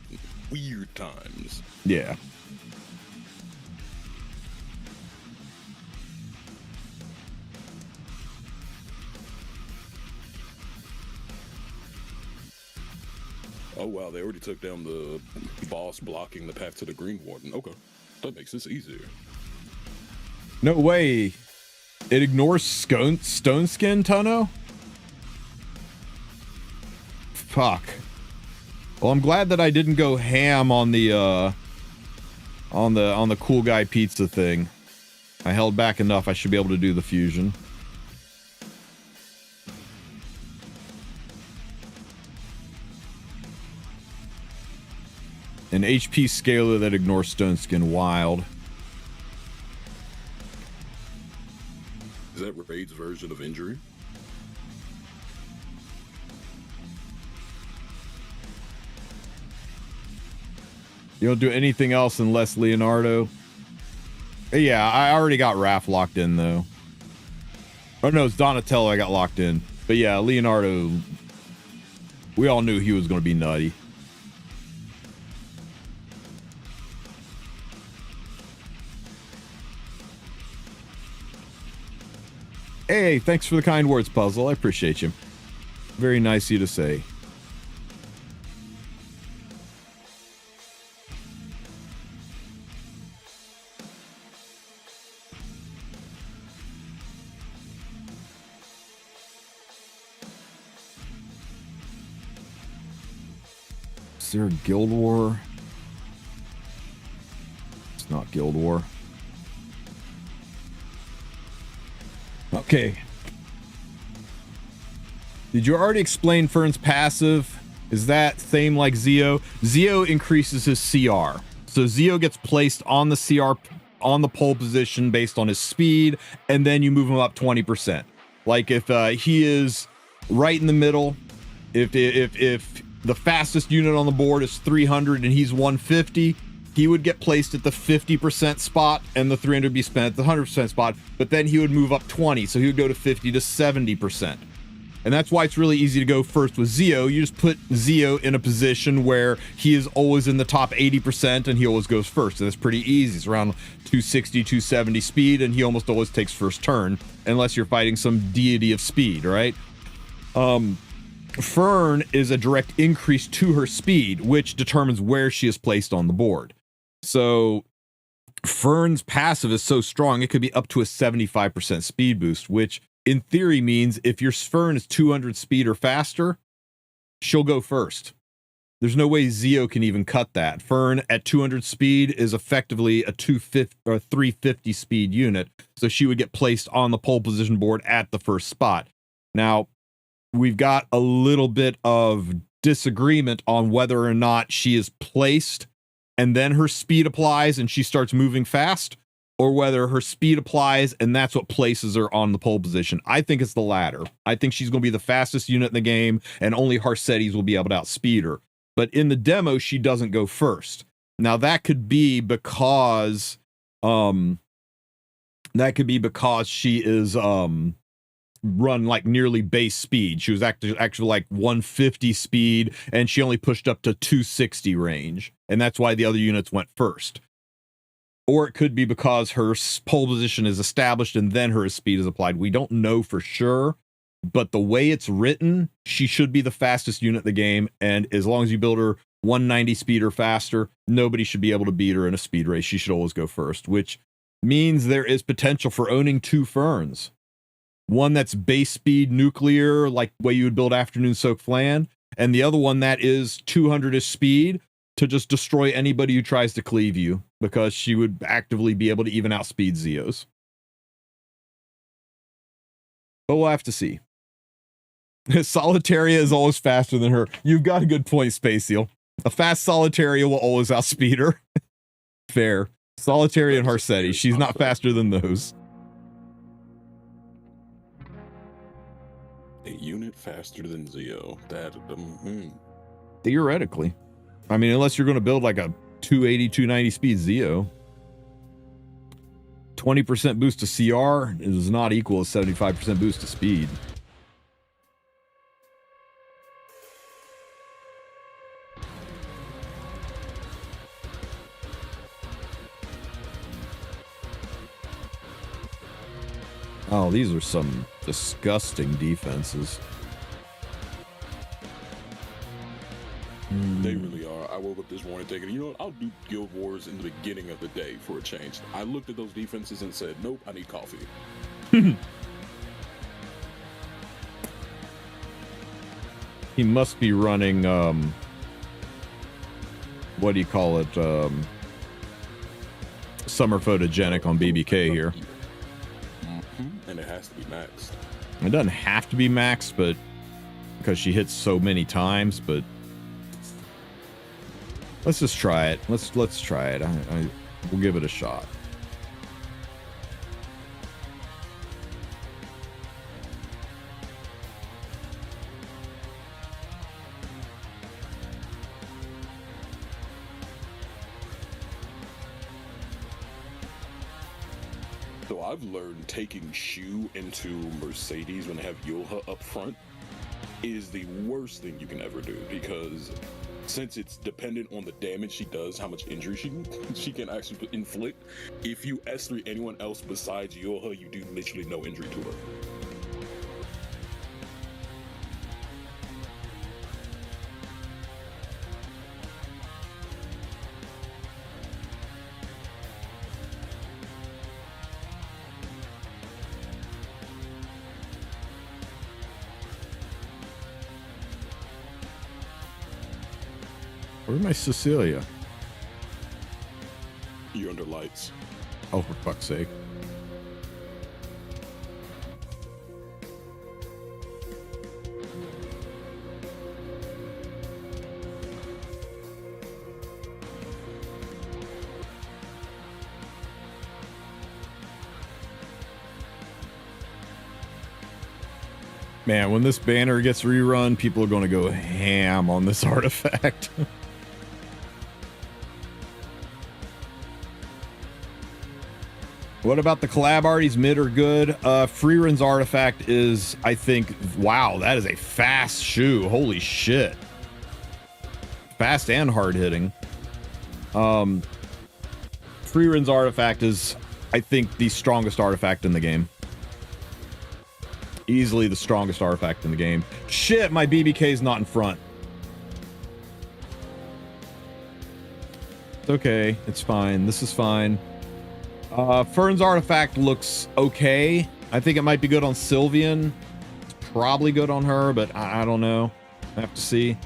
weird times. Yeah. Oh wow, they already took down the boss blocking the path to the Green Warden. Okay, that makes this easier. No way. It ignores Stone Skin, Tono? Fuck. Well, I'm glad that I didn't go ham on the cool guy pizza thing. I held back enough. I should be able to do the fusion. An HP scaler that ignores Stone Skin Wild. Is that Raid's version of injury? You don't do anything else unless Leonardo. Yeah, I already got Raph locked in though. Oh no, it's Donatello I got locked in. But yeah, Leonardo, we all knew he was going to be nutty. Hey, thanks for the kind words, Puzzle. I appreciate you. Very nice of you to say. Is there a Guild War? It's not Guild War. Okay. Did you already explain Fern's passive? Is that same like Zio? Zio increases his CR. So Zio gets placed on the CR, on the pole position based on his speed, and then you move him up 20%. Like if he is right in the middle, if the fastest unit on the board is 300 and he's 150, he would get placed at the 50% spot and the 300 be spent at the 100% spot, but then he would move up 20, so he would go to 50 to 70%. And that's why it's really easy to go first with Zio. You just put Zio in a position where he is always in the top 80% and he always goes first. And that's pretty easy. It's around 260, 270 speed, and he almost always takes first turn, unless you're fighting some deity of speed, right? Fern is a direct increase to her speed, which determines where she is placed on the board. So Fern's passive is so strong, it could be up to a 75% speed boost, which in theory means if your Fern is 200 speed or faster, she'll go first. There's no way Zio can even cut that. Fern at 200 speed is effectively a 250 or 350 speed unit, so she would get placed on the pole position board at the first spot. Now, we've got a little bit of disagreement on whether or not she is placed and then her speed applies and she starts moving fast, or whether her speed applies and that's what places her on the pole position. I think it's the latter. I think she's going to be the fastest unit in the game, and only Harsettis will be able to outspeed her. But in the demo, she doesn't go first. Now, that could be because she is run like nearly base speed. She was actually like 150 speed, and she only pushed up to 260 range, and that's why the other units went first. Or it could be because her pole position is established and then her speed is applied. We don't know for sure, but the way it's written, she should be the fastest unit in the game, and as long as you build her 190 speed or faster, nobody should be able to beat her in a speed race. She should always go first, which means there is potential for owning two Ferns. One that's base speed nuclear, like the way you would build Afternoon Soak Flan, and the other one that is 200-ish speed to just destroy anybody who tries to cleave you, because she would actively be able to even outspeed Zios. But we'll have to see. Solitaria is always faster than her. You've got a good point, Space Seal. A fast Solitaria will always outspeed her. Fair. Solitaria and Harsetti. She's not faster than those. A unit faster than Zio. Theoretically. I mean, unless you're going to build like a 280, 290 speed Zio. 20% boost to CR does not equal a 75% boost to speed. Oh, these are some disgusting defenses. They really are. I woke up this morning thinking, you know what, I'll do Guild Wars in the beginning of the day for a change. I looked at those defenses and said, nope, I need coffee. He must be running, what do you call it? Summer Photogenic on BBK here. And it has to be maxed. It doesn't have to be maxed, but because she hits so many times, but let's just try it. Let's try it. We'll give it a shot. So I've learned taking Shu into Mercedes when they have Yulha up front is the worst thing you can ever do, because since it's dependent on the damage she does, how much injury she can actually inflict, if you S3 anyone else besides Yulha, you do literally no injury to her. Where's my Cecilia? You're under lights. Oh, for fuck's sake. Man, when this banner gets rerun, people are going to go ham on this artifact. What about the collab arties? Mid or good? Frieren's artifact is, I think, wow, that is a fast shoe. Holy shit. Fast and hard hitting. Frieren's artifact is, I think, the strongest artifact in the game. Easily the strongest artifact in the game. Shit, my BBK is not in front. It's okay. It's fine. This is fine. Fern's artifact looks okay. I think it might be good on Sylvian. It's probably good on her, but I don't know. I have to see.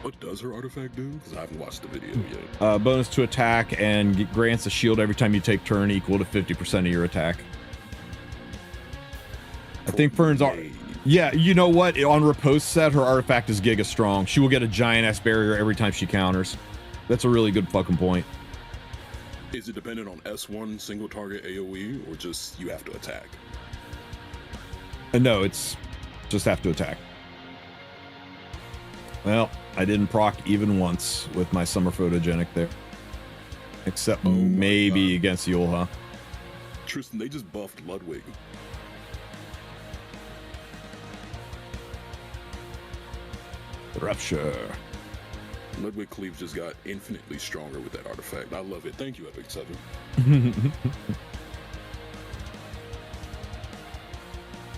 What does her artifact do? Because I haven't watched the video yet. Bonus to attack and grants a shield every time you take turn equal to 50% of your attack. I think Fern's yeah, you know what? On Riposte set, her artifact is Giga Strong. She will get a giant ass barrier every time she counters. That's a really good fucking point. Is it dependent on S1 single target AoE or just you have to attack? No, it's just have to attack. Well, I didn't proc even once with my summer photogenic there. Except maybe against Yulha. Tristen, they just buffed Ludwig. Rupture. Ludwig Cleave just got infinitely stronger with that artifact. I love it. Thank you, Epic 7.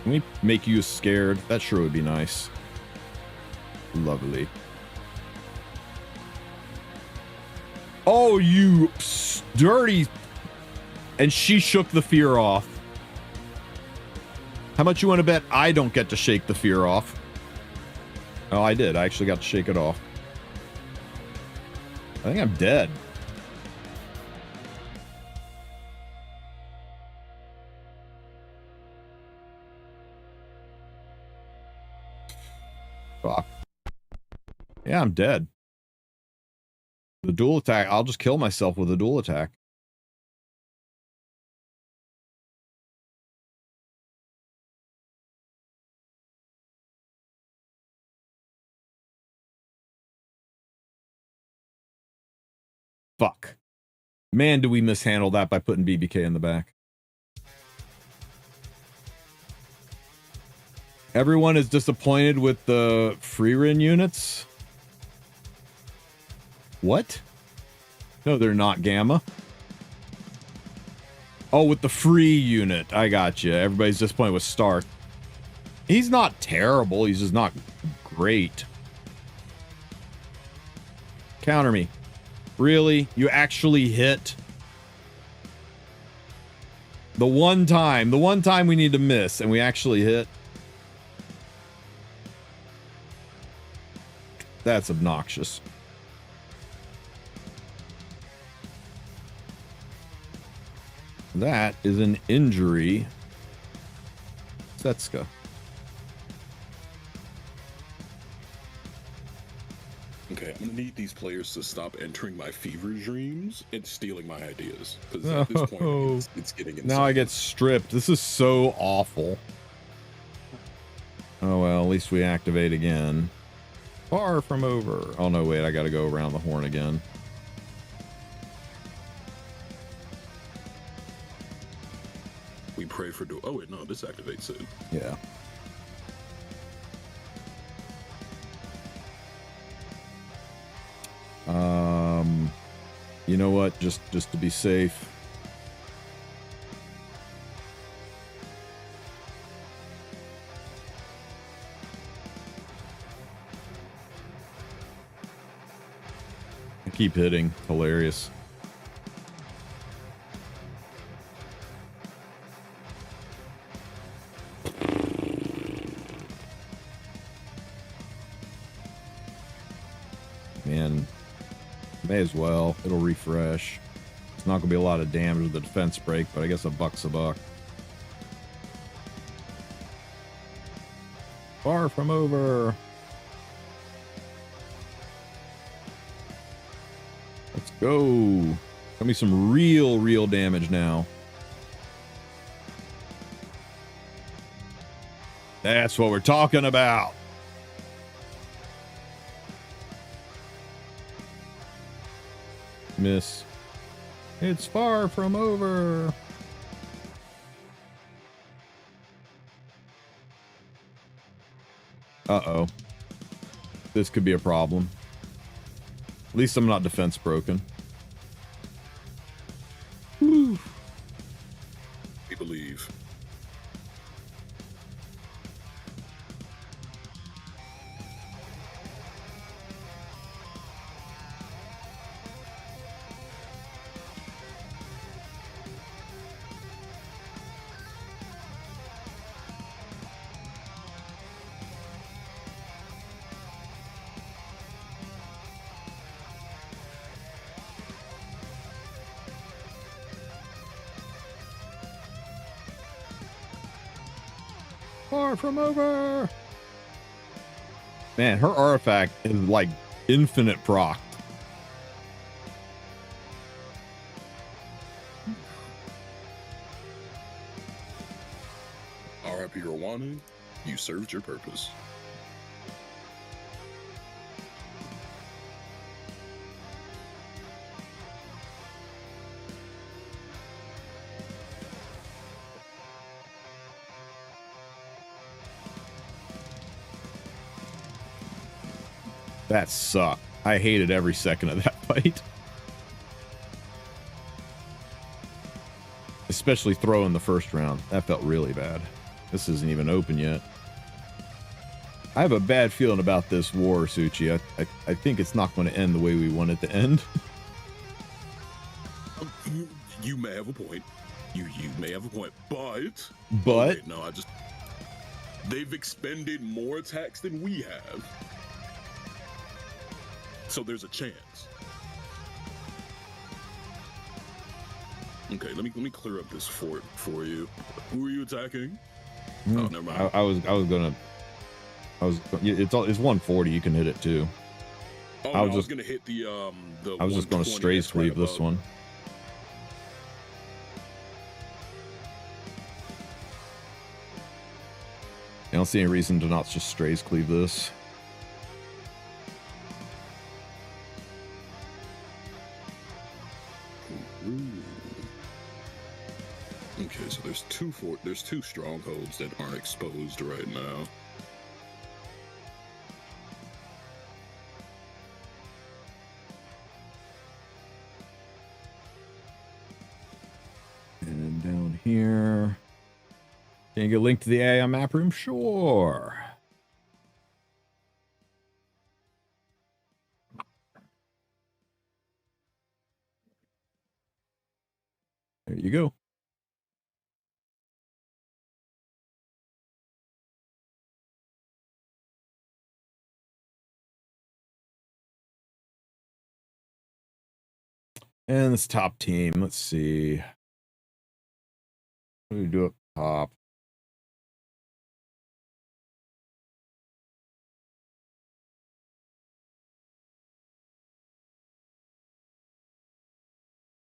Can we make you scared? That sure would be nice. Lovely. Oh, you dirty. And she shook the fear off. How much you want to bet I don't get to shake the fear off? Oh, I did. I actually got to shake it off. I think I'm dead. Fuck. Yeah, I'm dead. The dual attack, I'll just kill myself with a dual attack. Fuck. Man, do we mishandle that by putting BBK in the back. Everyone is disappointed with the Frieren units. What? No, they're not Gamma. Oh, with the free unit. I got you. Everybody's disappointed with Stark. He's not terrible. He's just not great. Counter me. Really? You actually hit? The one time we need to miss and we actually hit? That's obnoxious. That is an injury. Setska. Okay, I'm gonna need these players to stop entering my fever dreams and stealing my ideas. Because at this point, it's getting insane. Now I get stripped. This is so awful. Oh well, at least we activate again. Far from over. Oh no, wait, I gotta go around the horn again. We pray for oh wait, no, this activates it. Yeah. You know what? Just to be safe. I keep hitting. Hilarious. May as well. It'll refresh. It's not going to be a lot of damage with the defense break, but I guess a buck's a buck. Far from over. Let's go. Got me some real damage now. That's what we're talking about. Miss. It's far from over. Uh-oh. This could be a problem. At least I'm not defense broken. Woo. We believe. Far from over. Man, her artifact is like infinite proc. R.I.P. Rwanda, you served your purpose. That sucked. I hated every second of that fight. Especially throwing the first round. That felt really bad. This isn't even open yet. I have a bad feeling about this war, Suchi. I think it's not going to end the way we want it to end. You may have a point. You may have a point, but wait, no, they've expended more attacks than we have. So there's a chance. Okay, let me clear up this fort for you. Who are you attacking? Oh, never mind. It's 140. You can hit it too. Oh, I was gonna hit the I was just gonna stray sleeve this one. I don't see any reason to not just strays cleave this. Okay, so there's two strongholds that aren't exposed right now. And down here. Can you get a link to the AI map room? Sure. There you go. And this top team, let's see. What do we do up top?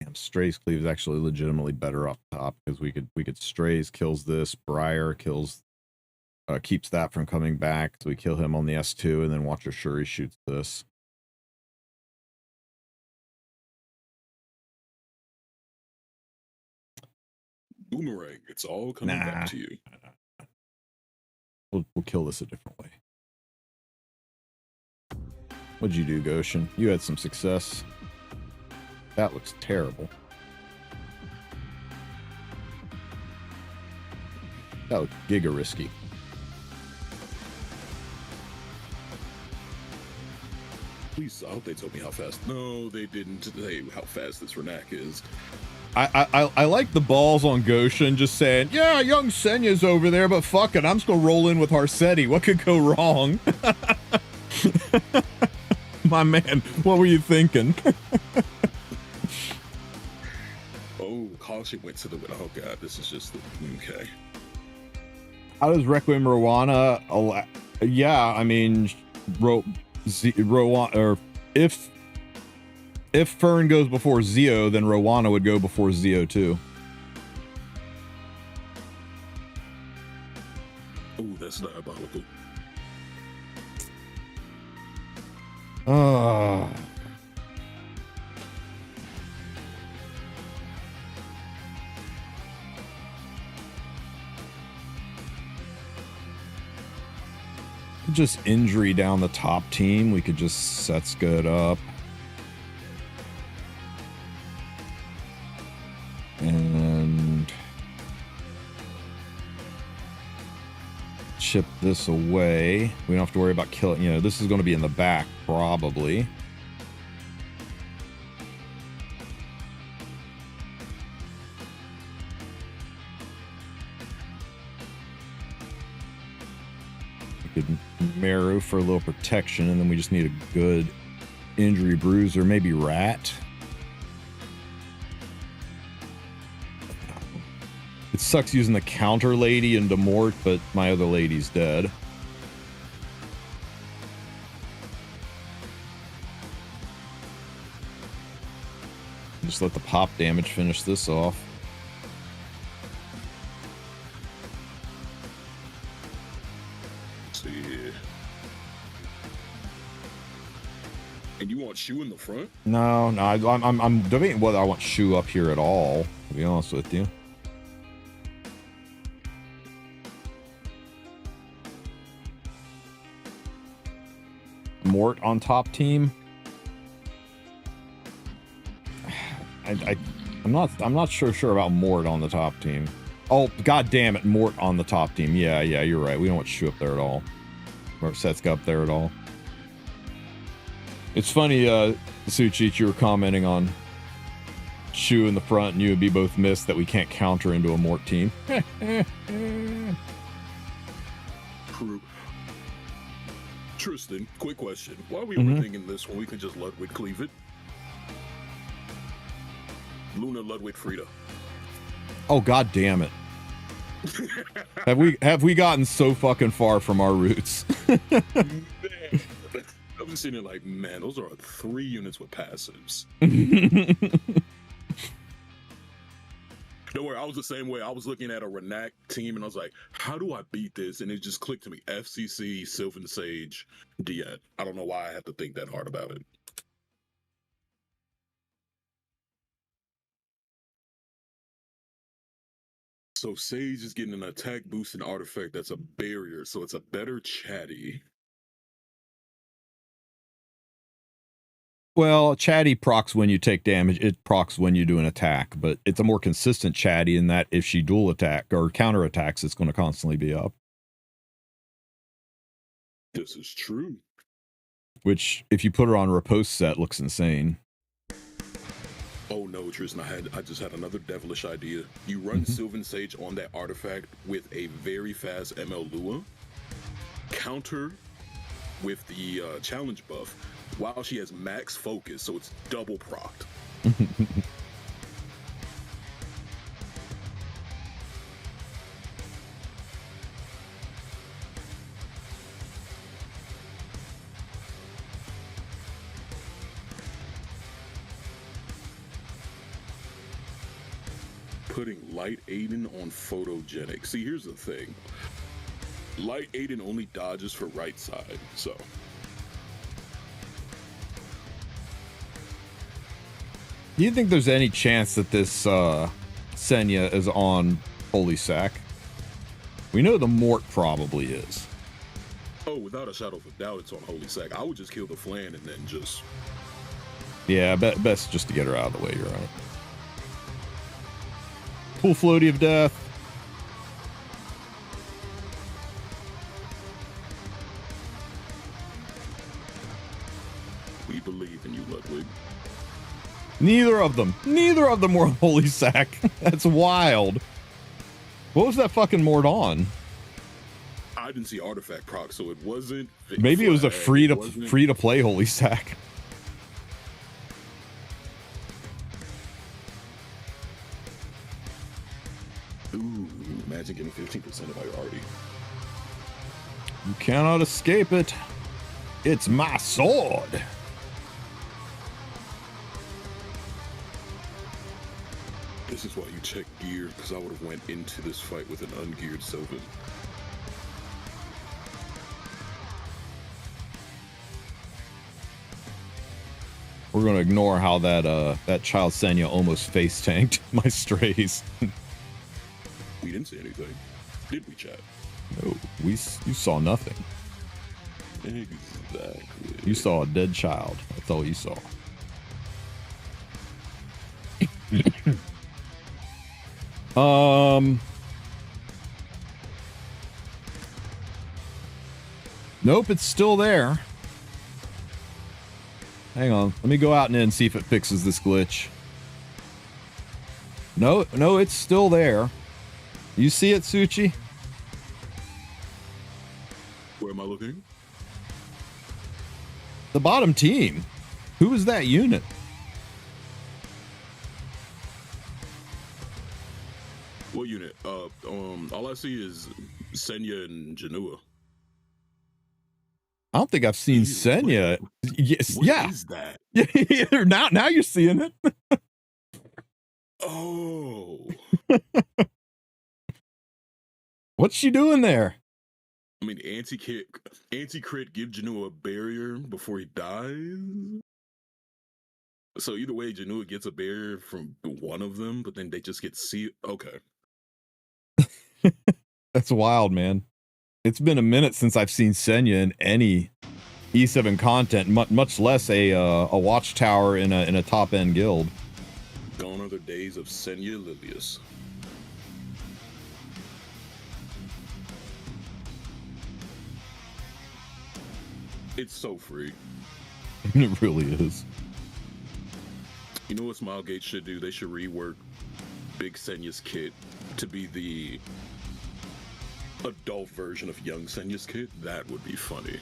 Damn, Strays Cleave is actually legitimately better up top because we could Strays kills this, Briar kills keeps that from coming back. So we kill him on the S2 and then watch our Shuri shoots this. Boomerang, it's all coming back to you. We'll kill this a different way. What'd you do, Goshen? You had some success. That looks terrible. That looks giga risky. Please, I hope they told me how fast. No, they didn't say how fast this Renak is. I like the balls on Goshen just saying, yeah, young Senya's over there, but fuck it, I'm just gonna roll in with Harsetti. What could go wrong? My man, what were you thinking? Oh, caution went to the... Oh, God, this is just... Okay. How does Requiem Rowana... Yeah, I mean... Rowana... Or if Fern goes before Zio, then Rowana would go before Zio, too. Oh, that's diabolical. Just injury down the top team. We could just set Scud up. And chip this away. We don't have to worry about killing, you know, this is going to be in the back probably. We could Marrow for a little protection, and then we just need a good injury bruiser, maybe Rat. It sucks using the counter lady into Mort, but my other lady's dead. Just let the pop damage finish this off. Let's see here. And you want Shu in the front? No, I'm debating whether I want Shu up here at all, to be honest with you. Mort on top team. I'm not sure about Mort on the top team. Oh, god damn it, Mort on the top team. Yeah, you're right. We don't want Shu up there at all. Or Setsuka up there at all. It's funny, Suchi, you were commenting on Shu in the front, and you and me both missed that we can't counter into a Mort team. True. Tristen, quick question. Why are we overthinking this when we can just Ludwig cleave it? Luna, Ludwig, Frida. Oh, god damn it. have we gotten so fucking far from our roots? Man, I'm just sitting there like, man, those are 3 units with passives. Don't worry, I was the same way. I was looking at a Renac team and I was like, how do I beat this? And it just clicked to me. FCC, Sylvan Sage, Diet. I don't know why I have to think that hard about it. So Sage is getting an attack boost and artifact that's a barrier, so it's a better chatty. Well, chatty procs when you take damage. It procs when you do an attack, but it's a more consistent chatty in that if she dual attack or counter attacks, it's going to constantly be up. This is true. Which, if you put her on a riposte set, looks insane. Oh no, Tristen, I just had another devilish idea. You run Sylvan Sage on that artifact with a very fast ML Lua, counter with the challenge buff, while she has max focus, so it's double procced. Putting Light Aiden on photogenic. See, here's the thing. Light Aiden only dodges for right side, so. Do you think there's any chance that this Senya is on Holy Sack? We know the Mort probably is. Oh, without a shadow of a doubt, it's on Holy Sack. I would just kill the Flan and then just... Yeah, best just to get her out of the way, you're right. Full floaty of death. We believe in you, Ludwig. Neither of them were on Holy Sack. That's wild. What was that fucking Mort on? I didn't see artifact proc, so it wasn't. Maybe it was a free to play holy sack. Ooh, magic getting 15% of priority. You cannot escape it. It's my sword. This is why you check gear, because I would have went into this fight with an ungeared Sylvan. We're gonna ignore how that child Senya almost face tanked my strays. We didn't say anything, did we, chat? No, you saw nothing. Exactly. You saw a dead child. That's all you saw. Nope, it's still there. Hang on, let me go out and see if it fixes this glitch. No, it's still there. You see it, Suchi? Where am I looking? The bottom team. Who is that unit? What unit? All I see is Senya and Janua. I don't think I've seen Senya. Yes, what yeah. is that? Yeah, now you're seeing it. Oh. What's she doing there? I mean, anti-crit give Janua a barrier before he dies. So either way, Janua gets a barrier from one of them, but then they just get sealed. Okay. That's wild, man. It's been a minute since I've seen Senya in any E7 content, much less a watchtower in a top end guild. Gone are the days of Senya Lilius. It's so free. It really is. You know what Smilegate should do? They should rework Big Senya's kit to be the adult version of young Senya's kit. That would be funny.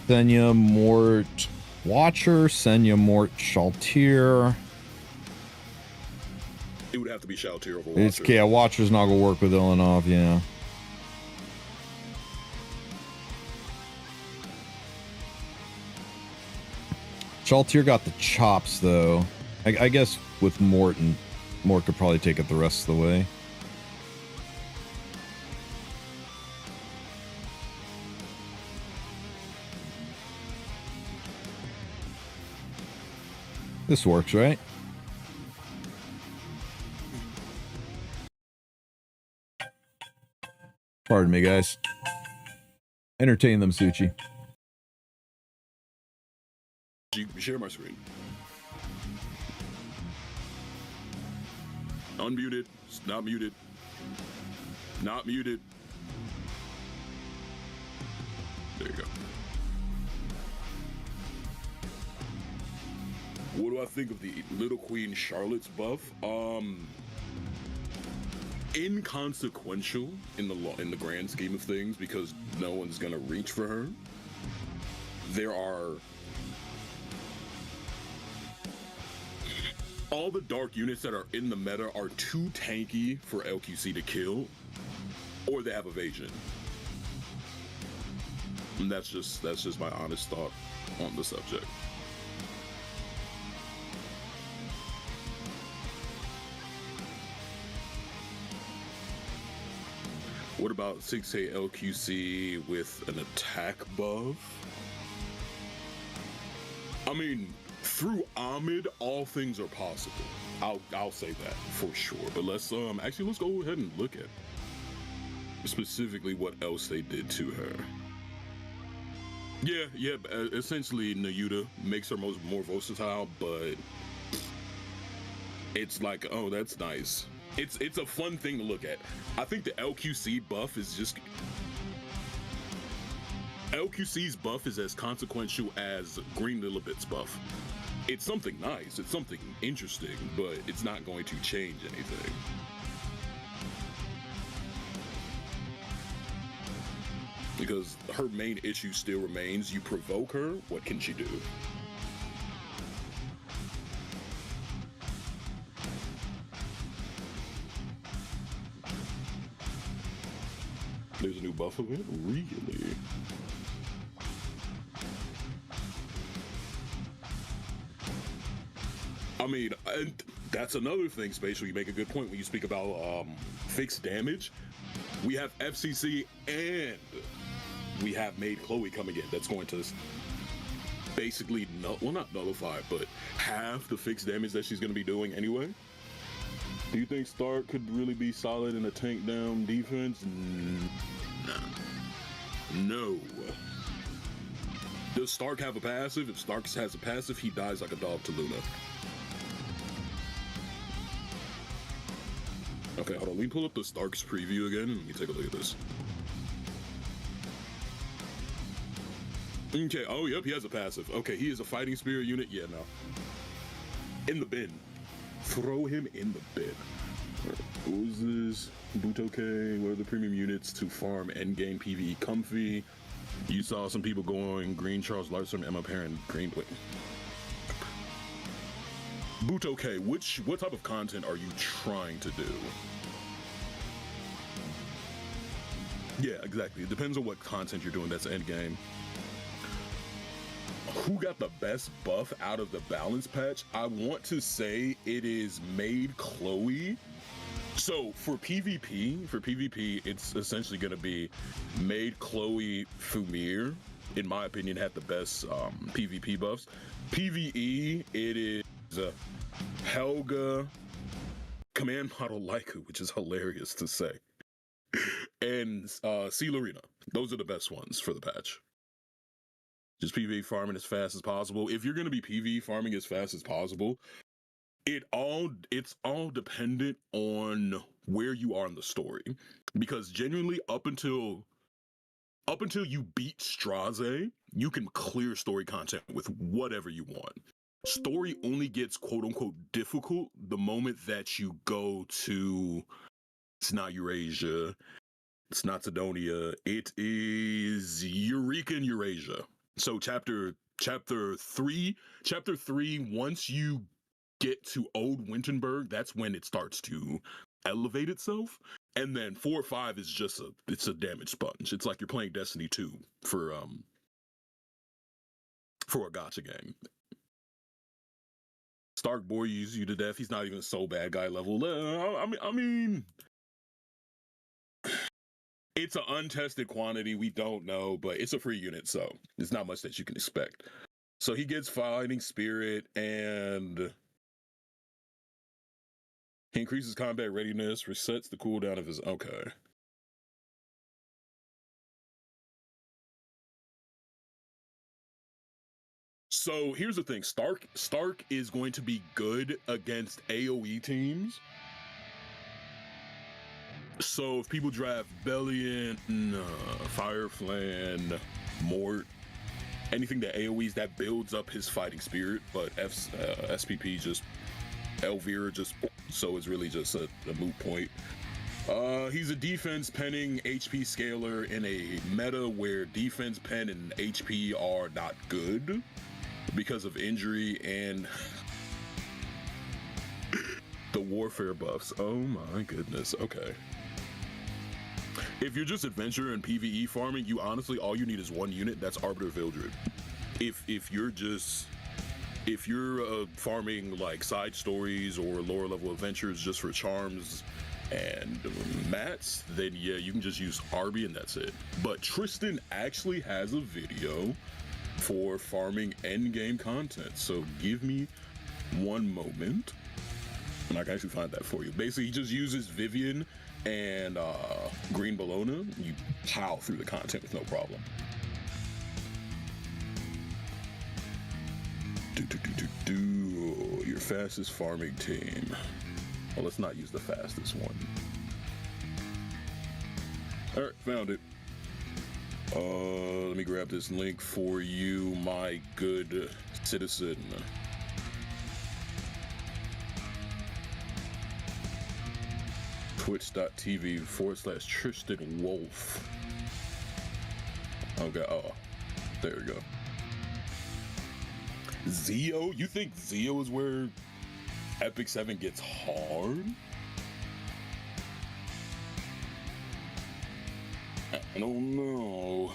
Senya Mort Watcher, Senya Mort Shaltir. It would have to be Shaltir over Watcher. It's yeah, Watcher's not gonna work with Ilanov, yeah. Shaltir got the chops though. I guess with Mort could probably take it the rest of the way. This works, right? Pardon me, guys. Entertain them, Suchi. Share my screen. Unmuted. Not muted. Not muted. There you go. What do I think of the Little Queen Charlotte's buff? Inconsequential in the grand scheme of things because no one's gonna reach for her. There are all the dark units that are in the meta are too tanky for LQC to kill, or they have evasion. And that's just my honest thought on the subject. What about 6A LQC with an attack buff? I mean, through Ahmed, all things are possible. I'll say that for sure. But let's go ahead and look at specifically what else they did to her. Yeah. Essentially, Nayuta makes her more versatile, but it's like, oh, that's nice. It's a fun thing to look at. I think the LQC buff is just LQC's buff is as consequential as Green Lilibet's buff. It's something nice, it's something interesting, but it's not going to change anything. Because her main issue still remains, you provoke her, what can she do? There's a new buff event? Really? I mean, and that's another thing, Spatial. You make a good point when you speak about fixed damage. We have FCC and we have Maid Chloe coming in. That's going to basically, not nullify, but half the fixed damage that she's going to be doing anyway. Do you think Stark could really be solid in a tank down defense? No. Does Stark have a passive? If Stark has a passive, he dies like a dog to Luna. Okay, hold on. Let me pull up the Stark's preview again and let me take a look at this. Okay, oh, yep, he has a passive. Okay, he is a fighting spirit unit. Yeah, no. In the bin. Throw him in the bin. What was this? Butoke, what are the premium units to farm endgame PvE comfy? You saw some people going green Charles Larson, Emma Parent, green. Wait. Butoke, what type of content are you trying to do? Yeah, exactly. It depends on what content you're doing that's endgame. Who got the best buff out of the balance patch? I want to say it is Maid Chloe. So for PvP, it's essentially going to be Maid Chloe Fumir, in my opinion, had the best PvP buffs. PvE, it is Helga, Command Model Laiku, which is hilarious to say, and C. Lorena. Those are the best ones for the patch. Just PvE farming as fast as possible. If you're going to be PvE farming as fast as possible, it's all dependent on where you are in the story. Because genuinely, up until you beat Straze, you can clear story content with whatever you want. Story only gets quote unquote difficult the moment that you go to, it's not Eurasia, it's not Sidonia, it is Eureka and Eurasia. So chapter 3, once you get to Old Winterberg, that's when it starts to elevate itself. And then 4 or 5 is just it's a damage sponge. It's like you're playing Destiny 2 for a gacha game. Stark bore you to death. He's not even so bad guy level. I mean, it's an untested quantity. We don't know, but it's a free unit, so there's not much that you can expect. So he gets fighting spirit and he increases combat readiness, resets the cooldown of his. Okay. So here's the thing, Stark is going to be good against AoE teams. So if people draft Bellion, Fireflan, Mort, anything that AoEs, that builds up his fighting spirit, but SPP just, Elvira just, so it's really just a moot point. He's a defense penning HP scaler in a meta where defense pen and HP are not good because of injury and the warfare buffs. Oh my goodness. Okay. If you're just adventure and PvE farming, you honestly, all you need is one unit. That's Arbiter Vildred. If you're farming like side stories or lower level adventures just for charms and mats, then yeah, you can just use Arby and that's it. But Tristen actually has a video for farming endgame content. So give me one moment and I can actually find that for you. Basically, he just uses Vivian and Green Bologna. You plow through the content with no problem. Your fastest farming team. Well, let's not use the fastest one. All right, found it. Let me grab this link for you, my good citizen. Twitch.tv/Tristen Wulf. Okay, oh, there we go. Zeo? You think Zeo is where Epic 7 gets hard? I don't know.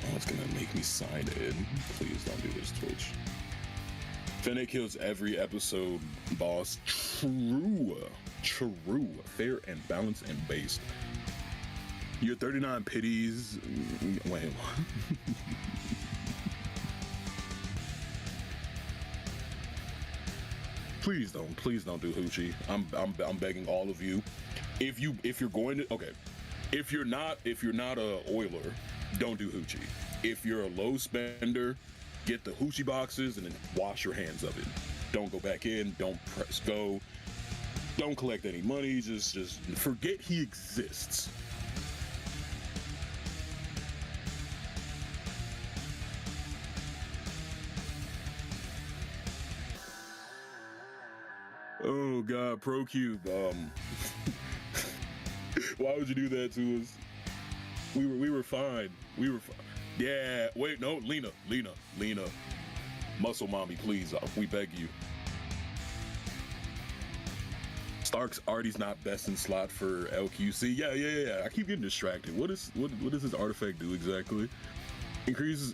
Oh, it's gonna make me sign in. Please don't do this, Twitch. Fennec kills every episode, boss. True. Fair and balanced and based. Your 39 pities. Wait, what? Please don't do hoochie. I'm begging all of you. If you're going to, okay, if you're not a oiler, don't do hoochie. If you're a low spender, get the hoochie boxes and then wash your hands of it. Don't go back in. Don't press go. Don't collect any money. Just forget he exists. Oh God, ProCube. Why would you do that to us? We were fine. Yeah. Wait, no, Lena. Muscle mommy, please. We beg you. Stark's Artie's not best in slot for LQC. Yeah. I keep getting distracted. What does this artifact do exactly? Increases.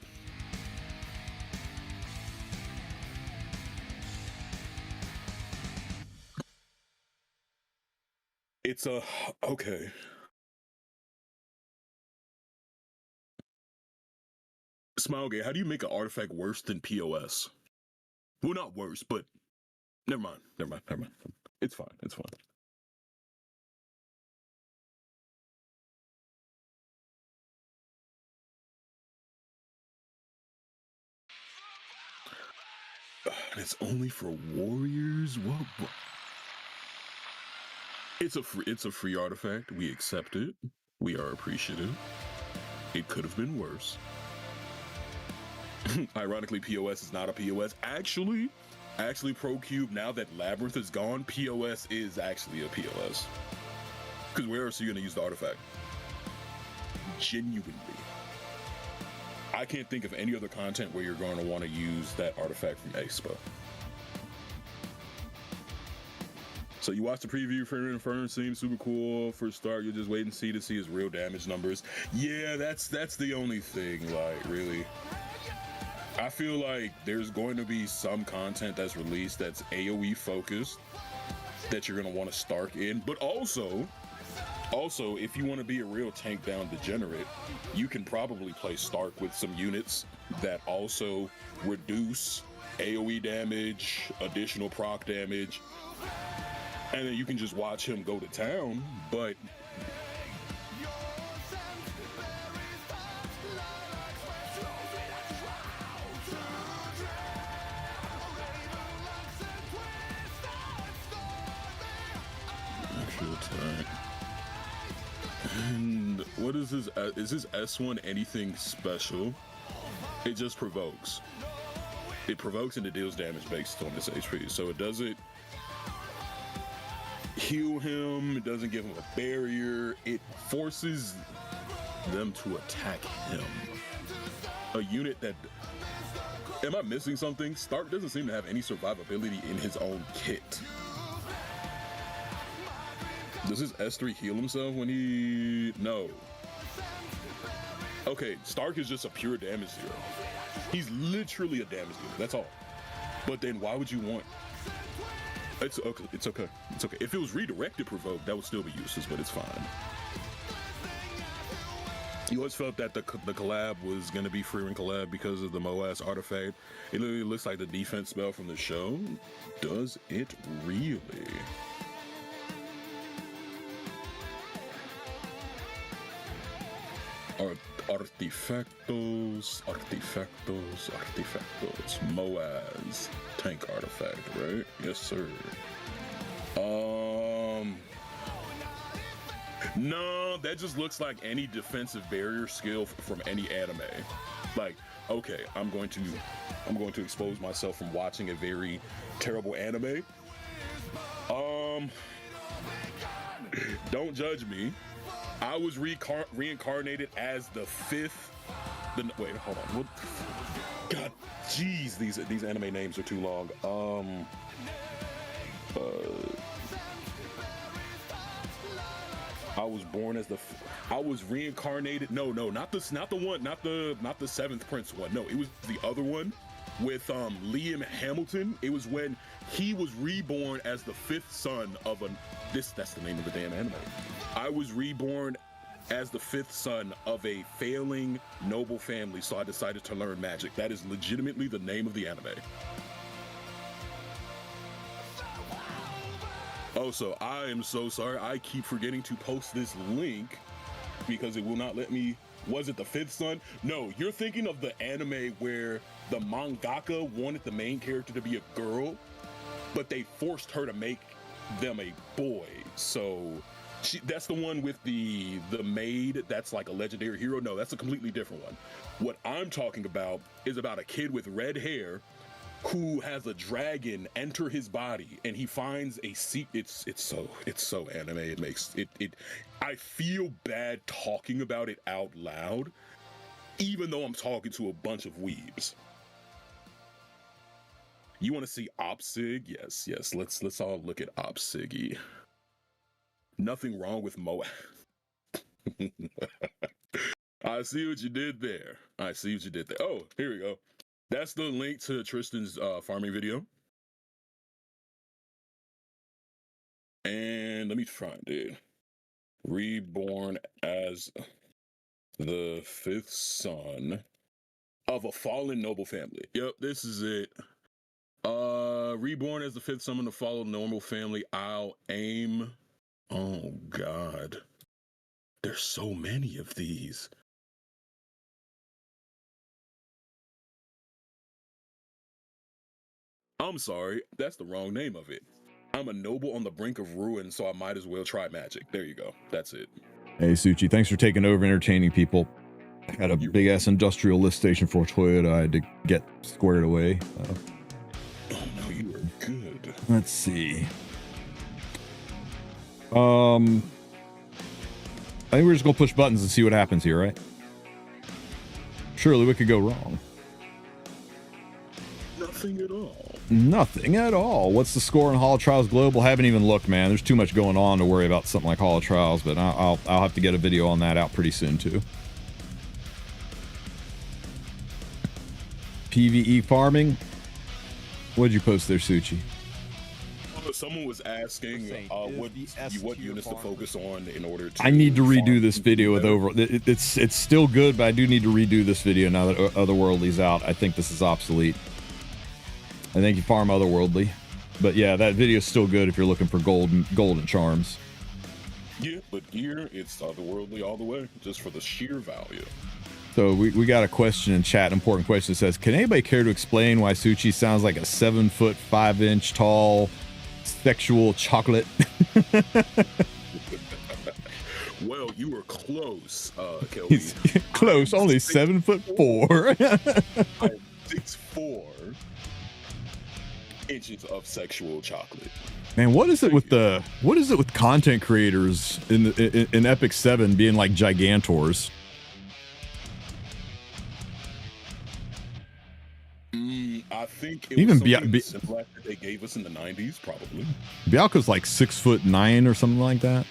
It's a okay. Smilegate, how do you make an artifact worse than POS? Well, not worse, but never mind. It's fine. It's only for warriors? What? It's a free artifact. We accept it. We are appreciative. It could have been worse. Ironically, POS is not a POS. Actually, ProCube, now that Labyrinth is gone, POS is actually a POS. Because where else are you going to use the artifact? Genuinely. I can't think of any other content where you're going to want to use that artifact from Expo. So you watch the preview for Fern, seems super cool. For a start, you'll just wait and see to see his real damage numbers. Yeah, that's the only thing, like, really. I feel like there's going to be some content that's released that's AoE focused that you're going to want to Stark in, but also if you want to be a real tank down degenerate, you can probably play Stark with some units that also reduce AoE damage, additional proc damage, and then you can just watch him go to town. But and what is this? Is this S1 anything special? It just provokes. It provokes and it deals damage based on this HP. So it doesn't heal him. It doesn't give him a barrier. It forces them to attack him. A unit that... Am I missing something? Stark doesn't seem to have any survivability in his own kit. Does his S3 heal himself when he... No. Okay, Stark is just a pure damage dealer. He's literally a damage dealer, that's all. But then why would you want... It's okay. If it was redirected provoke, that would still be useless, but it's fine. You always felt that the collab was going to be Frieren collab because of the Moas artifact. It literally looks like the defense spell from the show. Does it really? Artifactos. Moaz tank artifact, right? Yes, sir. No, that just looks like any defensive barrier skill from any anime. Like, okay, I'm going to expose myself from watching a very terrible anime. Don't judge me. I was reincarnated as the fifth. Wait, hold on. What? God, jeez, these anime names are too long. I was born as I was reincarnated. No, not the seventh prince one. No, it was the other one with Liam Hamilton. It was when he was reborn as the fifth son of that's the name of the damn anime. I was reborn as the fifth son of a failing noble family, so I decided to learn magic. That is legitimately the name of the anime. Also, I am so sorry. I keep forgetting to post this link because it will not let me. Was it the fifth son? No, you're thinking of the anime where the mangaka wanted the main character to be a girl, but they forced her to make them a boy. So that's the one with the maid that's like a legendary hero. No, that's a completely different one. What I'm talking about is about a kid with red hair who has a dragon enter his body, and he finds a seat. It's so anime. It makes it. I feel bad talking about it out loud, even though I'm talking to a bunch of weebs. You want to see Opsig? Yes. Let's all look at Opsiggy. Nothing wrong with Moab. I see what you did there. Oh, here we go. That's the link to Tristan's farming video. And let me find it. Reborn as the fifth son of a fallen noble family. Yep, this is it. Reborn as the fifth son of a fallen noble family. I'll aim. Oh God. There's so many of these. I'm sorry, that's the wrong name of it. I'm a noble on the brink of ruin, so I might as well try magic. There you go. That's it. Hey, Suchi, thanks for taking over entertaining people. I had a big-ass industrial lift station for Toyota I had to get squared away. Oh, no, you were good. Let's see. I think we're just going to push buttons and see what happens here, right? Surely we could go wrong. Nothing at all. Nothing at all. What's the score in Hall of Trials Global? Haven't even looked, man. There's too much going on to worry about something like Hall of Trials, but I'll have to get a video on that out pretty soon too. PvE farming. What'd you post there, Suchi? Someone was asking what units to focus on in order to. I need to redo this video with over. It's still good, but I do need to redo this video now that Otherworldly's out. I think this is obsolete. I think you farm Otherworldly, but yeah, that video is still good if you're looking for golden charms. Yeah, but here it's Otherworldly all the way, just for the sheer value. So we got a question in chat, an important question. It says, can anybody care to explain why Suchi sounds like a 7 foot 5 inch tall sexual chocolate? Well, you were close, Kelly. He's close, only 7'4". 6'4" inches of sexual chocolate. Man, what is it with content creators in Epic 7 being like gigantors? I think it was something similar that they gave us in the 90s, probably. Bialka's like 6'9" or something like that.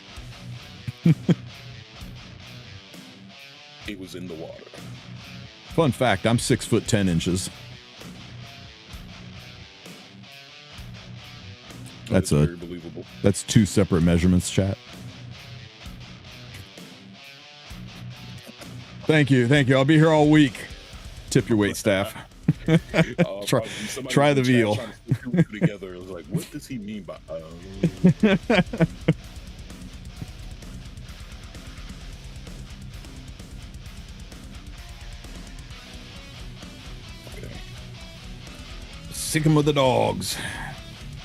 It was in the water. Fun fact, I'm 6'10". That's very believable. That's 2 separate measurements, chat. Thank you. I'll be here all week. Tip your wait staff. Try the veal. Together. It was like, what does he mean by? Sick him with the dogs.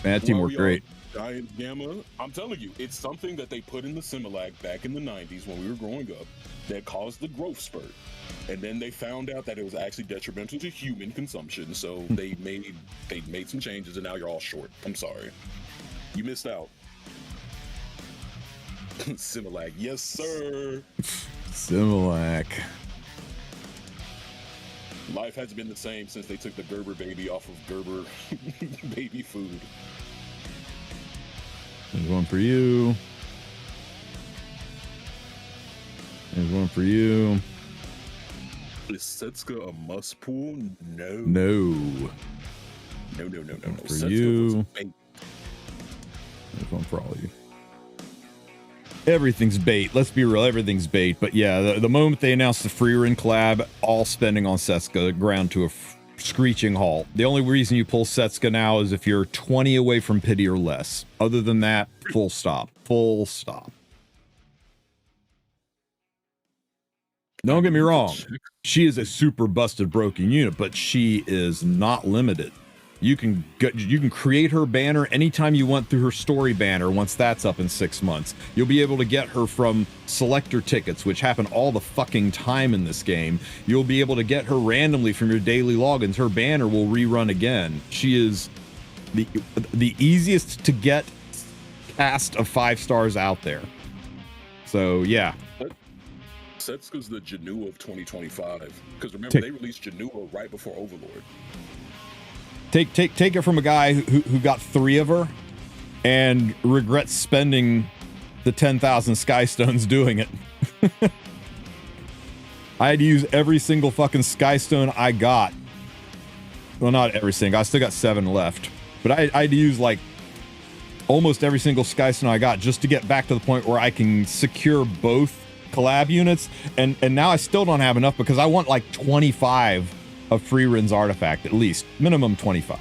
Man, that team worked great. Science Gamma. I'm telling you, it's something that they put in the Similac back in the 90s when we were growing up that caused the growth spurt. And then they found out that it was actually detrimental to human consumption. So they made some changes, and now you're all short. I'm sorry. You missed out. Similac, yes, sir. Similac. Life hasn't been the same since they took the Gerber baby off of Gerber baby food. There's one for you. There's one for you. Is Setsuka a must pull? No. No. No. For Setsuka you. was a bait. There's one for all of you. Everything's bait. Let's be real. Everything's bait. But yeah, the moment they announced the Frieren collab, all spending on Setsuka ground to a screeching halt. The only reason you pull Setsuka now is if you're 20 away from pity or less. Other than that, full stop. Full stop. Don't get me wrong. She is a super busted broken unit, but she is not limited. You can create her banner anytime you want through her story banner. Once that's up in 6 months, you'll be able to get her from selector tickets, which happen all the fucking time in this game. You'll be able to get her randomly from your daily logins. Her banner will rerun again. She is the easiest to get cast of 5 stars out there. So yeah. Setsuka's the Janua of 2025. Because remember, they released Janua right before Overlord. Take it from a guy who got 3 of her and regrets spending the 10,000 Sky Stones doing it. I had to use every single fucking Sky Stone I got. Well, not every single. I still got 7 left. But I had to use like almost every single Sky Stone I got just to get back to the point where I can secure both collab units. And now I still don't have enough because I want like 25 of Frieren's artifact, at least. Minimum 25.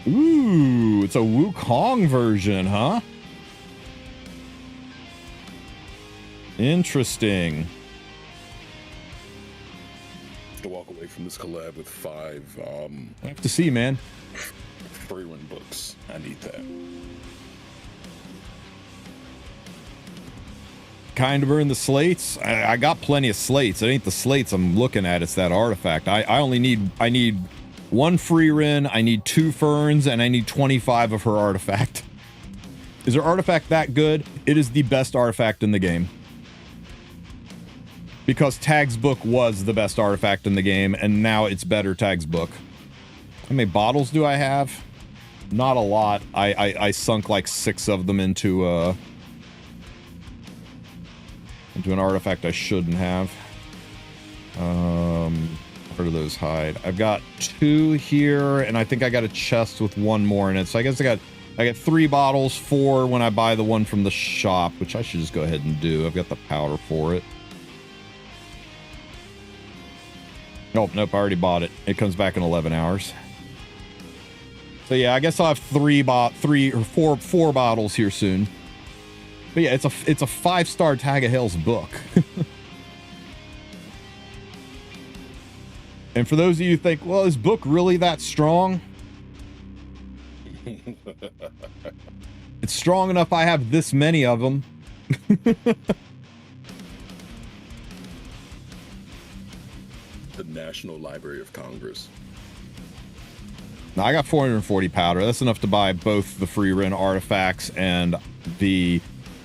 Ooh, it's a Wukong version, huh? Interesting. To walk away from this collab with 5 I have to see, man. Frieren books. I need that. Kind of earn the slates. I got plenty of slates. It ain't the slates I'm looking at, it's that artifact. I need 1 Frieren, I need 2 Ferns, and I need 25 of her artifact. Is her artifact that good? It is the best artifact in the game. Because Tag's book was the best artifact in the game, and now it's better Tag's book. How many bottles do I have? Not a lot. I sunk like 6 of them into an artifact I shouldn't have. Where do those hide? I've got 2 here, and I think I got a chest with 1 more in it. So I guess I got 3 bottles, 4 when I buy the one from the shop, which I should just go ahead and do. I've got the powder for it. Nope, I already bought it. It comes back in 11 hours. So yeah, I guess I'll have 3 or 4 bottles here soon. But yeah, it's a 5-star Tag of Hell's book. And for those of you who think, well, is book really that strong? It's strong enough I have this many of them. The National Library of Congress. Now, I got 440 powder. That's enough to buy both the Frieren artifacts and the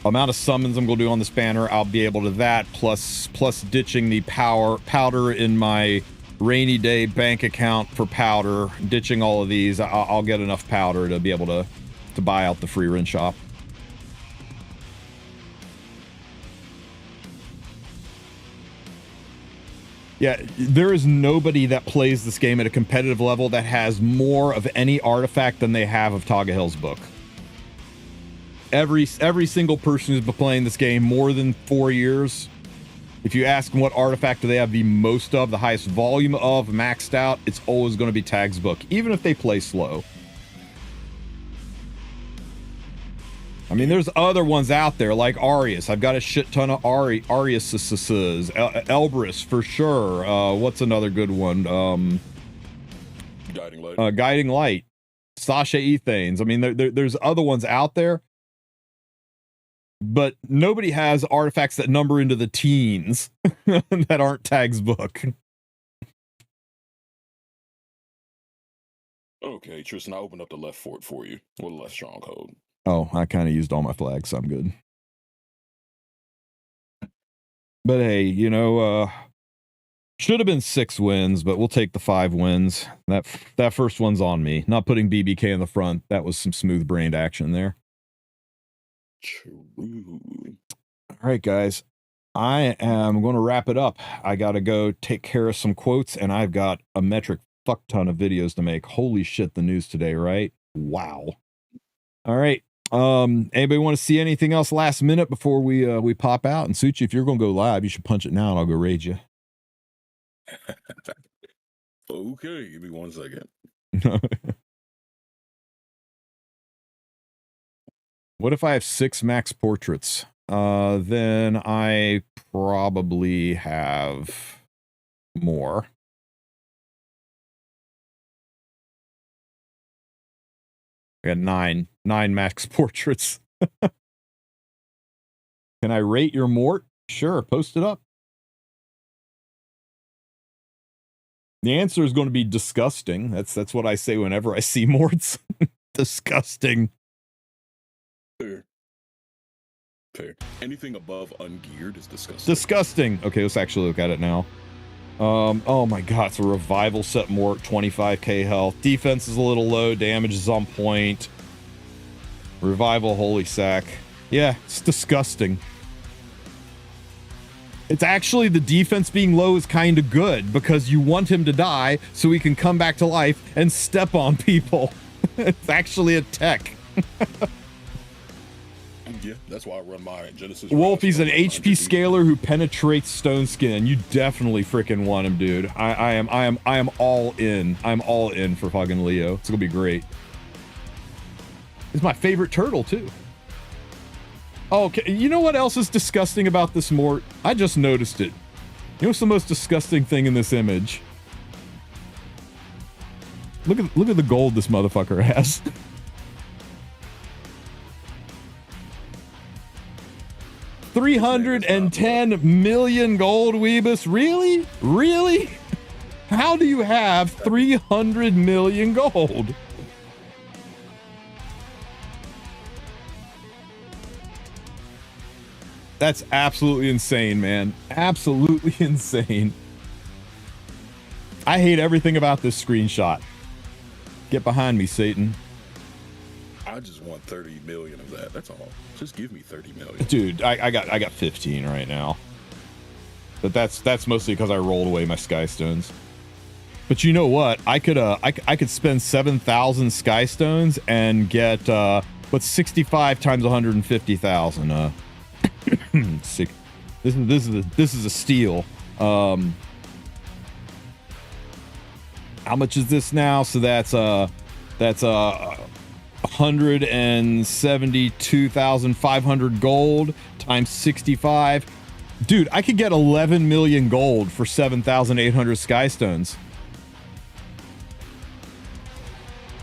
amount of summons I'm going to do on this banner. I'll be able to that, plus ditching the powder in my rainy day bank account for powder. Ditching all of these, I'll get enough powder to be able to buy out the Frieren shop. Yeah, there is nobody that plays this game at a competitive level that has more of any artifact than they have of Tag of Hell's book. Every single person who's been playing this game more than 4 years, if you ask them what artifact do they have the most of, the highest volume of, maxed out, it's always going to be Tag's book, even if they play slow. I mean, there's other ones out there like Arius. I've got a shit ton of Ariuses. Elbrus for sure. What's another good one? Guiding light. Guiding light. Sasha Ethanes. I mean, there's other ones out there, but nobody has artifacts that number into the teens that aren't Tag's book. Okay, Tristen, I opened up the left fort for you. Or the left stronghold. Oh, I kind of used all my flags, so I'm good. But hey, you know, should have been 6 wins, but we'll take the 5 wins. That first one's on me. Not putting BBK in the front. That was some smooth-brained action there. True. All right, guys. I am going to wrap it up. I got to go take care of some quotes, and I've got a metric fuck ton of videos to make. Holy shit, the news today, right? Wow. All right. Anybody want to see anything else last minute before we pop out? And Suchi, if you're going to go live, you should punch it now and I'll go raid you. Okay, give me 1 second. What if I have 6 max portraits? Then I probably have more. I got 9 max portraits. Can I rate your mort? Sure, post it up. The answer is going to be disgusting. That's what I say whenever I see morts. Disgusting. Fair. Anything above ungeared is disgusting. Disgusting. Okay, let's actually look at it now. Oh my god, it's a revival set mort, 25k health. Defense is a little low, damage is on point. Revival, holy sack. Yeah, it's disgusting. It's actually, the defense being low is kind of good because you want him to die so he can come back to life and step on people. It's actually a tech. Yeah, that's why I run my Genesis. Wolf, he's an HP scaler who penetrates stone skin. You definitely freaking want him, dude. I am all in. I'm all in for fucking Leo. It's gonna be great. It's my favorite turtle too. Oh, okay. You know what else is disgusting about this mort? I just noticed it. You know what's the most disgusting thing in this image? Look at the gold this motherfucker has. $310 million gold, Weebus. Really? Really? How do you have 300 million gold? That's absolutely insane, man. Absolutely insane. I hate everything about this screenshot. Get behind me, Satan. I just want 30 million of that. That's all. Just give me 30 million. Dude, I got 15 right now. But that's mostly because I rolled away my sky stones. But you know what? I could spend 7,000 sky stones and get what's 65 times 150,000. This is a steal. How much is this now? So that's 172,500 gold times 65. Dude, I could get 11 million gold for 7,800 sky stones.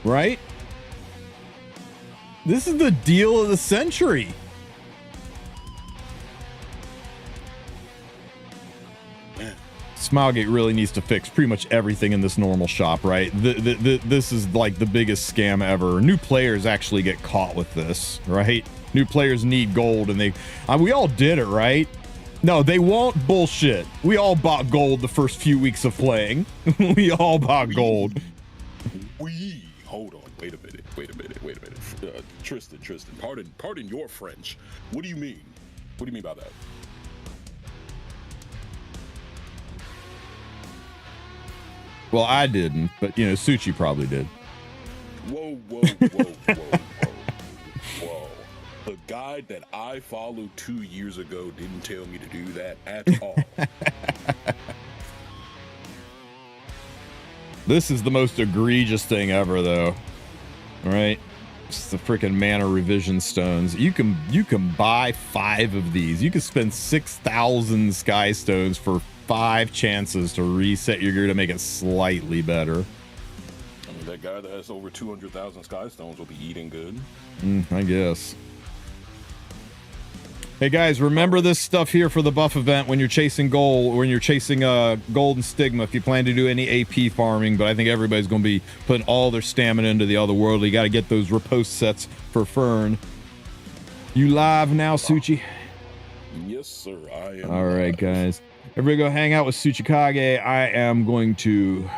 Right? This is the deal of the century. Smilegate really needs to fix pretty much everything in this normal shop, right? This is like the biggest scam ever. New players actually get caught with this, right? New players need gold, and we all did it, right? No, they won't. Bullshit. We all bought gold the first few weeks of playing. We all bought gold. Hold on. Wait a minute. Tristen, pardon your French. What do you mean? What do you mean by that? Well, I didn't, but you know, Suchi probably did. Whoa. The guy that I followed 2 years ago didn't tell me to do that at all. This is the most egregious thing ever, though. All right? It's the freaking mana revision stones. You can buy 5 of these. You can spend 6,000 sky stones for 5 chances to reset your gear to make it slightly better. That guy that has over 200,000 sky stones will be eating good. I guess. Hey guys, remember this stuff here for the buff event when you're chasing gold, when you're chasing golden stigma. If you plan to do any AP farming, but I think everybody's going to be putting all their stamina into the other world. You got to get those riposte sets for Fern. You live now, Suchi? Yes, sir. I am. All right, guys. Everybody go hang out with Tsuchikage. I am going to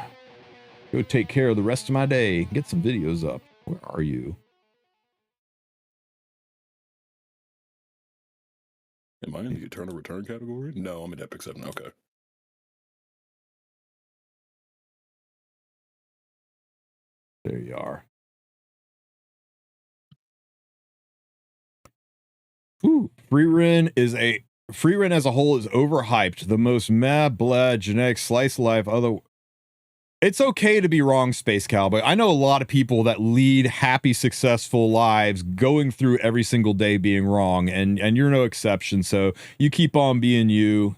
go take care of the rest of my day. Get some videos up. Where are you? Am I in the Eternal Return category? No, I'm in Epic 7. Okay. There you are. Ooh, Frieren as a whole is overhyped. The most meh, blah, genetic slice of life. It's okay to be wrong, Space Cowboy. I know a lot of people that lead happy, successful lives going through every single day being wrong, and you're no exception. So you keep on being you.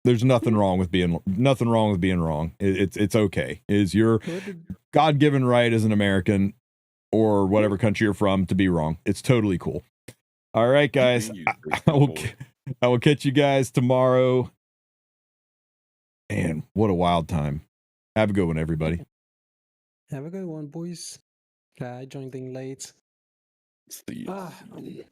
There's nothing wrong with being wrong. It's okay. It is your God-given right as an American or whatever country you're from to be wrong. It's totally cool. All right, guys. I will catch you guys tomorrow. Man, what a wild time. Have a good one, everybody. Have a good one, boys. I joined in late. It's the